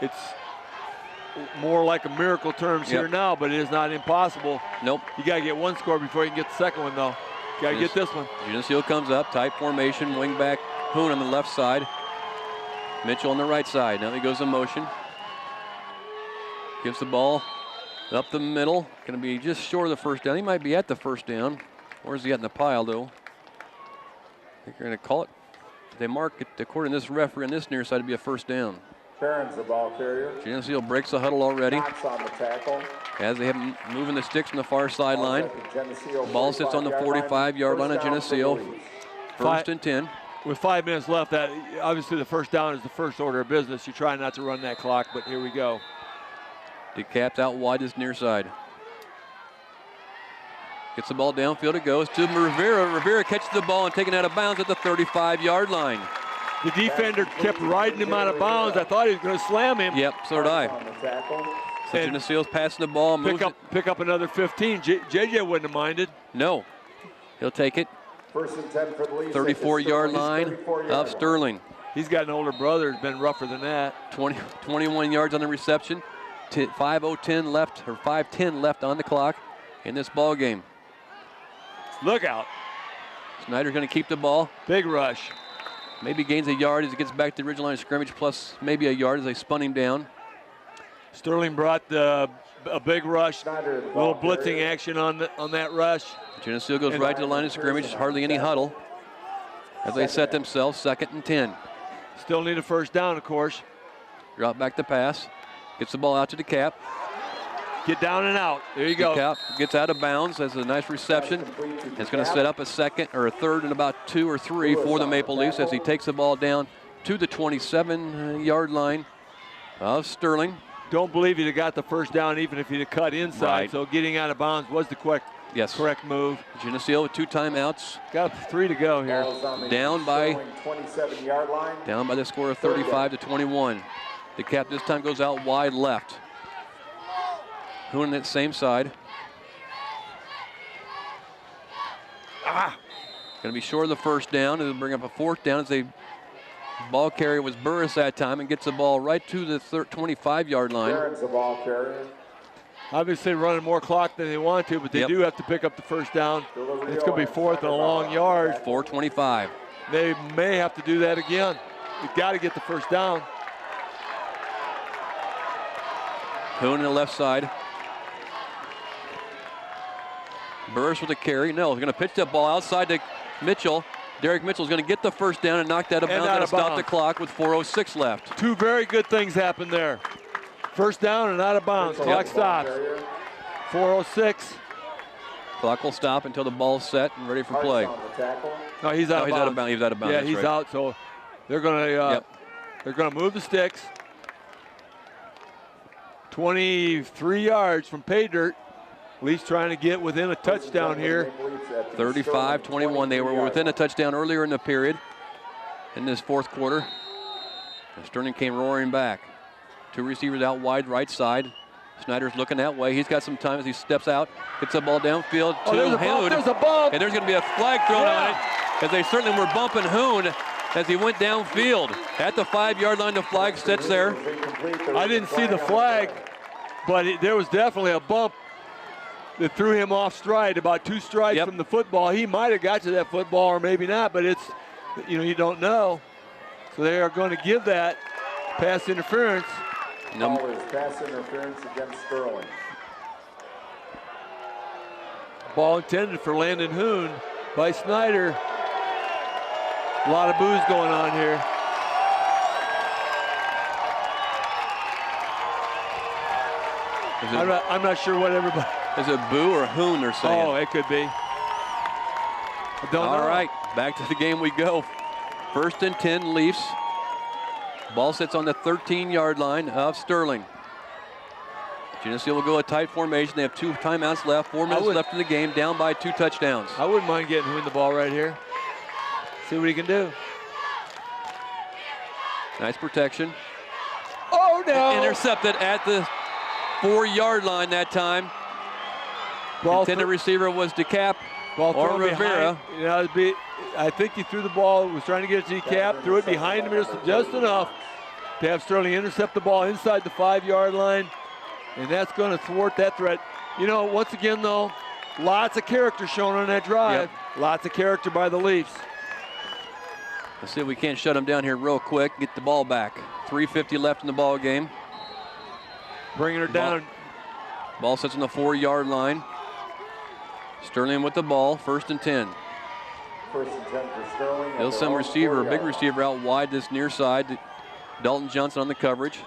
It's more like a miracle terms here now, but it is not impossible. Nope. You got to get one score before you can get the second one, though. Got to get this one. Geneseo comes up, tight formation, wing back Hoon on the left side. Mitchell on the right side. Now he goes in motion. Gives the ball up the middle. Going to be just short of the first down. He might be at the first down. Where's he at in the pile, though? I think they're going to call it. They mark it, according to this referee on this near side, to be a first down. Barron's the ball carrier. Geneseo breaks the huddle already. Knox on the tackle. As they have him moving the sticks from the far sideline. Ball sits on the 45-yard line of Geneseo. 1st and 10. With 5 minutes left, that obviously the first down is the first order of business. You try not to run that clock, but here we go. DeCap's out wide this near side. Gets the ball downfield. It goes to Rivera. Rivera catches the ball and taken out of bounds at the 35-yard line. The defender kept riding him out of bounds. I thought he was going to slam him. Yep, so did I. So Geneseo's passing the ball. Pick up another 15. JJ wouldn't have minded. No. He'll take it. 1st and 10 for the Leafs. 34-yard line of Sterling. He's got an older brother who's been rougher than that. 21 yards on the reception. 5:10 left, or 5:10 left on the clock in this ball game. Look out. Snyder's going to keep the ball. Big rush. Maybe gains a yard as he gets back to the original line of scrimmage, plus maybe a yard as they spun him down. Sterling brought a big rush, a little blitzing action on that rush. Geneseo goes right to the line of scrimmage, hardly any huddle. As they set themselves, 2nd and 10. Still need a first down, of course. Drop back the pass. Gets the ball out to DeCap. Get down and out. There you go. DeCap gets out of bounds. Has a nice reception. It's going to set up a second or a 3rd and about 2 or 3 for the Maple Leafs as he takes the ball down to the 27-yard line of Sterling. Don't believe he'd have got the first down even if he'd have cut inside. Right. So getting out of bounds was the correct move. Geneseo with 2 timeouts. Got 3 to go here. Down by 27-yard line. Down by the score of 35 to 21. DeCap this time goes out wide left. Hoon on that same side. Going to be short of the first down. It'll bring up a 4th down as they ball carrier was Burris that time and gets the ball right to the 25-yard line. Barron's the ball carrier. Obviously running more clock than they want to, but they do have to pick up the first down. It's going to be 4th and a long yard. 4:25. They may have to do that again. You've got to get the first down. Hoon on the left side. Burris with a carry. No, he's going to pitch that ball outside to Mitchell. Derek Mitchell's going to get the first down and knock that out of bounds and stop the clock with 4:06 left. 2 very good things happened there. First down and out of bounds. Clock stops. 4:06. Clock will stop until the ball's set and ready for play. No, he's out of bounds. He's out of bounds. Yeah, he's out. So they're going to move the sticks. 23 yards from pay dirt. Leafs trying to get within a touchdown here. 35-21. They were within a touchdown earlier in the period in this 4th quarter. And Sterling came roaring back. 2 receivers out wide right side. Snyder's looking that way. He's got some time as he steps out. Gets the ball downfield to Hoon. There's a bump. And there's going to be a flag thrown on it as they certainly were bumping Hoon as he went downfield. At the 5-yard line, the flag sits there. I didn't see the flag, but there was definitely a bump that threw him off stride, about 2 strides from the football. He might have got to that football or maybe not, but it's, you don't know. So they are going to give that pass interference. Call is pass interference against Sterling. Ball intended for Landon Hoon by Snyder. A lot of boos going on here. I'm not sure what everybody... Is it boo or Hoon they're saying? Oh, it could be. I don't know. All right, back to the game we go. 1st and 10 Leafs. Ball sits on the 13-yard line of Sterling. Geneseo will go a tight formation. They have 2 timeouts left, 4 minutes left in the game, down by 2 touchdowns. I wouldn't mind getting Hoon the ball right here. See what he can do. Nice protection. Oh, no. Intercepted at the 4-yard line that time. Intended receiver was DeCap or Rivera. I think he threw the ball, was trying to get it to DeCap, threw it behind him just enough to have Sterling intercept the ball inside the 5-yard line, and that's going to thwart that threat. You know, once again, though, lots of character shown on that drive. Yep. Lots of character by the Leafs. Let's see if we can't shut them down here real quick, get the ball back. 3:50 left in the ball game. Bringing her down. Ball sits on the 4-yard line. Sterling with the ball, 1st and 10. 1st and 10 for Sterling. He'll send receiver, big receiver out wide this near side. Dalton Johnson on the coverage.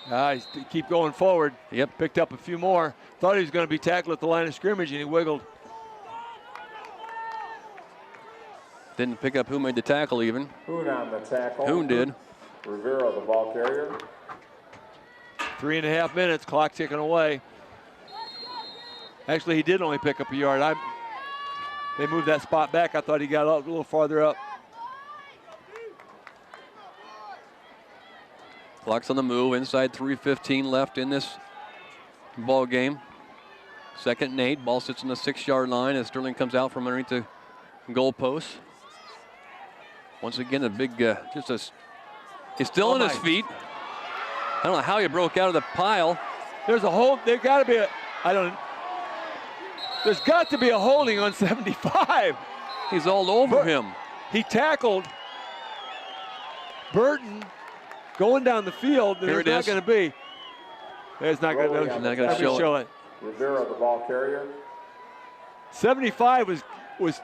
Nice. Keep going forward. Yep. Picked up a few more. Thought he was going to be tackled at the line of scrimmage, and he wiggled. Didn't pick up who made the tackle even. Hoon on the tackle. Hoon did. Rivera, the ball carrier. 3.5 minutes, clock ticking away. Actually, he did only pick up a yard. They moved that spot back. I thought he got a little farther up. Clock's on the move. Inside 3:15 left in this ball game. 2nd and 8. Ball sits on the 6-yard line as Sterling comes out from underneath the goal post. Once again, a big, he's still on his feet. I don't know how he broke out of the pile. There's a hold. There's got to be there's got to be a holding on 75. He's all over him. He tackled Burton going down the field. There's not going to be. There's not going to show it. Rivera, the ball carrier. 75 was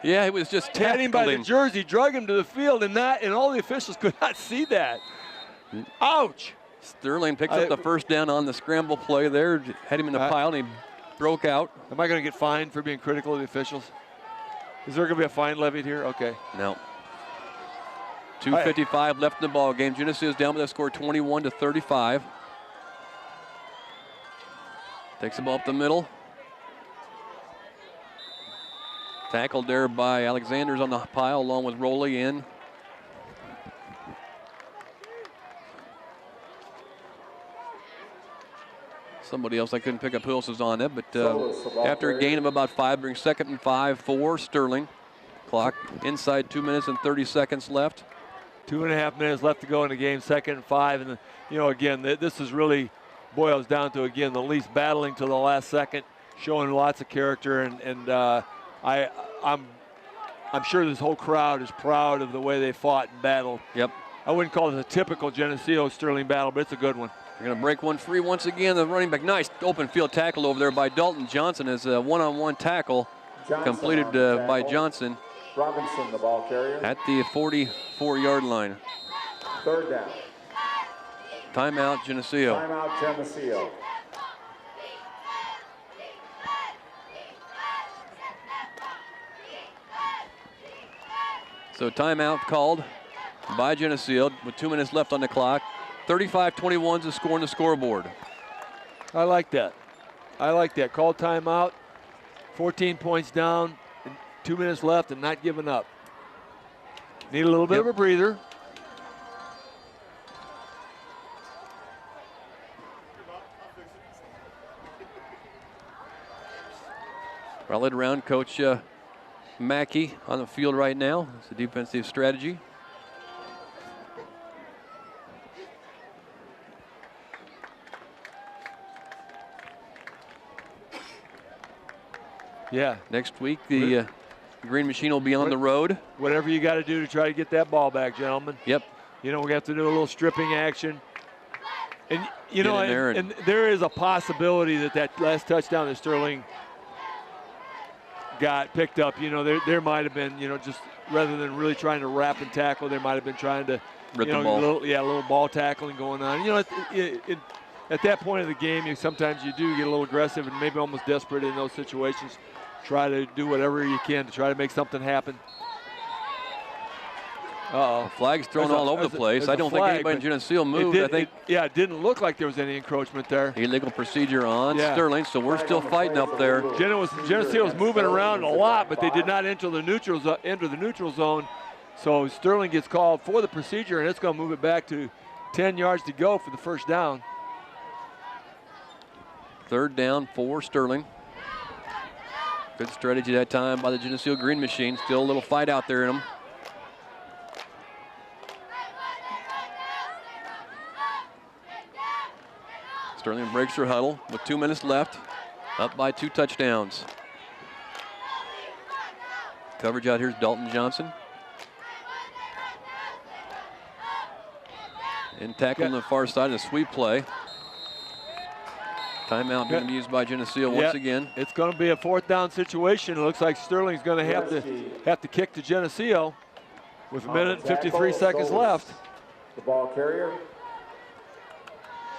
yeah, he was just had him by the jersey, drug him to the field, and all the officials could not see that. Ouch. Sterling picks up the 1st down on the scramble play there, had him in the pile, and he broke out. Am I going to get fined for being critical of the officials? Is there going to be a fine levied here? Okay. No. 2:55 left in the ball game. Geneseo is down by the score 21-35. Takes the ball up the middle. Tackled there by Alexander's on the pile along with Rowley in. Somebody else, I couldn't pick up who else was on it, but after a gain of about 5, brings 2nd and 5 for Sterling. Clock inside 2 minutes and 30 seconds left. 2.5 minutes left to go in the game, 2nd and 5. And, again, this is really boils down to, again, the Leafs battling to the last second, showing lots of character. And I'm sure this whole crowd is proud of the way they fought and battled. Yep. I wouldn't call it a typical Geneseo Sterling battle, but it's a good one. They're going to break one free once again. The running back, nice open field tackle over there by Dalton Johnson as a one-on-one tackle completed by Johnson. Robinson, the ball carrier. At the 44-yard line. 3rd down. Timeout, Geneseo. Timeout, Geneseo. So timeout called by Geneseo with 2 minutes left on the clock. 35-21 is the score on the scoreboard. I like that. Call timeout. 14 points down. 2 minutes left and not giving up. Need a little bit of a breather. Rallied around Coach Mackey on the field right now. It's a defensive strategy. Yeah. Next week, the Green Machine will be on the road. Whatever you got to do to try to get that ball back, gentlemen. Yep. We have to do a little stripping action. And, and there is a possibility that last touchdown that Sterling got picked up, there might have been, just rather than really trying to wrap and tackle, they might have been trying to, rip the ball. A little ball tackling going on. At that point of the game, sometimes you do get a little aggressive and maybe almost desperate in those situations. Try to do whatever you can to try to make something happen. Uh-oh. Flag's thrown all over the place. I don't think anybody in Geneseo moved. It didn't look like there was any encroachment there. Illegal procedure on Sterling, so we're still fighting up there. Geneseo was moving around a lot, but they did not enter the neutral zone. So Sterling gets called for the procedure, and it's going to move it back to 10 yards to go for the first down. 3rd down for Sterling. Good strategy that time by the Geneseo Green Machine. Still a little fight out there in them. Sterling breaks her huddle with 2 minutes left. Up by 2 touchdowns. Coverage out here is Dalton Johnson. In tackle on the far side of the sweep play. Timeout being used by Geneseo once again. It's going to be a 4th down situation. It looks like Sterling's going to have to kick to Geneseo with a minute and 53 seconds left. The ball carrier.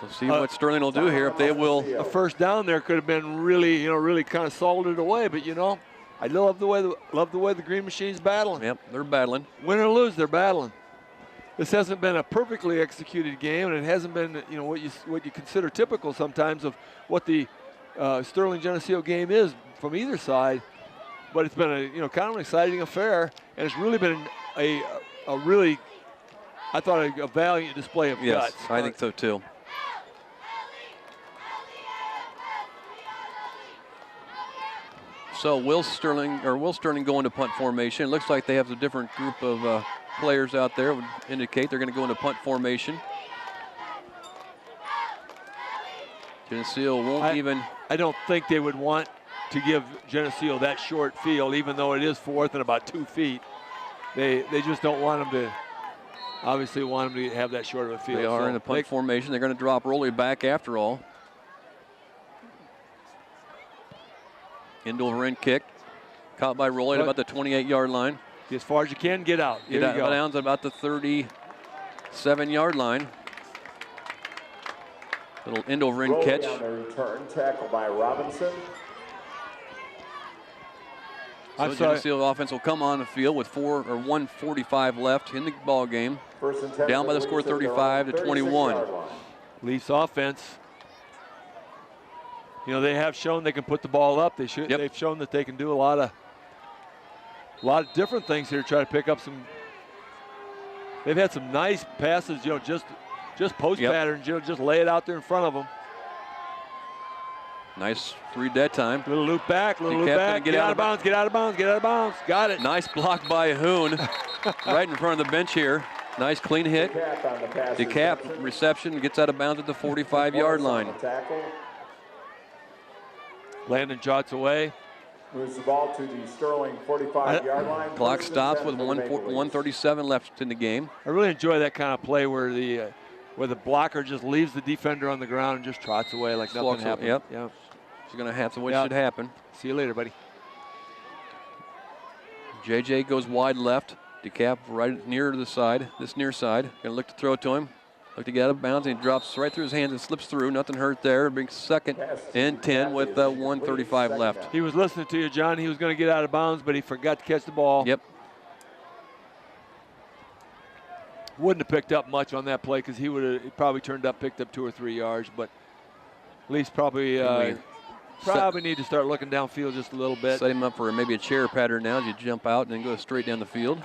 So see what Sterling will do here. If they will. A first down there could have been really kind of salted away, but I love the way the Green Machine's battling. Yep, they're battling. Win or lose, they're battling. This hasn't been a perfectly executed game, and it hasn't been what you consider typical sometimes of what the Sterling Geneseo game is from either side. But it's been a kind of an exciting affair, and it's really been a really, I thought, a valiant display of guts. Yes, I think so too. So will Sterling go into punt formation? It looks like they have a different group of players out there. It would indicate they're going to go into punt formation. Geneseo won't even. I don't think they would want to give Geneseo that short field, even though it is 4th and about 2 feet. They just don't want them to. Obviously, want them to have that short of a field. They are in the punt formation. They're going to drop Rowley back after all. End over end kick. Caught by Rowley at about the 28-yard line. As far as you can, get out. Get out of bounds at about the 37-yard line. Little end over end catch. On the return, tackle by Robinson. So Geneseo offense will come on the field with 1:45 left in the ball game. Down by the score 35-21. Leafs offense. They have shown they can put the ball up. They've shown that they can do a lot of different things here to try to pick up some. They've had some nice passes, just post patterns, just lay it out there in front of them. Nice read that time. Little loop back, get out of bounds, get out of bounds. Got it. Nice block by Hoon right in front of the bench here. Nice clean hit. DeCap reception gets out of bounds at the 45-yard line. Landon jots away. Moves the ball to the Sterling 45-yard line. Clock stops with 1:37 left in the game. I really enjoy that kind of play where the blocker just leaves the defender on the ground and just trots away like nothing happened. Yep. It's going to happen the way it should happen. See you later, buddy. JJ goes wide left. DeCap right near the side, this near side. Going to look to throw it to him. Look to get out of bounds, and he drops right through his hands and slips through. Nothing hurt there. Big 2nd and 10 with 1:35 left. He was listening to you, John. He was going to get out of bounds, but he forgot to catch the ball. Yep. Wouldn't have picked up much on that play because he probably picked up 2 or 3 yards, but at least probably need to start looking downfield just a little bit. Set him up for maybe a chair pattern now as you jump out and then go straight down the field.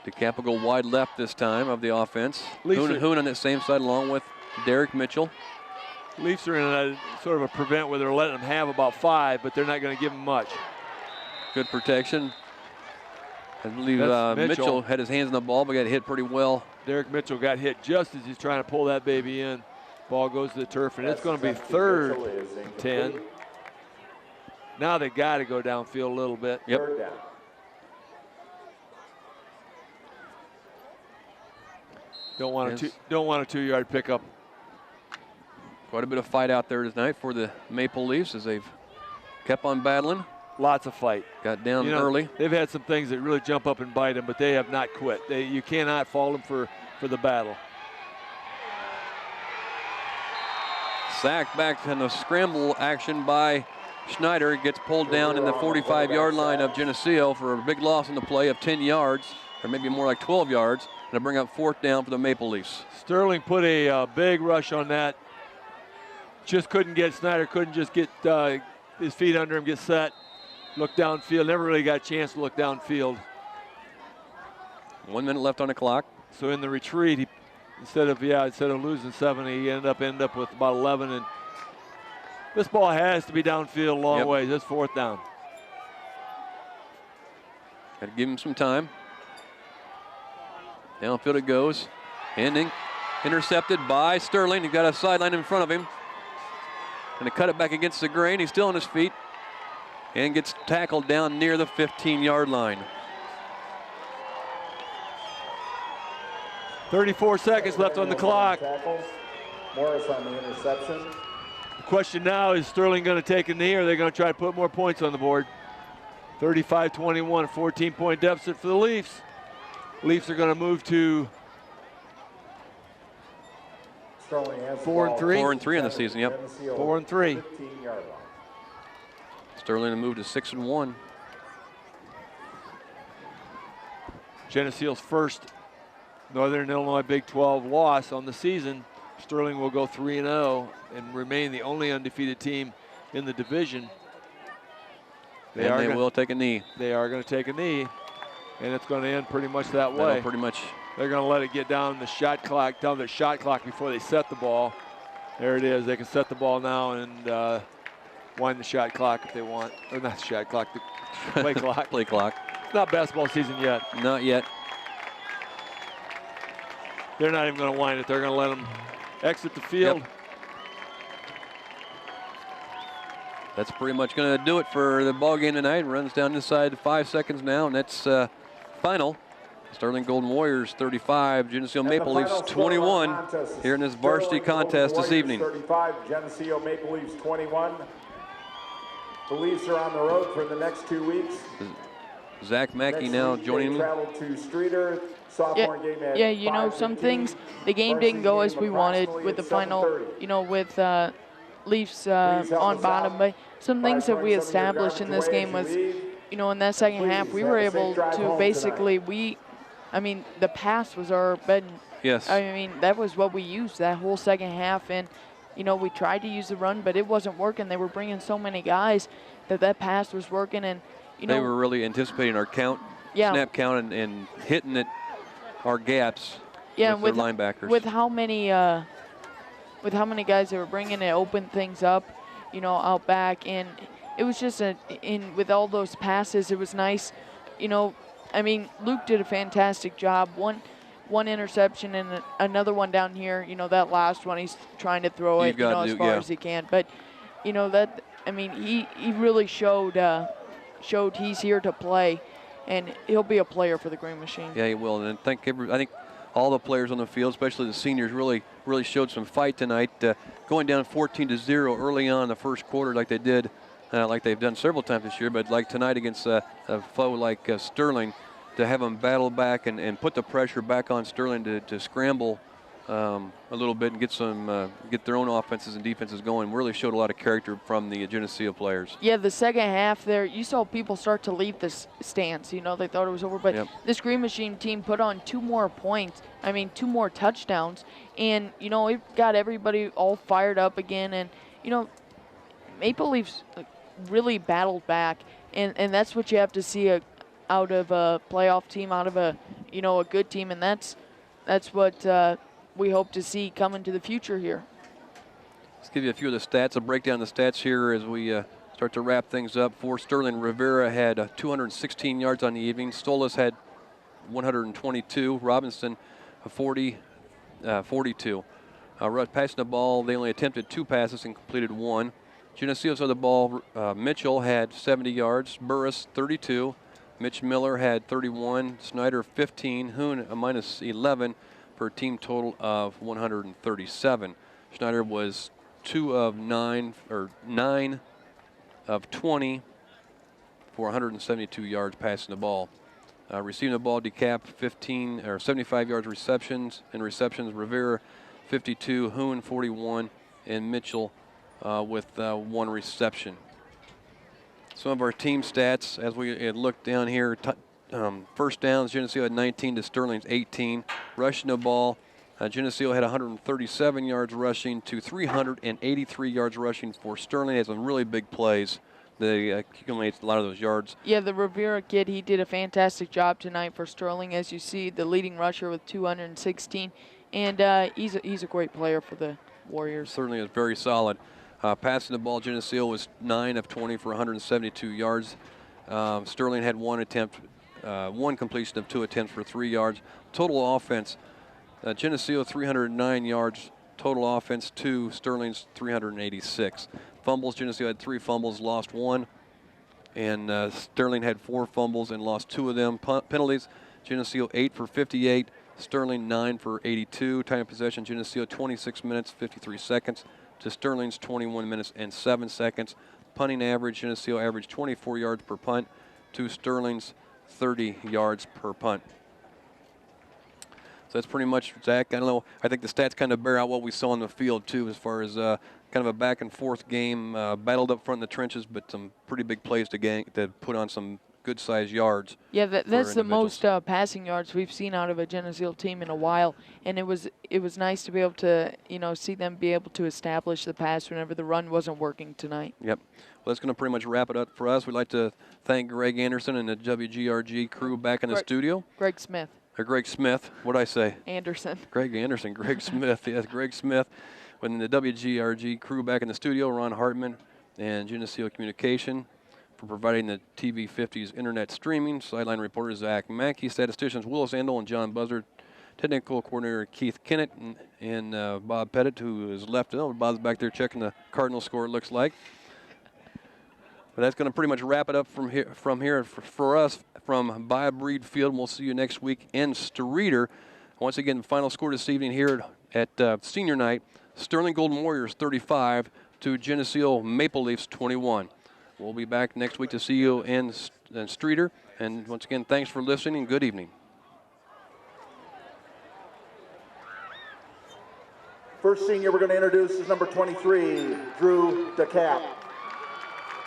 DeCap will go wide left this time of the offense. Hoon on that same side along with Derek Mitchell. Leafs are in a sort of a prevent where they're letting them have about 5, but they're not going to give them much. Good protection. I believe Mitchell had his hands on the ball, but got hit pretty well. Derek Mitchell got hit just as he's trying to pull that baby in. Ball goes to the turf, and it's going to be 3rd and 10. Now they got to go downfield a little bit. Yep. Don't want a 2-yard pickup. Quite a bit of fight out there tonight for the Maple Leafs as they've kept on battling. Lots of fight. Got down early. They've had some things that really jump up and bite them, but they have not quit. You cannot fault them for the battle. Sacked back in the scramble action by Schneider gets pulled down in the 45-yard line of Geneseo for a big loss in the play of 10 yards, or maybe more like 12 yards, and to bring up 4th down for the Maple Leafs. Sterling put a big rush on that. Just couldn't get, Snyder couldn't just get his feet under him, get set, look downfield. Never really got a chance to look downfield. 1 minute left on the clock. So in the retreat, he, instead of losing 7, he ended up with about 11. And this ball has to be downfield a long way. It's 4th down. Got to give him some time. Downfield it goes. Ending. Intercepted by Sterling. He's got a sideline in front of him. Going to cut it back against the grain. He's still on his feet. And gets tackled down near the 15-yard line. 34 seconds left on the clock. Morris on the interception. The question now is Sterling going to take a knee, or are they going to try to put more points on the board? 35-21, a 14-point deficit for the Leafs. Leafs are going to move to 4-3. 4-3 in the season, yep. 4-3. Sterling to move to 6-1. Geneseo's first Northern Illinois Big 12 loss on the season. Sterling will go 3-0 and remain the only undefeated team in the division. They will take a knee. They are going to take a knee, and it's going to end pretty much that way. That'll pretty much. They're going to let it get down the shot clock, before they set the ball. There it is. They can set the ball now and wind the shot clock if they want. Or not the shot clock, the play clock. Play clock. It's not basketball season yet. Not yet. They're not even going to wind it. They're going to let them exit the field. Yep. That's pretty much going to do it for the ball game tonight. Runs down inside 5 seconds now, and that's final. Sterling Golden Warriors 35, Geneseo Maple Leafs 21 here in this varsity contest this evening. 35, Geneseo Maple Leafs 21. The Leafs are on the road for the next 2 weeks. Zach Mackey now joining me. Travel to Streeter. Sophomore game at you know, some things, the game didn't go as we wanted with the final, you know, with Leafs on bottom. But some things that we established in this game was, you know, in that second half, we were able to basically, the pass was our bed. Yes. I mean, that was what we used that whole second half. And, you know, we tried to use the run, but it wasn't working. They were bringing so many guys that pass was working. And, you know. They were really anticipating our count, snap count, and hitting it. Our gaps with their linebackers. With how many guys they were bringing, it opened things up, you know, out back. And it was just with all those passes, it was nice. You know, I mean, Luke did a fantastic job. One interception and another one down here. You know, that last one, he's trying to throw it, as far as he can. But, you know, he really showed he's here to play. And he'll be a player for the Green Machine. Yeah, he will. And I think all the players on the field, especially the seniors, really showed some fight tonight. Going down 14-0 early on in the first quarter, like they did, like they've done several times this year. But like tonight against a foe like Sterling, to have them battle back and put the pressure back on Sterling to scramble a little bit and get their own offenses and defenses going, really showed a lot of character from the Geneseo players. Yeah, the second half there, you saw people start to leave the stance. You know, they thought it was over, but this Green Machine team put on 2 more points. 2 more touchdowns, and you know, it got everybody all fired up again. And you know, Maple Leafs really battled back, and that's what you have to see out of a playoff team, out of a good team, and that's what. We hope to see come into the future here. Let's give you a few of the stats. I'll break down the stats here as we start to wrap things up. For Sterling, Rivera had 216 yards on the evening. Stolas had 122. Robinson 42. Passing the ball, they only attempted 2 passes and completed 1. Geneseo saw the ball. Mitchell had 70 yards. Burris 32. Mitch Miller had 31. Snyder 15. Hoon a minus 11. For a team total of 137. Schneider was 2 of 9 of 20 for 172 yards passing the ball. Receiving the ball, DeCap 75 yards receptions. Rivera 52, Hoon 41, and Mitchell with 1 reception. Some of our team stats as we had looked down here. First downs, Geneseo had 19 to Sterling's 18. Rushing the ball, Geneseo had 137 yards rushing to 383 yards rushing for Sterling. Had some really big plays. They accumulated a lot of those yards. Yeah, the Rivera kid, he did a fantastic job tonight for Sterling. As you see, the leading rusher with 216. And he's a great player for the Warriors. Certainly is very solid. Passing the ball, Geneseo was 9 of 20 for 172 yards. Sterling had one completion of 2 attempts for 3 yards. Total offense, Geneseo 309 yards. Total offense 2, Sterling's 386. Fumbles, Geneseo had 3 fumbles, lost 1. And Sterling had 4 fumbles and lost 2 of them. Penalties, Geneseo 8 for 58. Sterling 9 for 82. Time of possession, Geneseo 26 minutes, 53 seconds to Sterling's 21 minutes and 7 seconds. Punting average, Geneseo averaged 24 yards per punt to Sterling's 30 yards per punt. So that's pretty much, Zach. I don't know. I think the stats kind of bear out what we saw in the field, too, as far as kind of a back-and-forth game, battled up front in the trenches, but some pretty big plays to put on some good-sized yards. Yeah, that's the most passing yards we've seen out of a Geneseo team in a while, and it was nice to be able to see them be able to establish the pass whenever the run wasn't working tonight. Yep. Well, that's going to pretty much wrap it up for us. We'd like to thank Greg Anderson and the WGRG crew back in the studio. Greg Smith. Or Greg Smith. What'd I say? Anderson. Greg Anderson. Greg Smith. Yes, Greg Smith. When the WGRG crew back in the studio, Ron Hartman and Geneseo Communication, for providing the TV 50's internet streaming. Sideline reporter Zach Mackey, statisticians Willis Endel and John Buzzard, technical coordinator Keith Kennett, and Bob Pettit, who is left. Oh, Bob's back there checking the Cardinal score, it looks like. But that's going to pretty much wrap it up from here for us from Bob Reed Field. We'll see you next week in Streator. Once again, final score this evening here at senior night: Sterling Golden Warriors 35 to Geneseo Maple Leafs 21. We'll be back next week to see you in Streator. And once again, thanks for listening and good evening. First senior we're going to introduce is number 23, Drew DeCap.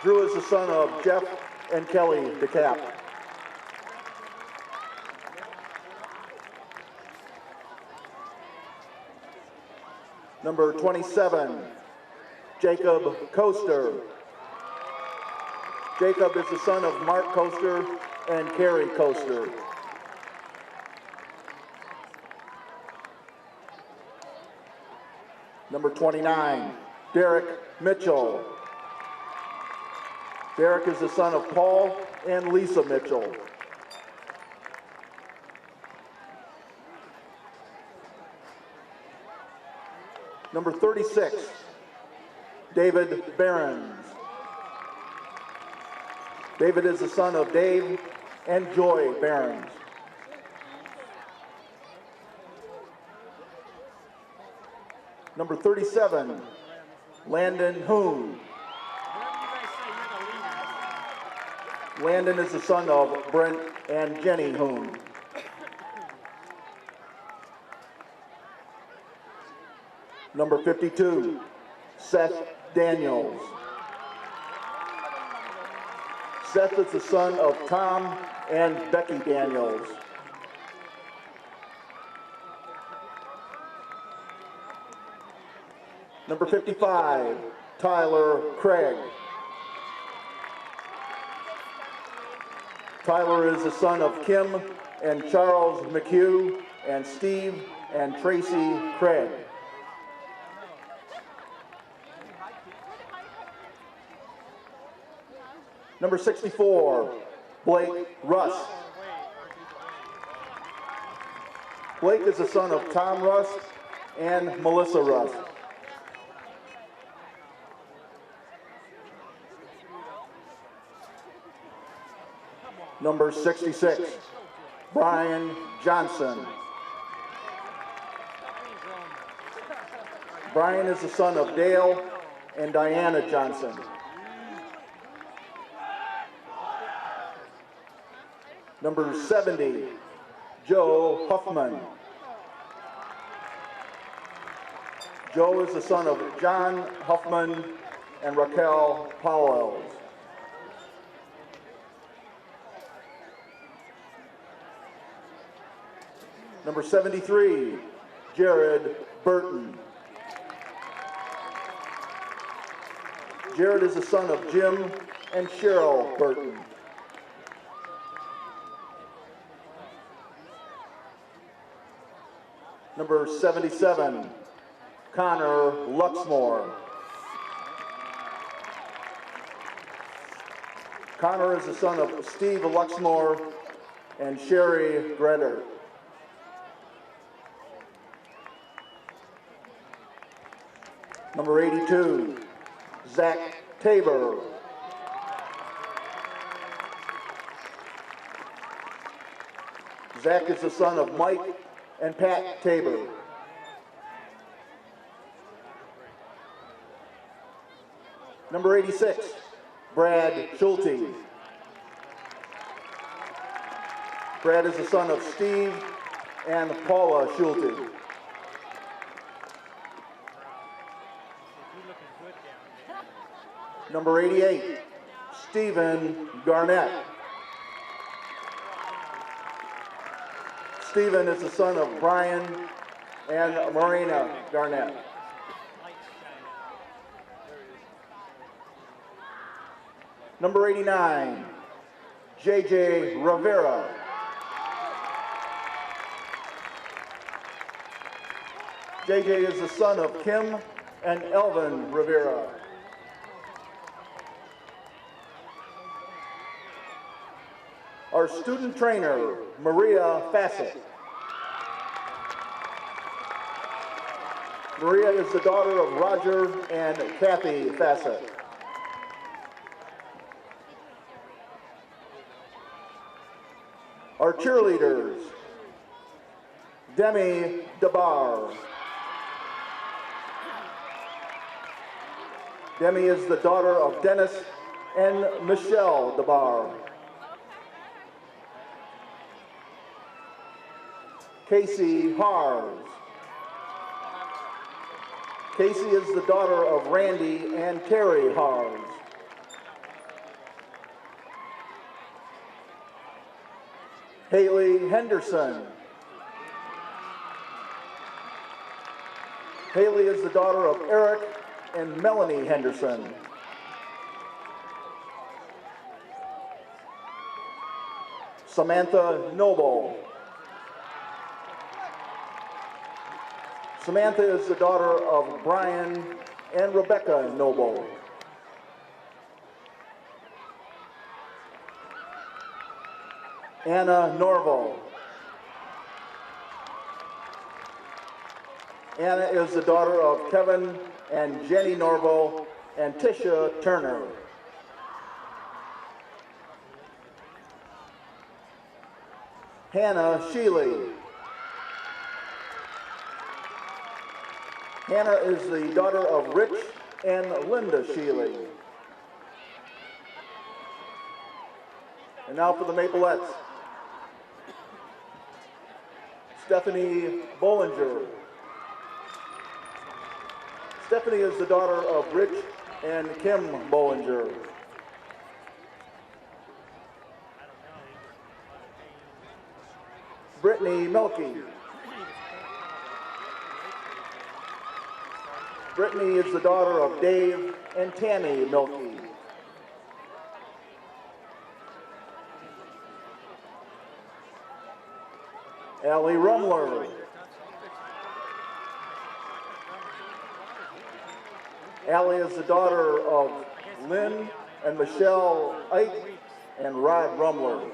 Drew is the son of Jeff and Kelly DeCap. Number 27, Jacob Coaster. Jacob is the son of Mark Coaster and Carrie Coaster. Number 29, Derek Mitchell. Derek is the son of Paul and Lisa Mitchell. Number 36, David Behrens. David is the son of Dave and Joy Behrens. Number 37, Landon Hoon. Landon is the son of Brent and Jenny Hoon. Number 52, Seth Daniels. Seth is the son of Tom and Becky Daniels. Number 55, Tyler Craig. Tyler is the son of Kim and Charles McHugh and Steve and Tracy Craig. Number 64, Blake Russ. Blake is the son of Tom Russ and Melissa Russ. Number 66, Brian Johnson. Brian is the son of Dale and Diana Johnson. Number 70, Joe Huffman. Joe is the son of John Huffman and Raquel Powell. Number 73, Jared Burton. Jared is the son of Jim and Cheryl Burton. Number 77, Connor Luxmore. Connor is the son of Steve Luxmore and Sherry Greder. Number 82, Zach Tabor. Zach is the son of Mike and Pat Tabor. Number 86, Brad Schulte. Brad is the son of Steve and Paula Schulte. Number 88, Stephen Garnett. Stephen is the son of Brian and Marina Garnett. Number 89, JJ Rivera. JJ is the son of Kim and Elvin Rivera. Our student trainer, Maria Fassett. Maria is the daughter of Roger and Kathy Fassett. Our cheerleaders, Demi DeBar. Demi is the daughter of Dennis and Michelle DeBar. Casey Hars. Casey is the daughter of Randy and Terry Hars. Haley Henderson. Haley is the daughter of Eric and Melanie Henderson. Samantha Noble. Samantha is the daughter of Brian and Rebecca Noble. Anna Norval. Anna is the daughter of Kevin and Jenny Norval and Tisha Turner. Hannah Sheely. Hannah is the daughter of Rich and Linda Sheely. And now for the Maplettes. Stephanie Bollinger. Stephanie is the daughter of Rich and Kim Bollinger. Brittany Melky. Brittany is the daughter of Dave and Tammy Melky. Allie Rumler. Allie is the daughter of Lynn and Michelle Ike and Rod Rumler.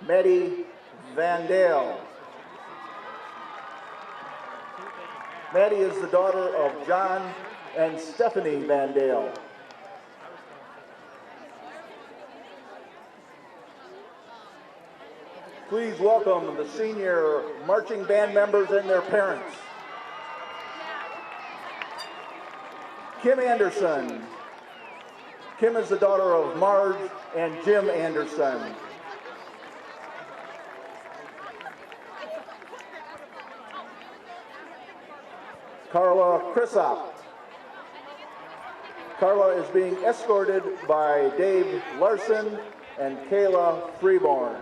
Maddie Van Dale. Maddie is the daughter of John and Stephanie Van Dale. Please welcome the senior marching band members and their parents. Kim Anderson. Kim is the daughter of Marge and Jim Anderson. Carla Chrisop. Carla is being escorted by Dave Larson and Kayla Freeborn.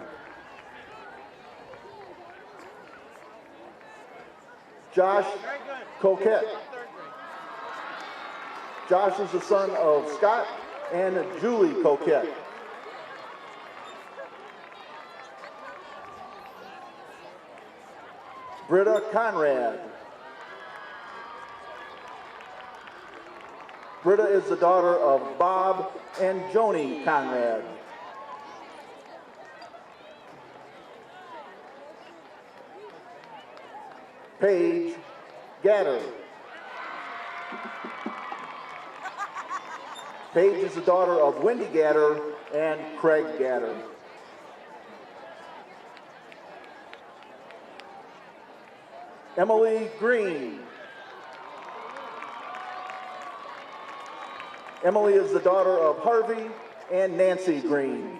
Josh Coquette. Josh is the son of Scott and Julie Coquette. Britta Conrad. Britta is the daughter of Bob and Joni Conrad. Paige Gatter. Paige is the daughter of Wendy Gatter and Craig Gatter. Emily Green. Emily is the daughter of Harvey and Nancy Green.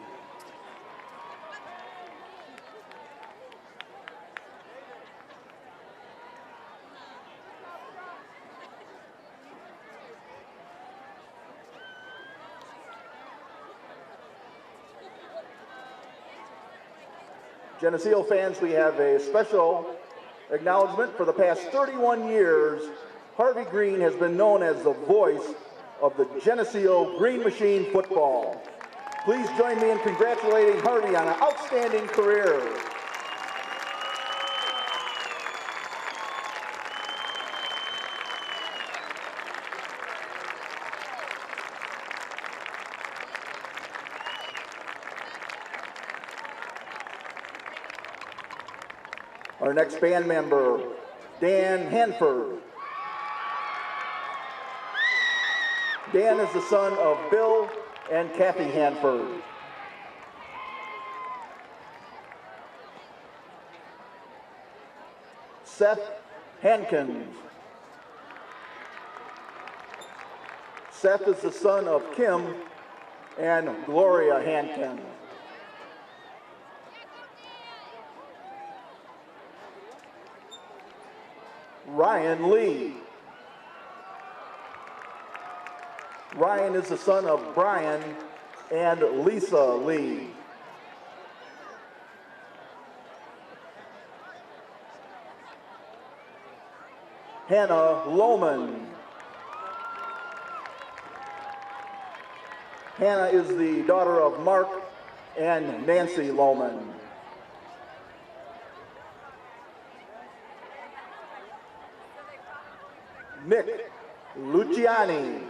Geneseo fans, we have a special acknowledgement. For the past 31 years, Harvey Green has been known as the voice of the Geneseo Green Machine football. Please join me in congratulating Harvey on an outstanding career. Our next band member, Dan Hanford. Dan is the son of Bill and Kathy Hanford. Seth Hankins. Seth is the son of Kim and Gloria Hankins. Ryan Lee. Ryan is the son of Brian and Lisa Lee. Hannah Lohman. Hannah is the daughter of Mark and Nancy Lohman. Nick Luciani.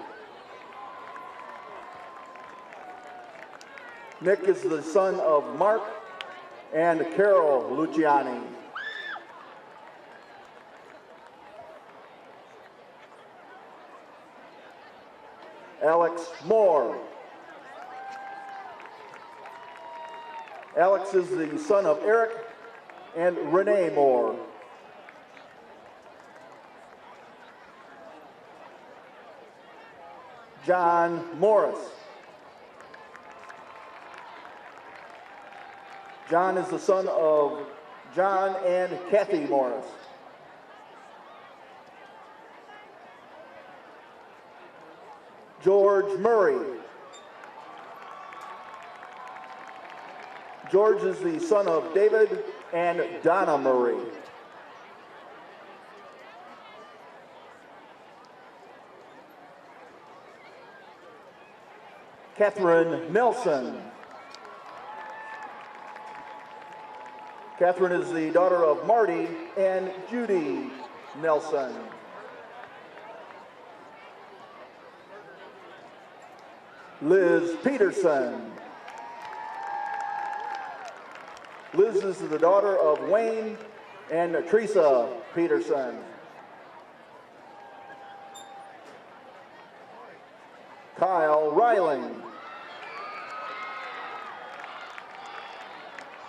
Nick is the son of Mark and Carol Luciani. Alex Moore. Alex is the son of Eric and Renee Moore. John Morris. John is the son of John and Kathy Morris. George Murray. George is the son of David and Donna Murray. Catherine Nelson. Catherine is the daughter of Marty and Judy Nelson. Liz Peterson. Liz is the daughter of Wayne and Teresa Peterson. Kyle Reiling.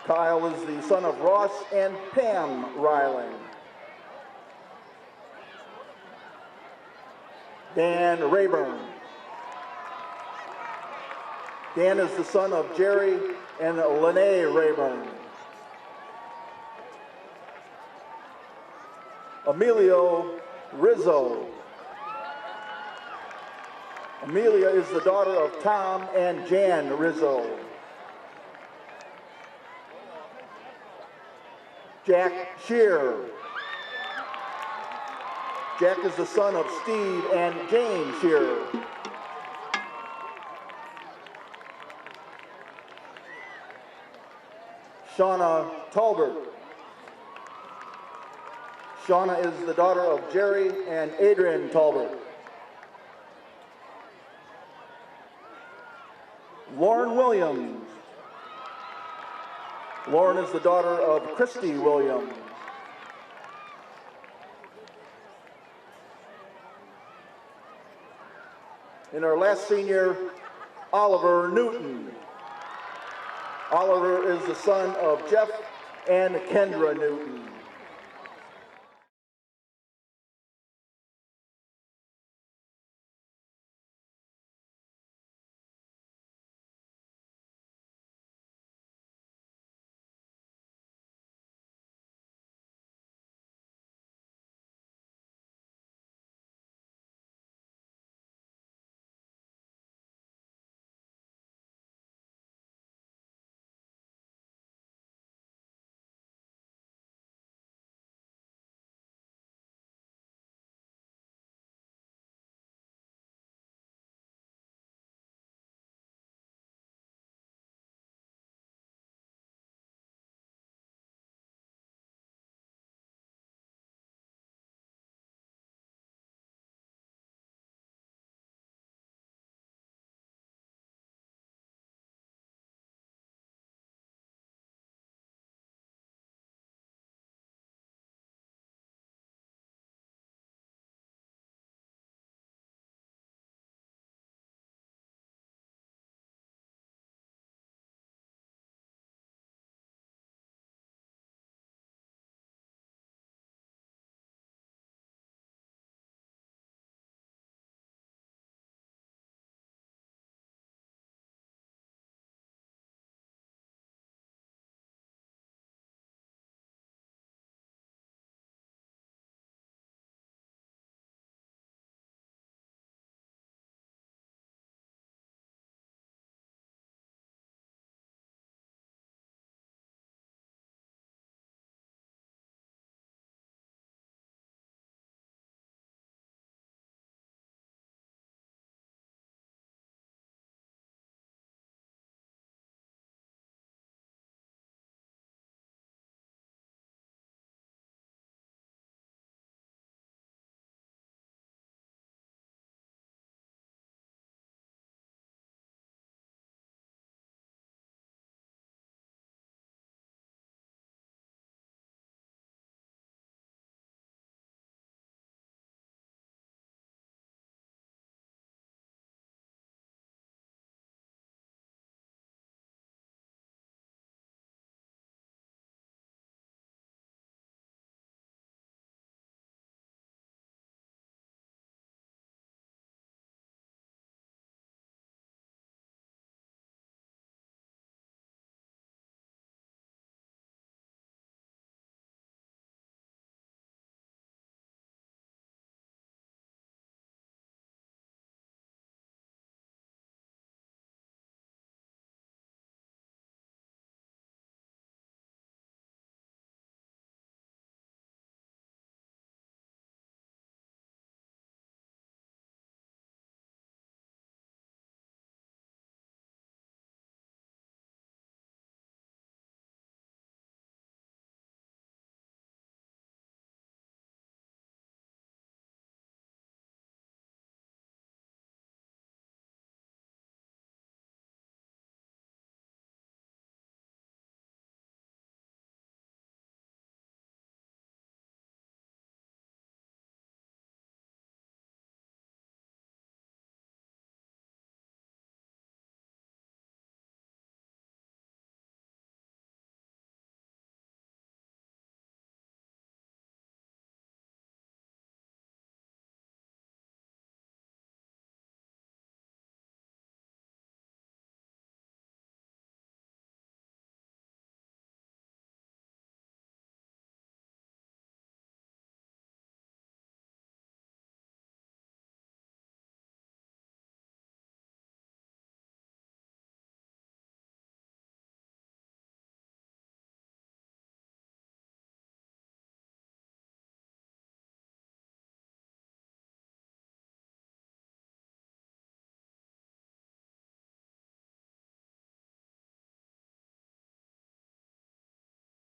Kyle is the son of Ross and Pam Reiling. Dan Rayburn. Dan is the son of Jerry and Lene Rayburn. Emilio Rizzo. Amelia is the daughter of Tom and Jan Rizzo. Jack Shear. Jack is the son of Steve and Jane Shear. Shauna Talbert. Shauna is the daughter of Jerry and Adrian Talbert. Lauren Williams. Lauren is the daughter of Christy Williams. And our last senior, Oliver Newton. Oliver is the son of Jeff and Kendra Newton.